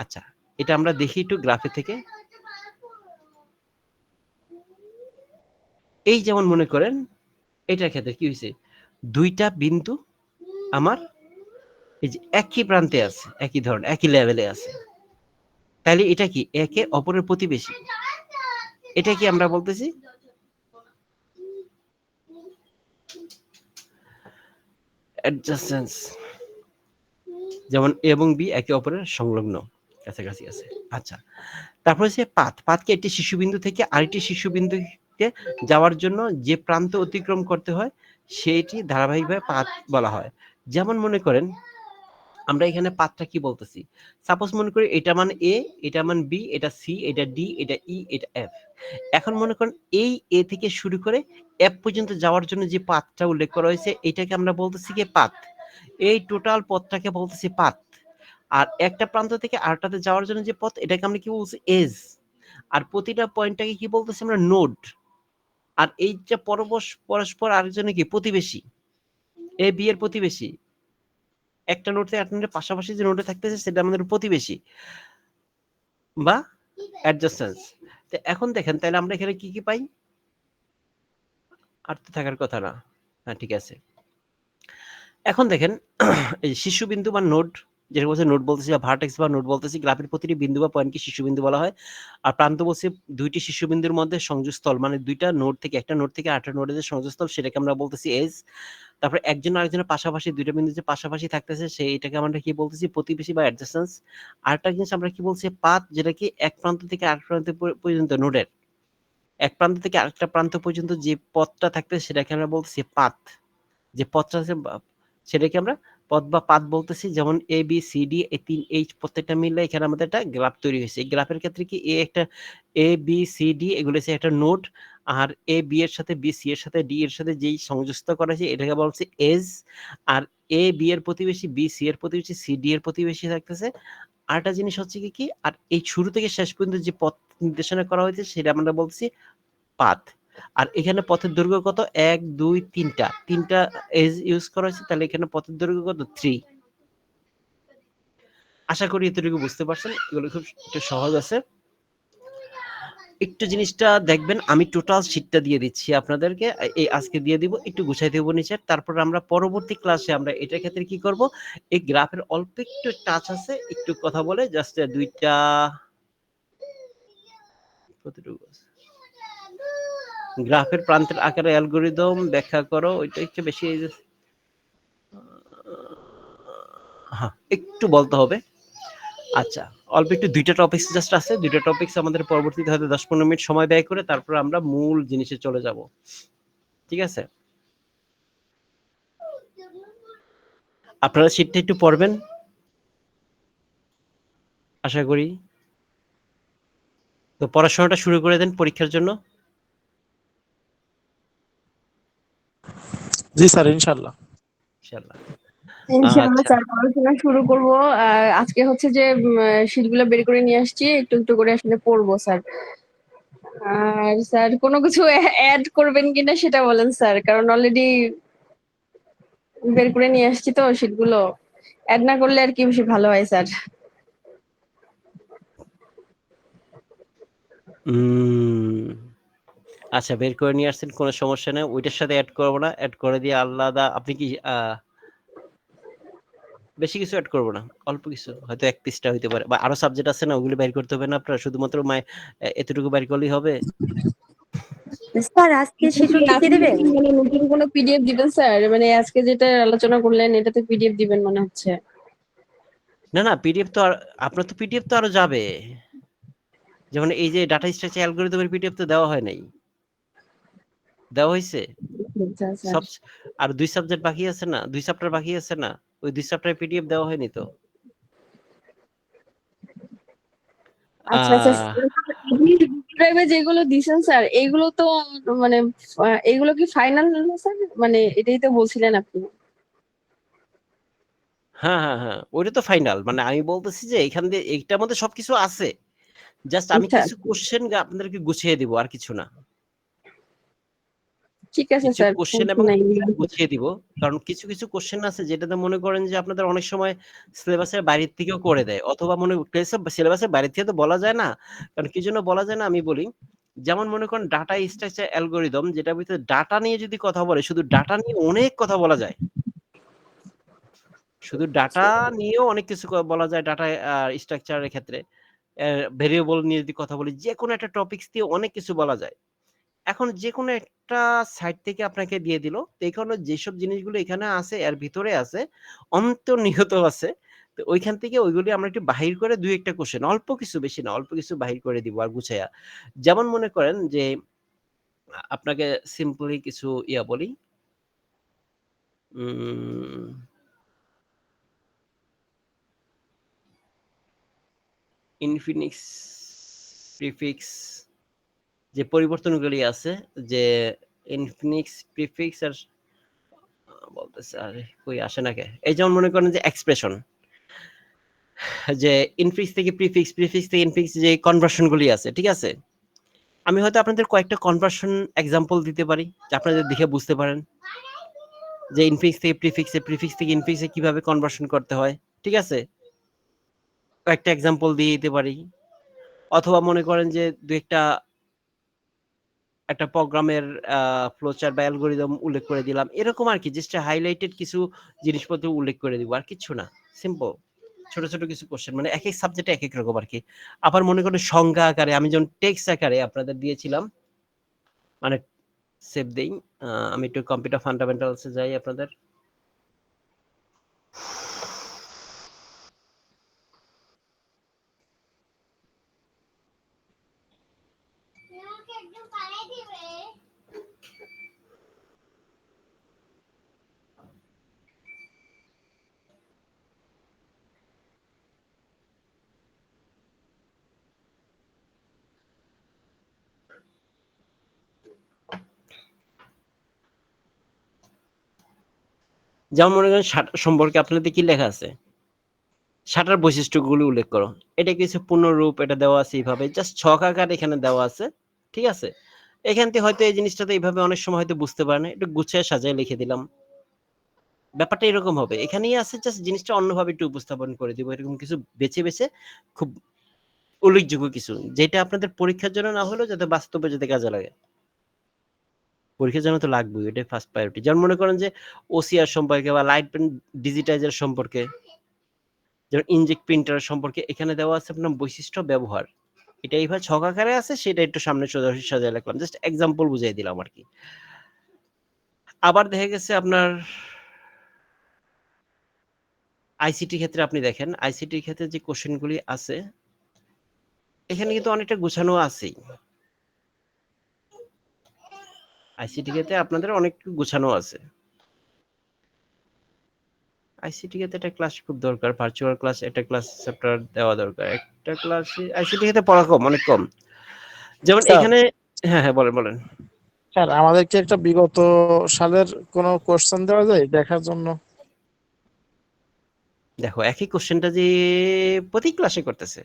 আচ্ছা, এটা আমরা দেখি একটু গ্রাফে থেকে। এই যেমন মনে করেন এটার ক্ষেত্রে কি হয়েছে, দুইটা বিন্দু আমার এই যে একই প্রান্তে আছে, একই ধরনের একই লেভেলে আছে, তাহলে এটা কি একে অপরের প্রতিবেশী। এটা কি আমরা বলতেছি অ্যাডজাসেন্স, যেমন এ এবং বি একে অপরের সংলগ্ন, কাছাকাছি আছে। আচ্ছা, তারপর হচ্ছে পাথ। পাথকে একটি শিশুবিন্দু থেকে আরেকটি শিশুবিন্দুতে যাওয়ার জন্য যে প্রান্ত অতিক্রম করতে হয় সেটি ধারাবাহিকভাবে পাথ বলা হয়। যেমন মনে করেন আমরা এখানে পাথটা কি বলতেছি, সাপোজ মনে করি এটা মান এ, এটা মান বি, এটা সি, এটা ডি, এটা ই, এটা এফ। এখন মনে করেন এই এ থেকে শুরু করে এফ পর্যন্ত যাওয়ার জন্য যে পাথটা উল্লেখ করা হয়েছে এটাকে আমরা বলতেছি কি পাথ। এই টোটাল পথটাকে বলতেছি পাথ। আর একটা প্রান্ত থেকে আরেকটাতে যাওয়ার জন্য যে পথ এটাকে আমরা কি বলছি এজ। আর প্রতিটা পয়েন্টটাকে কি বলতেছি আমরা নোড। আর এই যে পরস্পর আরেকজনে কি প্রতিবেশী, এ বি এর প্রতিবেশী। একটা নোড থেকে একটা নোডের পাশাপাশি যে নোডে থাকতেছে সেটা আমাদের প্রতিবেশী বা অ্যাডজাসেন্স। তো এখন দেখেন তাহলে আমরা এখানে কি কি পাই, আর তো থাকার কথা না। হ্যাঁ ঠিক আছে, এখন দেখেন এই শীর্ষবিন্দু বা নোড, যেটা বলছে নোড বলতেছি বা ভার্টেক্স বা নোড বলতেছি, গ্রাফের প্রতিটি বিন্দু বা পয়েন্টকে শীর্ষবিন্দু বলা হয়। আর প্রান্ত বলছে দুইটি শীর্ষবিন্দুর মধ্যে সংযোগস্থল, মানে দুইটা নোড থেকে একটা নোড থেকে আরেকটা নোডের যে সংযোগস্থল সেটাকে আমরা বলতেছি এজ। তারপরে একজন আরেকজনের পাশাপাশি দুইটা বিন্দু যে পাশাপাশি থাকতেছে সেইটাকে আমরা কি বলতেছি প্রতিবেশী বা অ্যাডজাসেন্স। আরেকটা জিনিস আমরা কি বলছি পাথ, যেটা কি এক প্রান্ত থেকে আরেক প্রান্ত পর্যন্ত নোডের এক প্রান্ত থেকে আরেকটা প্রান্ত পর্যন্ত যে পথটা থাকতেছে সেটাকে আমরা বলতেছি পাথ। যে পথটা আছে সেটাকে আমরা পথ বা পাথ বলতেছি। যেমন এ বি সি ডি এই প্রত্যেকটা মিললে এখানে আমাদের একটা গ্রাফ তৈরি হয়েছে। এই গ্রাফের ক্ষেত্রে কি এ বি সি ডি এগুলো হচ্ছে একটা নোড, আর এ বি এর সাথে বি সি এর সাথে ডি এর সাথে যেই সংযুক্ত করা হয়েছে এটাকে বলছে এজ। আর এ বি এর প্রতিবেশী, বি সি এর প্রতিবেশী, সি ডি এর প্রতিবেশী থাকতেছে। আরেকটা জিনিস হচ্ছে কি আর এই শুরু থেকে শেষ পর্যন্ত যে পথ নির্দেশনা করা হয়েছে সেটা আমরা বলছি পাথ। আর এখানে পথের দৈর্ঘ্য কত, 1 2 তিনটা এজ ইউজ করা হয়েছে, তাহলে এখানে পথের দৈর্ঘ্য কত 3। আশা করি এতটুকু বুঝতে পারছেন, এগুলো খুব একটু সহজ আছে। একটু জিনিসটা দেখবেন, আমি টোটাল শীটটা দিয়ে দিচ্ছি আপনাদেরকে, এই আজকে দিয়ে দিব, একটু গুছাই দেবো নিচে। তারপর আমরা পরবর্তী ক্লাসে আমরা এটার ক্ষেত্রে কি করব, এই গ্রাফের অল্প একটু টাচ আছে, একটু কথা বলে জাস্ট দুইটা গ্রাফের প্রান্তের আকারে অ্যালগরিদম ব্যাখ্যা করো, ওইটা একটু বেশি হ্যাঁ একটু বলতে হবে। আচ্ছা, অল্প একটু দুইটা টপিকস জাস্ট আছে, দুইটা টপিকস আমাদের পরবর্তীতে হয়তো 10-15 মিনিট সময় ব্যয় করে তারপর আমরা মূল জিনিসে চলে যাব, ঠিক আছে? আপনারা শীটটা একটু পড়বেন আশা করি। তো পড়াশোনাটা শুরু করে দেন পরীক্ষার জন্য। জি স্যার, ইনশাল্লাহ। ইনশাআল্লাহ। ইনশাআল্লাহ আচ্ছা স্যার পড়াশোনা শুরু করব। আজকে হচ্ছে যে শীটগুলো বের করে নিয়ে আসছি, একটু একটু করে আসলে পড়বো স্যার। আর স্যার কোনো কিছু অ্যাড করবেন কিনা সেটা বলেন স্যার, কারণ অলরেডি বের করে নিয়ে আসছি তো শীটগুলো, অ্যাড না করলে আর কি বেশি ভালো হয় স্যার। আচ্ছা, বের করে নিয়ে আসছেন, কোনো সমস্যা নেই, ওইটার সাথে অ্যাড করবো না, অ্যাড করে দিয়ে আলাদা আপনি কি বেশি কিছু অ্যাড করবো না, অল্প কিছু হয়তো 1 পৃষ্ঠা হইতে পারে, বা আরো সাবজেক্ট আছে না ওগুলো বের করতে হবে না আপনার, শুধুমাত্র এতটুকু বের করলেই হবে। স্যার আজকে শিডিউল কি দিয়ে দিবেন? মানে নতুন কোনো পিডিএফ দিবেন স্যার? মানে আজকে যেটা আলোচনা করলেন এটাতে পিডিএফ দিবেন মনে হচ্ছে। না না, পিডিএফ তো আর আপনার তো পিডিএফ তো আরো যাবে, যেমন এই যে ডাটা স্ট্রাকচার অ্যালগরিদমের পিডিএফ তো দেওয়া হয় নাই, দেওয়া হয়েছে আচ্ছা স্যার। সব। আর 2 সাবজেক্ট বাকি আছে না, 2 চ্যাপ্টার বাকি আছে না, ওই 2 চ্যাপ্টারের পিডিএফ দেওয়া হয়নি তো। আচ্ছা আচ্ছা, ড্রাইভে যেগুলো দিছেন স্যার এইগুলো তো মানে এইগুলো কি ফাইনাল না স্যার? মানে এটাই তো বলছিলেন আপনি। হ্যাঁ হ্যাঁ হ্যাঁ, ওইটা তো ফাইনাল, মানে আমি বলতেছি যে এখান দিয়ে এইটার মধ্যে সবকিছু আছে, জাস্ট আমি আচ্ছা কিছু কোশ্চেন আপনাদেরকে গুছিয়ে দিব, আর কিছু না। ঠিক আছে কিছু স্যার, কোশ্চেন এবং গুছিয়ে দিব, কারণ কিছু কিছু কোশ্চেন আছে যেটাতে মনে করেন যে আপনাদের অনেক সময় সিলেবাসের বাইরে থেকেও করে দেয়, অথবা মনে সিলেবাসের বাইরে থেকে তো বলা যায় না। কারণ কি জন্য বলা যায় না আমি বলি, যেমন মনে করেন ডাটা স্ট্রাকচার অ্যালগরিদম, যেটার ভিতরে ডাটা নিয়ে যদি কথা বলে, শুধু ডাটা নিয়ে অনেক কথা বলা যায়, শুধু ডাটা নিয়েও অনেক কিছু বলা যায়। ডাটা স্ট্রাকচারের ক্ষেত্রে ভেরিয়েবল নিয়ে যদি কথা বলি, যে কোনো একটা টপিকস দিয়ে অনেক কিছু বলা যায়। এখন যে কোনো একটা সাইট থেকে আপনাকে দিয়ে দিল। তো এই কারণে যেসব জিনিসগুলো এখানে আছে এর ভিতরে আছে, অন্তর্নিহিত আছে। তো ওইখান থেকে ওইগুলি আমরা একটু বাহির করে ২-১ টা কোশ্চেন, অল্প কিছু, বেশি না, অল্প কিছু বাহির করে দিব আর গুছাইয়া। যেমন মনে করেন যে আপনাকে সিম্পলি কিছু বলি। উম ইনফিনিক্স প্রিফিক্স যে পরিবর্তনগুলি আছে, যে ইনফিনিক্স প্রিফিক্স আর বলতেছে, আরে কই আসে না কে? এই যেমন মনে করেন যে এক্সপ্রেশন, যে ইনফিক্স থেকে প্রিফিক্স, প্রিফিক্স থেকে ইনফিক্স, যে কনভার্সন গুলি আছে, ঠিক আছে? আমি হয়তো আপনাদের কয়েকটা কনভার্সন এক্সাম্পল দিতে পারি, যে আপনাদের দেখে বুঝতে পারেন যে ইনফিক্স থেকে প্রিফিক্সে, প্রিফিক্স থেকে ইনফিক্সে কিভাবে কনভার্সন করতে হয়, ঠিক আছে? কয়েকটা এক্সাম্পল দিয়ে দিতে পারি। অথবা মনে করেন যে একটা প্রোগ্রামের ফ্লোচার্ট বা অ্যালগরিদম উল্লেখ করে দিলাম, এরকম আর কি। জাস্ট হাইলাইটেড কিছু জিনিসপত্র উল্লেখ করে দিব, আর কিচ্ছু না। সিম্পল ছোট ছোট কিছু কোশ্চেন, মানে এক এক সাবজেক্টে এক এক রকম আর কি। আবার মনে করেন সংজ্ঞা আকারে, আমি যখন টেক্সট আকারে আপনাদের দিয়েছিলাম, মানে সেভ দেই, আমি একটু কম্পিউটার ফান্ডামেন্টালসে যাই আপনাদের। যেমন মনে করেন শাটার সম্পর্কে আপনাদের কি লেখা আছে, শাটার বৈশিষ্ট্যগুলো উল্লেখ করো। এটা কিছু পূর্ণরূপ, এটা দেওয়া আছে এইভাবে, জাস্ট ছক আকার এখানে দেওয়া আছে, ঠিক আছে? এখান থেকে হয়তো এই জিনিসটা তো এইভাবে অনেক সময় হয়তো বুঝতে পারে না, একটু গুছিয়ে সাজায় লিখে দিলাম। ব্যাপারটা এরকম হবে, এখানেই আছে, জাস্ট জিনিসটা অন্যভাবে একটু উপস্থাপন করে দিব, এরকম কিছু বেছে বেছে, খুব উল্লেখযোগ্য কিছু, যেটা আপনাদের পরীক্ষার জন্য না হলেও যাতে বাস্তবে যাতে কাজে লাগে। পরীক্ষার জন্য তো লাগবেই, এটাই ফার্স্ট প্রায়োরিটি। যেমন মনে করেন যে ওসিআর সম্পর্কে বা লাইট পেন ডিজিটাইজার সম্পর্কে, যেমন ইনজেক্ট প্রিন্টার সম্পর্কে এখানে দেওয়া আছে আপনার বৈশিষ্ট্য ব্যবহার। এটা এইভাবে ছক আকারে আছে, সেটা একটু সামনে সোজাসুজি সাজিয়ে রাখলাম, জাস্ট এক্সাম্পল বুঝিয়ে দিলাম আর কি। আবার দেখা গেছে আপনার আইসিটি ক্ষেত্রে, আপনি দেখেন আইসিটির ক্ষেত্রে যে কোশ্চেনগুলি আছে এখানে কিন্তু অনেকটা গোছানো আছেই। আইসিটি ক্ষেত্রে আপনাদের অনেক গোছানো আছে। আইসিটি ক্ষেত্রে একটা ক্লাস খুব দরকার, ভার্চুয়াল ক্লাস, একটা ক্লাস চ্যাপ্টার দেওয়া দরকার। একটা ক্লাস আইসিটি ক্ষেত্রে পড়া কম, অনেক কম। যেমন স্যার এখানে, হ্যাঁ হ্যাঁ বলেন বলেন। স্যার আমাদেরকে একটা বিগত সালের কোনো কোশ্চেন দেওয়া যায় দেখার জন্য? দেখো একই কোশ্চেনটা যে প্রতি ক্লাসে করতেছে,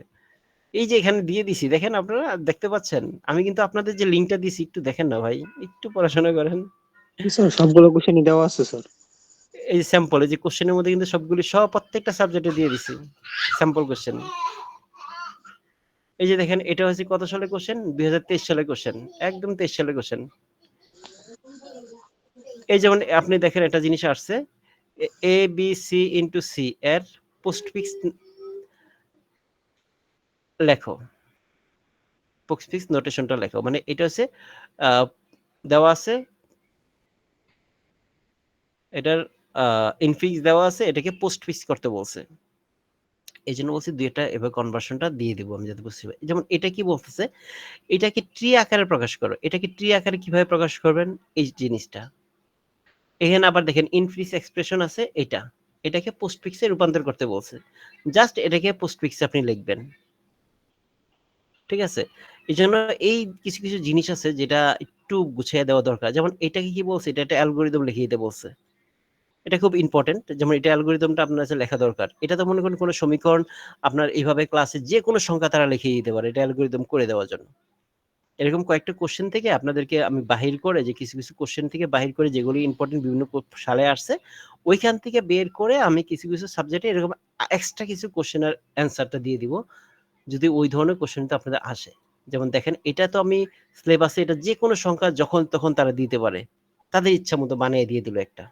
এই যে এখানে দিয়ে দিছি, দেখেন আপনারা দেখতে পাচ্ছেন। আমি কিন্তু আপনাদের যে লিঙ্কটা দিছি একটু দেখেন না ভাই, একটু পড়াশোনা করেন। স্যার সবগুলো কোশ্চেনই দেওয়া আছে স্যার। এই স্যাম্পল, এই যে কোশ্চেনের মধ্যে কিন্তু সবগুলি, সব প্রত্যেকটা সাবজেক্টে দিয়ে দিছি স্যাম্পল কোশ্চেন। এই যে দেখেন, এটা হচ্ছে কত সালের কোশ্চেন? 2023 সালের কোশ্চেন, একদম 23 সালের কোশ্চেন। এই যেমন আপনি দেখেন একটা জিনিস আসছে, A B C into C এর পোস্টফিক্স লেখো, পোস্টফিক্স নোটেশনটা লেখো। মানে এটা হচ্ছে দেওয়া আছে, এটার ইনফিক্স দেওয়া আছে, এটাকে পোস্টফিক্স করতে বলছে। এই জন্য বলছি দুইটা এভাবে কনভার্সনটা দিয়ে দিব আমি যাতে বুঝতে পারি। যেমন এটা কি বলতেছে, এটাকে ট্রি আকারে প্রকাশ করো। এটাকে ট্রি আকারে কিভাবে প্রকাশ করবেন, এই জিনিসটা। এখানে আবার দেখেন ইনফিক্স এক্সপ্রেশন আছে, এটাকে পোস্টফিক্সে রূপান্তর করতে বলছে। জাস্ট এটাকে পোস্টফিক্সে আপনি লিখবেন, ঠিক আছে? এই জন্য এই কিছু কিছু জিনিস আছে যেটা একটু গুছিয়ে দেওয়া দরকার। যেমন এটাকে কি বলছে, এটা একটা অ্যালগরিদম লিখিয়ে দিতে বলছে। এটা খুব ইম্পর্টেন্ট, যেমন এটা অ্যালগরিদমটা আপনার কাছে লেখা দরকার। এটা তো মনে করেন কোনো সমীকরণ আপনার এইভাবে ক্লাসে যে কোনো সংখ্যা তারা লিখিয়ে দিতে পারে, এটা অ্যালগরিদম করে দেওয়ার জন্য। এরকম কয়েকটা কোশ্চেন থেকে আপনাদেরকে আমি বাহির করে, যে কিছু কিছু কোশ্চেন থেকে বাহির করে, যেগুলি ইম্পর্টেন্ট বিভিন্ন সালে আসছে, ওইখান থেকে বের করে আমি কিছু কিছু সাবজেক্টে এরকম এক্সট্রা কিছু কোশ্চেনের অ্যান্সারটা দিয়ে দিব, যদি ওই ধরনের কোশ্চেনটা আপনাদের আসে। যেমন দেখেন, এটা তো আমি সিলেবাসে, এটা যে কোনো সংখ্যা যখন তখন তারা দিতে পারে, তাদের ইচ্ছা মতো বানিয়ে দিয়ে দিল একটা,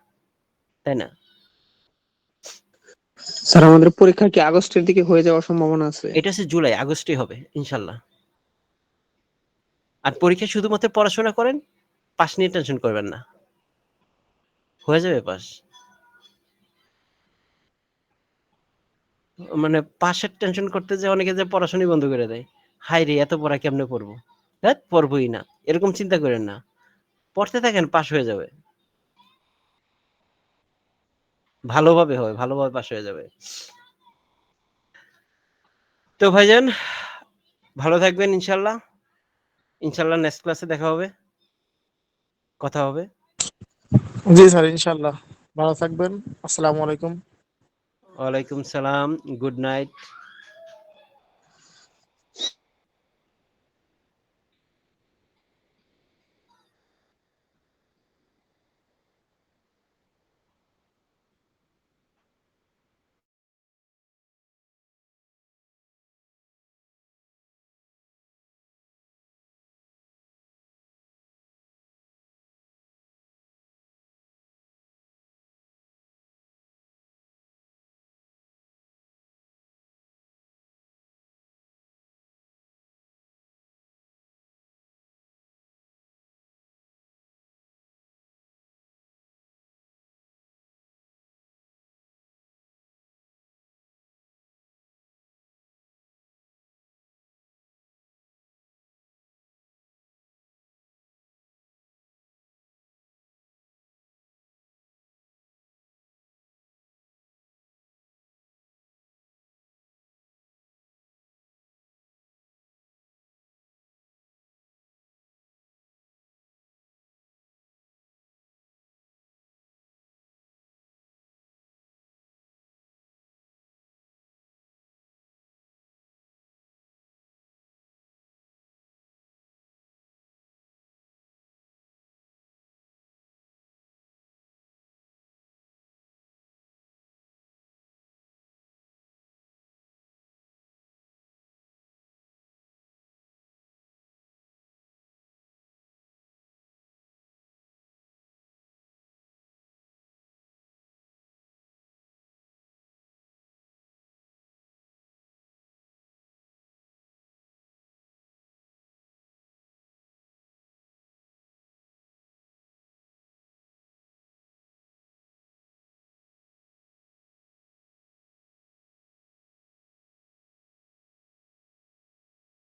তাই না? স্যার আমাদের পরীক্ষা কি আগস্টের দিকে হয়ে যাওয়ার সম্ভাবনা আছে? এটা হচ্ছে জুলাই আগস্টে হবে ইনশাল্লাহ। আর পরীক্ষা শুধুমাত্র পড়াশোনা করেন, পাস নিয়ে টেনশন করবেন না, হয়ে যাবে পাস। মানে পাশের টেনশন করতে যে অনেকে যে পড়াশোনাই বন্ধ করে দেয়, হাই রে এত পড়া কেমনে পড়বো, হ্যাঁ পড়বোই না, এরকম চিন্তা করেন না, পড়তে থাকেন, পাস হয়ে যাবে, ভালোভাবে হয়, ভালোভাবে পাস হয়ে যাবে। তো ভাইজান ভালো থাকবেন ইনশাল্লাহ, ইনশাল্লাহ নেক্সট ক্লাসে দেখা হবে, কথা হবে। জি স্যার, ইনশাআল্লাহ। ভালো থাকবেন। আসসালামু আলাইকুম। ওয়ালাইকুম সালাম, গুড নাইট।